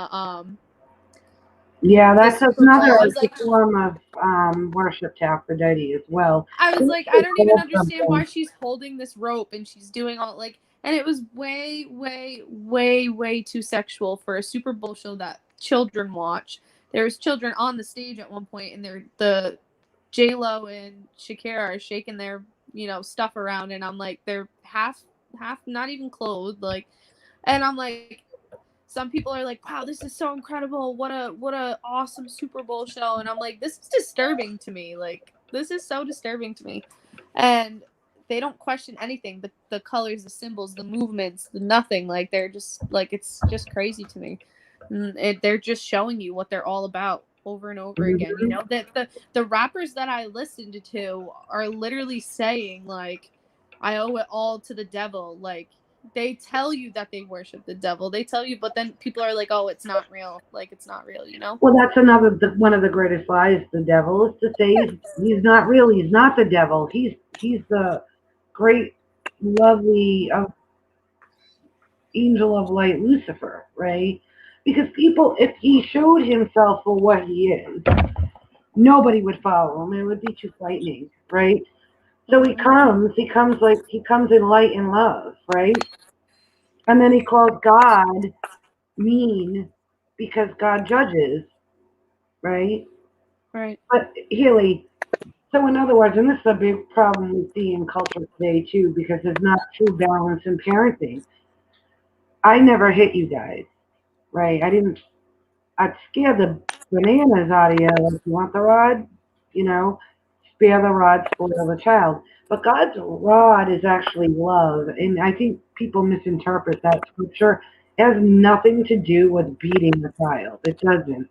Yeah, the that's Super Bowl?" another I was like, form of worship to Aphrodite as well. I don't even understand why Something. she's holding this rope and she's doing all like, and it was way, way, way, way too sexual for a Super Bowl show that children watch. There's children on the stage at one point, and the J Lo and Shakira are shaking their stuff around, and I'm like, they're half not even clothed, like, and I'm like, some people are like, wow, this is so incredible, what a awesome Super Bowl show, and I'm like, this is disturbing to me, like, this is so disturbing to me. And they don't question anything, the colors, the symbols, the movements, the nothing, like, they're just like, it's just crazy to me. They're just showing you what they're all about over and over again, that the rappers that I listened to are literally saying, like, I owe it all to the devil, like, they tell you that they worship the devil. They tell you, but then people are like, "Oh, it's not real." Like, it's not real, you know? Well, that's one of the greatest lies. The devil is to say he's not real. He's not the devil. He's the great, lovely angel of light, Lucifer, right? Because people, if he showed himself for what he is, nobody would follow him. It would be too frightening, right? So he comes in light and love, right? And then he calls God mean because God judges, right? Right. But Haley, so in other words, and this is a big problem we see in culture today too, because there's not true balance in parenting. I never hit you guys, right? I didn't. I'd scare the bananas out of you. Like, you want the rod? You know, spare the rod, spoil the child. But God's rod is actually love, and I think people misinterpret that scripture. It has nothing to do with beating the child. It doesn't.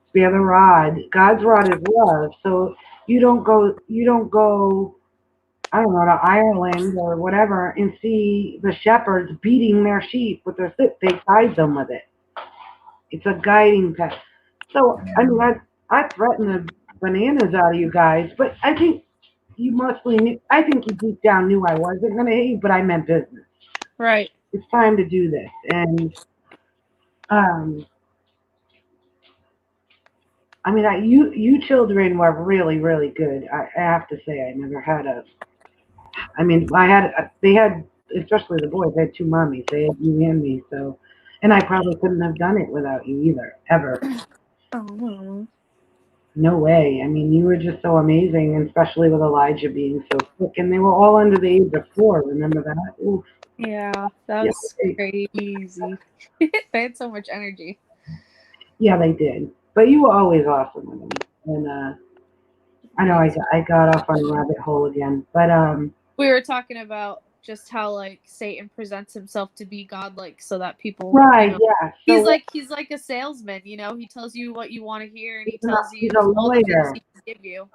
Spare the rod. God's rod is love. So you don't go, I don't know, to Ireland or whatever and see the shepherds beating their sheep with their stick. They guide them with it. It's a guiding path. So I mean, I threaten the bananas out of you guys, but I think you mostly knew. I think you deep down knew I wasn't going to hit you, but I meant business. Right. It's time to do this, and um, I mean, you children were really really good. I have to say, I never had a. I mean, they had, especially the boys. They had two mommies. They had you and me. So, and I probably couldn't have done it without you either, ever. Oh. No way. I mean, you were just so amazing, and especially with Elijah being so sick, and they were all under the age of 4. Remember that? Ooh, Yeah, that yeah, was crazy. They had so much energy. yeah, they did. But you were always awesome with them. And I know I got off on a rabbit hole again, but We were talking about just how, like, Satan presents himself to be godlike so that people, right, yeah. he's So like a salesman, he tells you what you want to hear, and he he's, not, tells he's you a all the things lawyer. he can give you.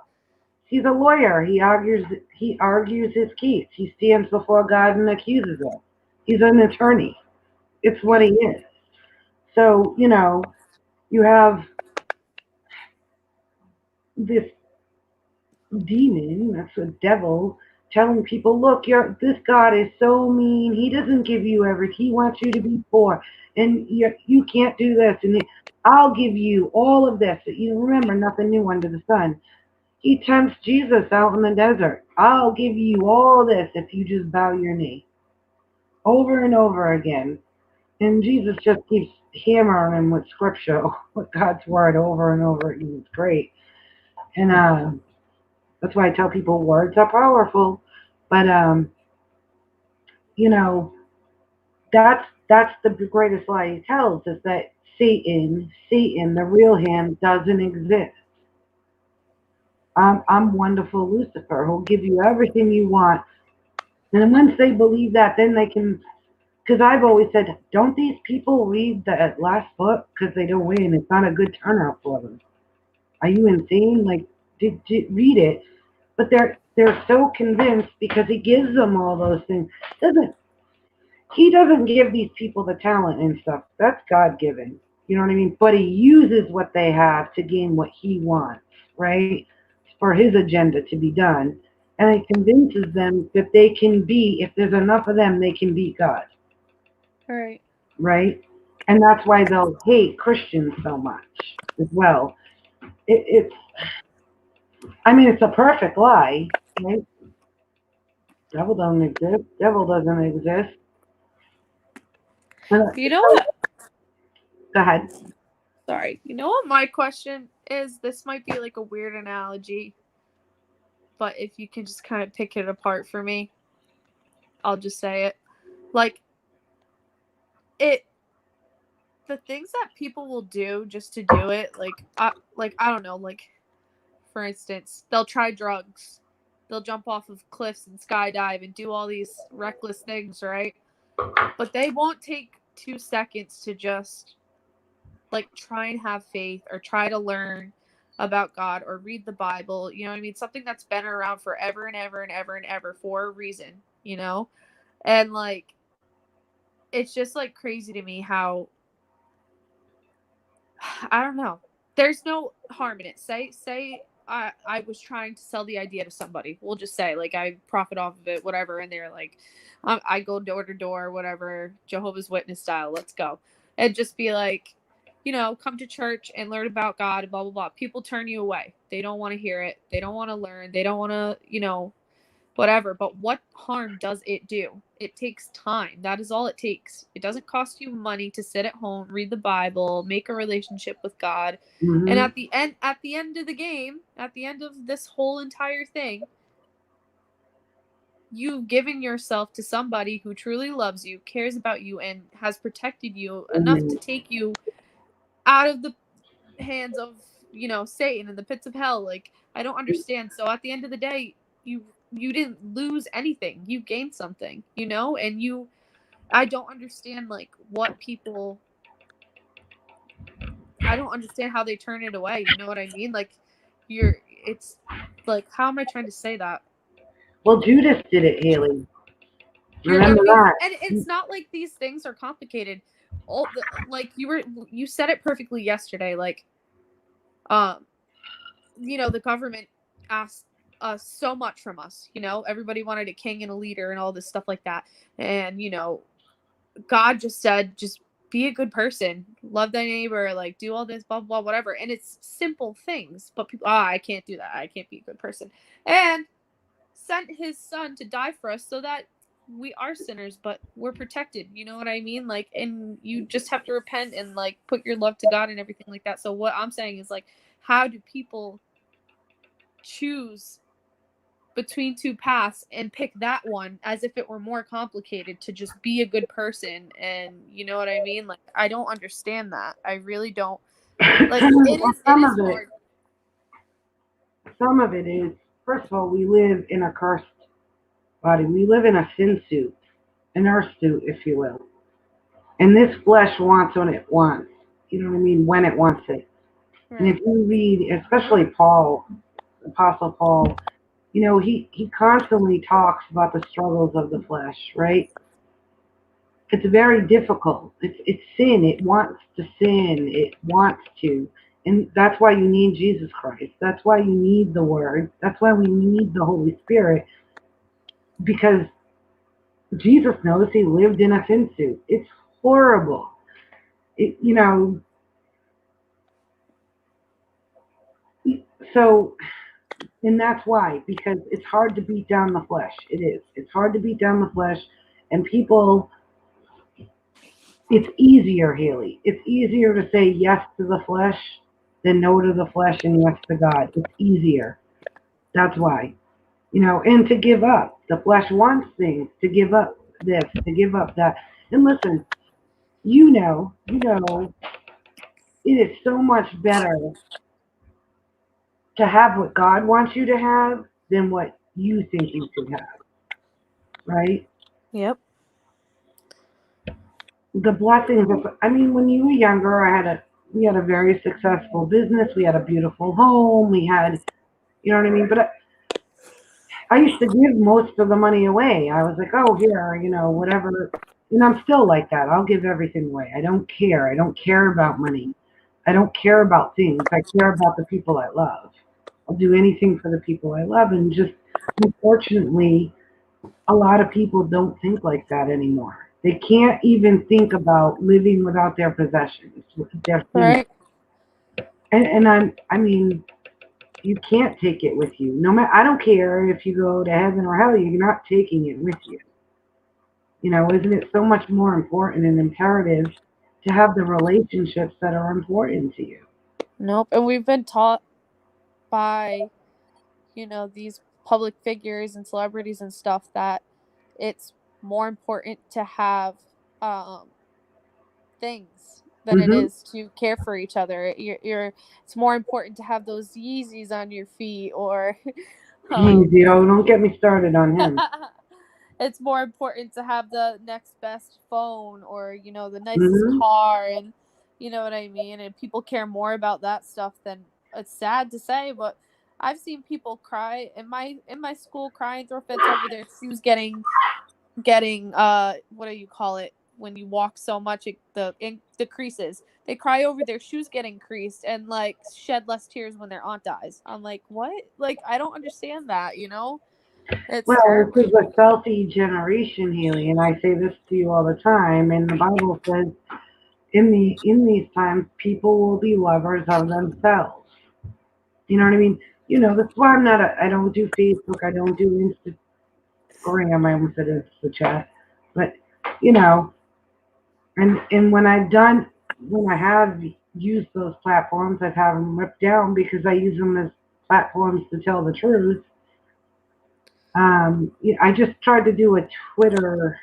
He's a lawyer. He argues. He argues his case. He stands before God and accuses us. He's an attorney. It's what he is. So you have this demon, that's a devil, telling people, look, this God is so mean. He doesn't give you everything. He wants you to be poor, and you can't do this. And I'll give you all of this. You remember, nothing new under the sun. He tempts Jesus out in the desert. I'll give you all this if you just bow your knee. Over and over again. And Jesus just keeps hammering him with scripture, with God's word over and over again. It's great. And that's why I tell people words are powerful. But you know, that's the greatest lie he tells, is that Satan, the real him, doesn't exist. I'm wonderful Lucifer, who'll give you everything you want, And once they believe that, then they can. Because I've always said, don't these people read the last book because they don't win? It's not a good turnout for them. Are you insane? Like, did read it? But they're so convinced because he gives them all those things. Doesn't he doesn't give these people the talent and stuff. That's God given. You know what I mean? But he uses what they have to gain what he wants, right? For his agenda to be done. And it convinces them that they can be, if there's enough of them, they can beat God. Right. Right? And that's why they'll hate Christians so much as well. It's, I mean, it's a perfect lie, right? Devil doesn't exist. Devil doesn't exist. You know what? Go ahead. Sorry. You know what my question is? This might be like a weird analogy, but if you can just kind of pick it apart for me, I'll just say it. Like, the things that people will do just to do it, I don't know, like, for instance, they'll try drugs, they'll jump off of cliffs and skydive and do all these reckless things, right? But they won't take 2 seconds to just like try and have faith or try to learn about God or read the Bible. You know what I mean? Something that's been around forever and ever and ever and ever for a reason, you know? And like, it's just like crazy to me how, I don't know. There's no harm in it. Say I was trying to sell the idea to somebody. We'll just say like I profit off of it, whatever, and they're like, I go door to door, whatever, Jehovah's Witness style. Let's go, and just be like, you know, come to church and learn about God, blah blah blah. People turn you away. They don't want to hear it. They don't want to learn. They don't want to, you know, whatever. But what harm does it do? It takes time. That is all it takes. It doesn't cost you money to sit at home, read the Bible, make a relationship with God. Mm-hmm. And at the end of the game, at the end of this whole entire thing, you've given yourself to somebody who truly loves you, cares about you, and has protected you enough to take you out of the hands of, you know, Satan and the pits of hell. Like, I don't understand. So at the end of the day, you didn't lose anything. You gained something, you know? And I don't understand like what people, I don't understand how they turn it away. You know what I mean? Like, it's like, how am I trying to say that? Well, Judas did it, Haley. You know what Remember I mean? that. And it's not like these things are complicated. Like you said it perfectly yesterday. Like, you know, the government asked so much from us. You know, everybody wanted a king and a leader and all this stuff like that. And, you know, God just said, just be a good person, love thy neighbor, like do all this, blah, blah, whatever. And it's simple things, but people, I can't do that. I can't be a good person. And sent his son to die for us so that we are sinners, but we're protected. You know what I mean? Like, and you just have to repent and like put your love to God and everything like that. So what I'm saying is like, how do people choose between 2 paths and pick that one as if it were more complicated to just be a good person? And you know what I mean? Like, I don't understand that. I really don't. Like, it is hard. Some of it is, first of all, we live in a cursed body. We live in a sin suit, an earth suit, if you will. And this flesh wants what it wants. You know what I mean? When it wants it. Right. And if you read, especially Paul, Apostle Paul, you know, he constantly talks about the struggles of the flesh, right? It's very difficult. It's sin. It wants to sin. It wants to. And that's why you need Jesus Christ. That's why you need the Word. That's why we need the Holy Spirit. Because Jesus knows he lived in a sin suit. It's horrible. You know, so, and that's why, because it's hard to beat down the flesh. It is. It's hard to beat down the flesh. And people, it's easier, Haley. It's easier to say yes to the flesh than no to the flesh and yes to God. It's easier. That's why. You know, and to give up. The flesh wants things, to give up this, to give up that. And listen, you know, it is so much better to have what God wants you to have than what you think you should have. right? Yep. The blessings of, I mean, when you were younger, we had a very successful business. We had a beautiful home. We had, you know what I mean? But I used to give most of the money away. I was like, oh, here, whatever. And I'm still like that. I'll give everything away. I don't care. I don't care about money. I don't care about things. I care about the people I love. I'll do anything for the people I love. And just unfortunately, a lot of people don't think like that anymore. They can't even think about living without their possessions, their things. Right. I mean, you can't take it with you. No matter, I don't care if you go to heaven or hell, you're not taking it with you. Isn't it so much more important and imperative to have the relationships that are important to you? Nope. And we've been taught by, these public figures and celebrities and stuff that it's more important to have things than it Mm-hmm. is to care for each other. It's more important to have those Yeezys on your feet, or Easy, oh, don't get me started on him. it's more important to have the next best phone, or the nicest Mm-hmm. car, and you know what I mean. And people care more about that stuff than, it's sad to say, but I've seen people cry in my school, crying through fits over their shoes getting what do you call it when you walk so much, the creases. They cry over their shoes getting creased and like shed less tears when their aunt dies. I'm like, what? Like, I don't understand that. It's Well, terrible. this is a selfie generation, Haley, and I say this to you all the time. And the Bible says, in these times, people will be lovers of themselves. You know what I mean? That's why I don't do Facebook, I don't do Instagram, I almost said Insta chat. But, you know, and when I have used those platforms, I've had them ripped down because I use them as platforms to tell the truth. I just tried to do a Twitter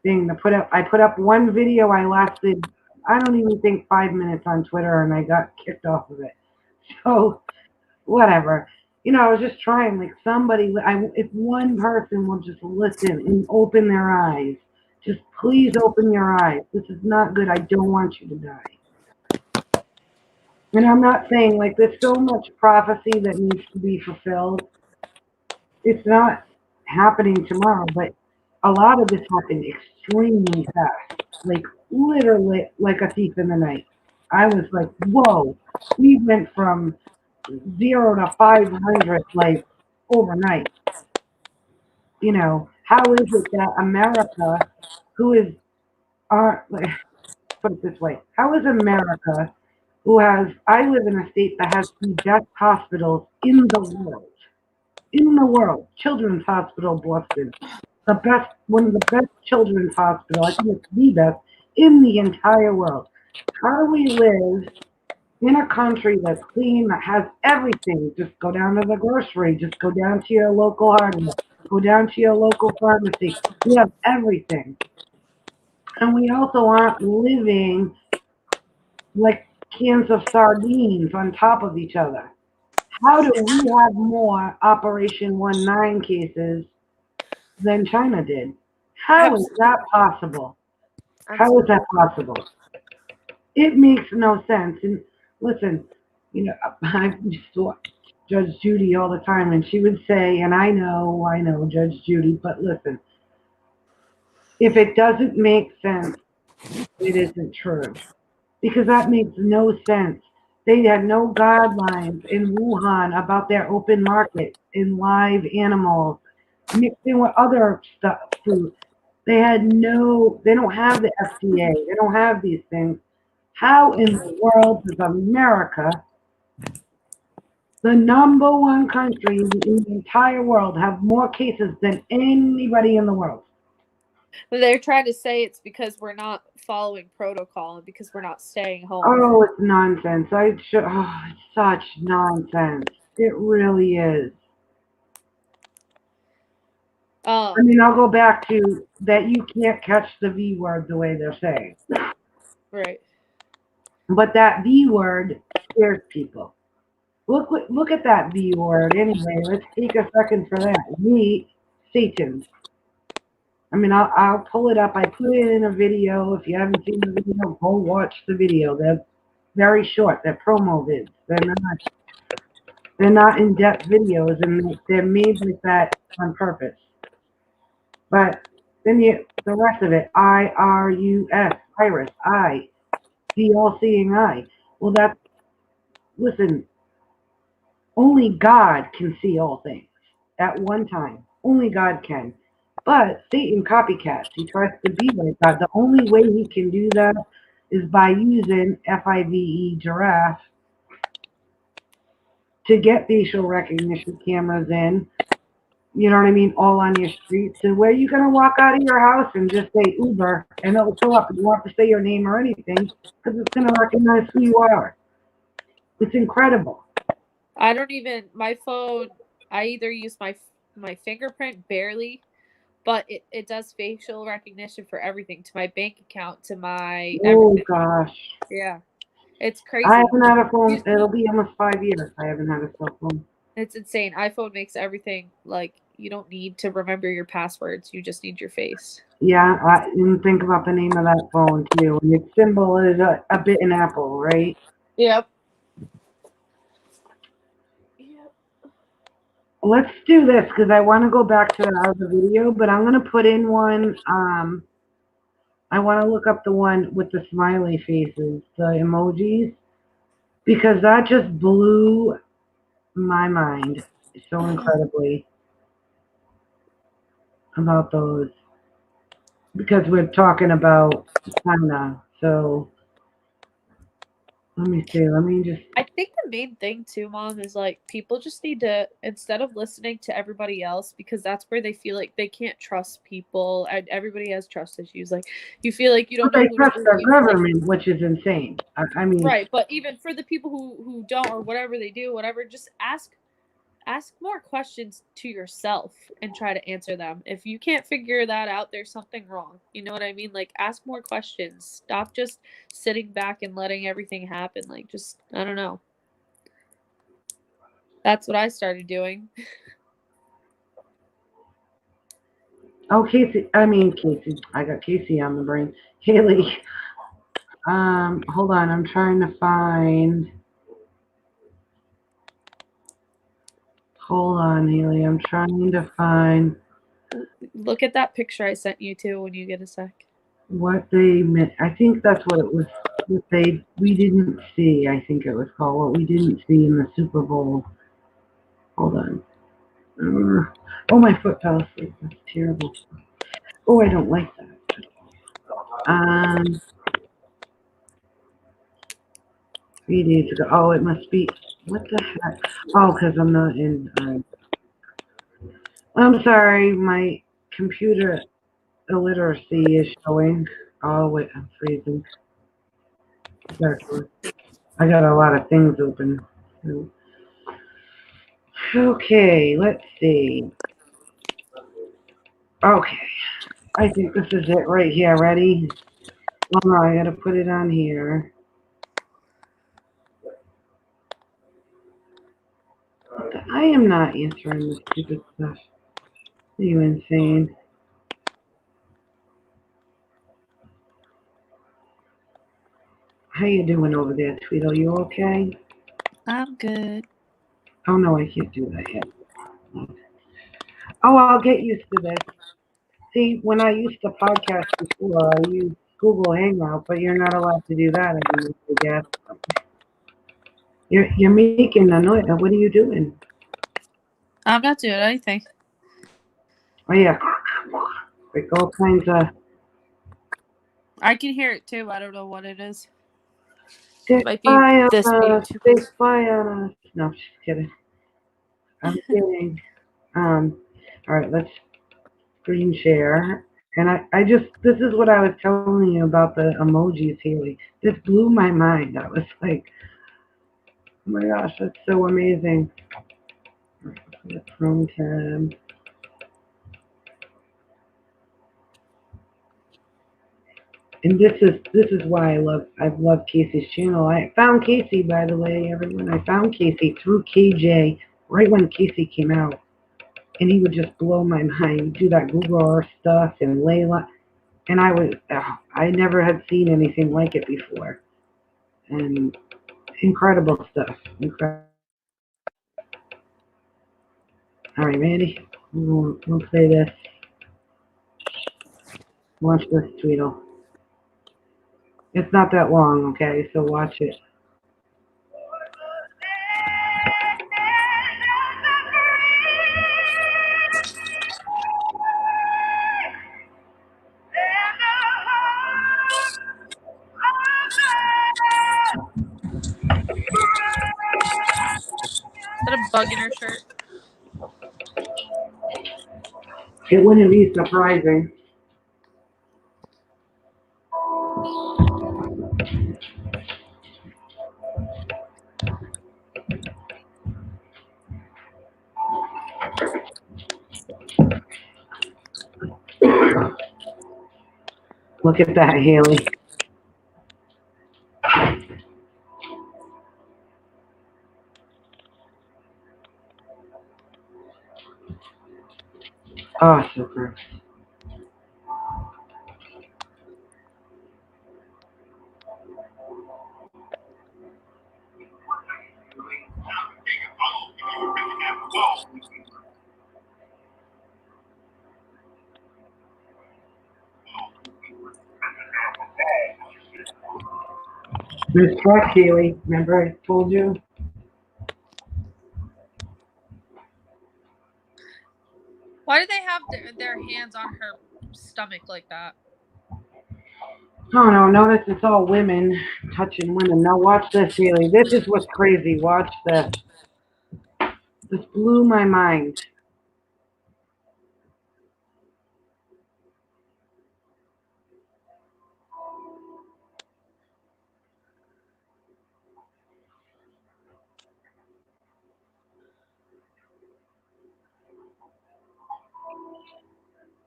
thing to put up. I put up one video. I lasted, I don't even think 5 minutes on Twitter, and I got kicked off of it. So whatever. I was just trying, like if one person will just listen and open their eyes, just please open your eyes. This is not good. I don't want you to die. And I'm not saying like there's so much prophecy that needs to be fulfilled. It's not happening tomorrow, but a lot of this happened extremely fast, like literally like a thief in the night. I was like, whoa, we went from 0 to 500 like overnight. How is it that America, who is like, put it this way, how is America, I live in a state that has the best hospitals in the world, Children's Hospital Boston, one of the best children's hospital, I think it's the best in the entire world. How do we live in a country that's clean, that has everything? Just go down to the grocery, just go down to your local hardware, go down to your local pharmacy. We have everything. And we also aren't living like cans of sardines on top of each other. How do we have more Operation 19 cases than China did? How is that possible? How is that possible? It makes no sense. And listen, I used to watch Judge Judy all the time, and she would say, and I know Judge Judy, but listen, if it doesn't make sense, it isn't true. Because that makes no sense. They had no guidelines in Wuhan about their open market in live animals mixed in with other stuff, food. They don't have the FDA. They don't have these things. How in the world does America, the number one country in the entire world, have more cases than anybody in the world? They're trying to say it's because we're not following protocol and because we're not staying home. Oh, it's nonsense. It's such nonsense. It really is. I mean, I'll go back to that you can't catch the V word the way they're saying. Right. But that V word scares people. Look at that V word anyway. Let's take a second for that. Satan. I mean, I'll pull it up. I put it in a video. If you haven't seen the video, go watch the video. They're very short. They're promo vids. They're not in-depth videos, and they're made like that on purpose. But then the rest of it, IRUS, iris, I, the all-seeing eye. Well, listen, only God can see all things at one time. Only God can. But Satan copycats. He tries to be like God. The only way he can do that is by using FIVE giraffe to get facial recognition cameras in. You know what I mean? All on your street. So where you gonna walk out of your house and just say Uber and it'll show up. You don't have to say your name or anything because it's gonna recognize who you are. It's incredible. I don't even my phone. I either use my fingerprint barely, but it does facial recognition for everything, to my bank account, to my Oh everything. gosh. Yeah, it's crazy. I haven't had a phone. It'll be almost 5 years. I haven't had a cell phone. It's insane. iPhone makes everything like you don't need to remember your passwords. You just need your face. Yeah, I didn't think about the name of that phone too. And its symbol is a bitten apple, right? Yep. Let's do this because I want to go back to the other video, but I'm gonna put in one. I want to look up the one with the smiley faces, the emojis, because that just blew my mind so incredibly about those. Because we're talking about China, so let me see. Let me just. I think the main thing too, Mom, is like people just need to, instead of listening to everybody else, because that's where they feel like they can't trust people, and everybody has trust issues. Like you feel like you don't know They who to trust the believe. Like, government, which is insane. I mean, right, but even for the people who don't, or whatever they do, whatever, just ask more questions to yourself and try to answer them. If you can't figure that out, there's something wrong. You know what I mean? Like ask more questions. Stop just sitting back and letting everything happen. Like just I don't know. That's what I started doing. oh, Casey. Casey. I got Casey on the brain. Haley. Hold on. I'm trying to find. Hold on, Haley. I'm trying to find Look at that picture I sent you too when you get a sec. what they meant. I think that's what it was. What we didn't see. I think it was called what we didn't see in the Super Bowl. Hold on. Oh, my foot fell asleep. That's terrible. Oh, I don't like that. 3 days ago. Oh, it must be. What the heck? Oh, because I'm not in. I'm sorry. My computer illiteracy is showing. Oh, wait. I'm freezing. I got a lot of things open. Okay, let's see. Okay. I think this is it right here. Ready? Oh, no, I gotta put it on here. I am not answering this stupid stuff. Are you insane? How you doing over there, Tweedle? You okay? I'm good. Oh no, I can't do that yet. Oh, I'll get used to this. See, when I used to podcast before, I used Google Hangout, but you're not allowed to do that anymore, I guess. You're making a noise. What are you doing? I'm not doing anything. Oh yeah, like all kinds of. I can hear it too. I don't know what it is. They Might be spy on this being us. too They close. spy on us. No, just kidding. I'm kidding. All right, let's screen share. And this is what I was telling you about the emojis, Haley. This blew my mind. I was like, oh my gosh, that's so amazing. The Chrome tab. And this is why I've loved Casey's channel. I found Casey, by the way, everyone. I found Casey through KJ right when Casey came out. and he would just blow my mind, do that Google Earth stuff and Layla. And I never had seen anything like it before. And incredible stuff. Incredible. All right, Mandy, we'll play this. Watch this, Tweedle. It's not that long, okay? So watch it. Is that a bug in her shirt? It wouldn't be surprising. Look at that, Haley. Oh, so gross. There's truck, Haley. Remember I told you? Why do they have their hands on her stomach like that? Oh, no, notice it's all women touching women. Now watch this, Haley. This is what's crazy. Watch this. This blew my mind.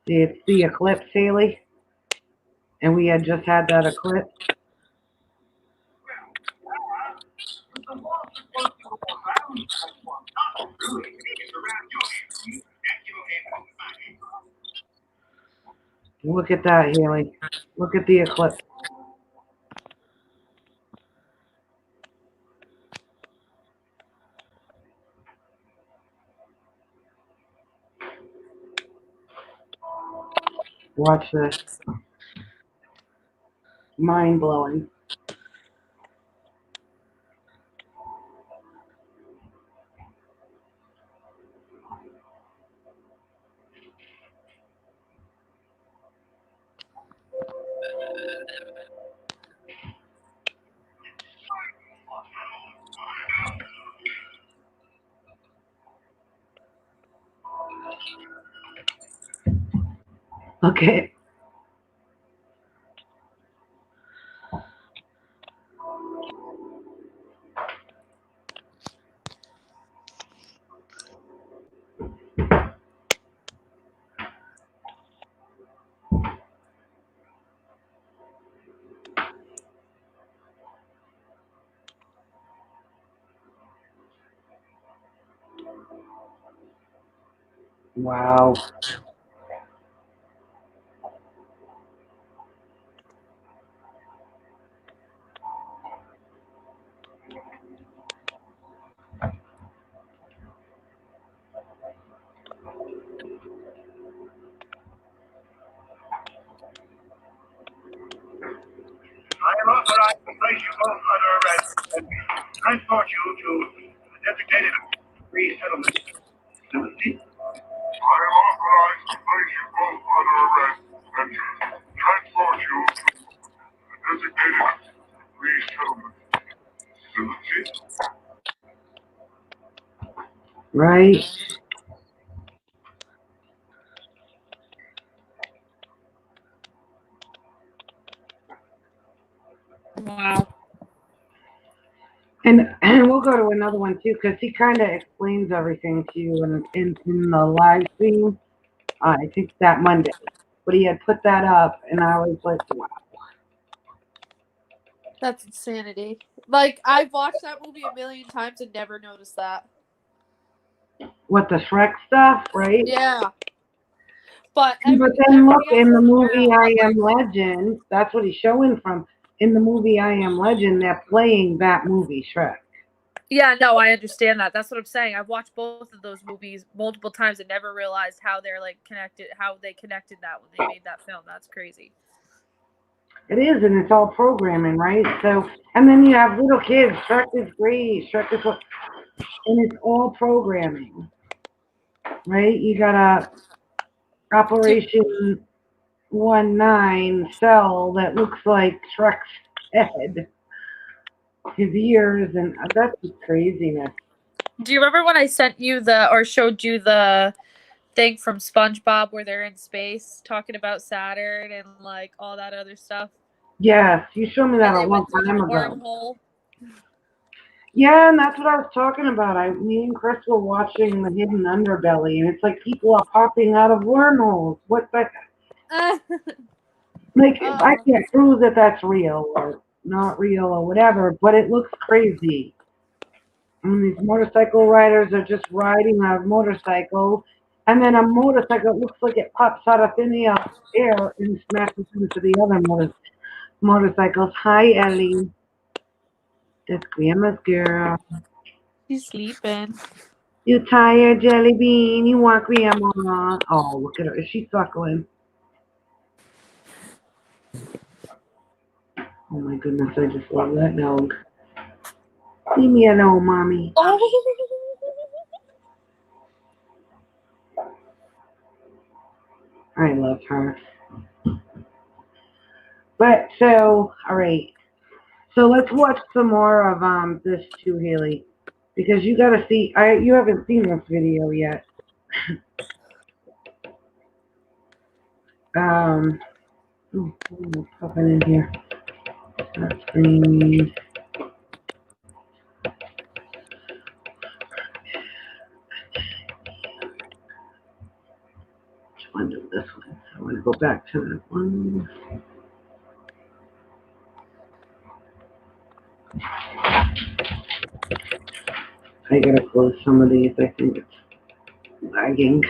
See, it's the eclipse, Haley. And we had just had that eclipse. Look at that, Haley. Look at the eclipse. Watch this. Mind blowing. Okay. Wow. I am authorized to place you both under arrest and transport you to a designated resettlement facility. I am authorized to place you both under arrest and transport you to a designated resettlement facility. Right? Wow. And we'll go to another one too, because he kind of explains everything to you in the live stream. I think that Monday, but he had put that up, and I was like, wow. That's insanity. Like, I've watched that movie a million times and never noticed that. What, the Shrek stuff, right? Yeah. But But then look, everybody else in the doesn't movie now. I But Am Legend, that's what he's showing from. In the movie I Am Legend, they're playing that movie, Shrek. yeah, no, I understand that. That's what I'm saying. I've watched both of those movies multiple times and never realized how they're like connected, how they connected that when they made that film. That's crazy. It is, and it's all programming, right? So, and then you have little kids. Shrek is great. Shrek is what, and it's all programming, right? You got a Operation 19 cell that looks like Shrek's head, his ears, and that's just craziness. Do you remember when I sent you or showed you the thing from SpongeBob where they're in space talking about Saturn and like all that other stuff? Yes, you showed me that And a they long went through time the ago. wormhole. Yeah, and that's what I was talking about. Me and Chris were watching The Hidden Underbelly, and it's like people are popping out of wormholes. What the? Like, I Oh, can't prove that that's real or not real or whatever, but it looks crazy. I mean, these motorcycle riders are just riding a motorcycle, and then a motorcycle looks like it pops out of thin air and smashes into the other motorcycles. Hi, Ellie. That's Grandma's girl. she's sleeping. You tired, Jelly Bean? You want Grandma? Oh, look at her. Is she suckling? Oh my goodness, I just love that dog. Leave me alone, Mommy. Oh. I love her. But so, all right. So let's watch some more of this too, Haley, because you got to see. You haven't seen this video yet. Popping in here. Start screen. Which one do this one? I want to go back to that one. I gotta close some of these. I think it's lagging.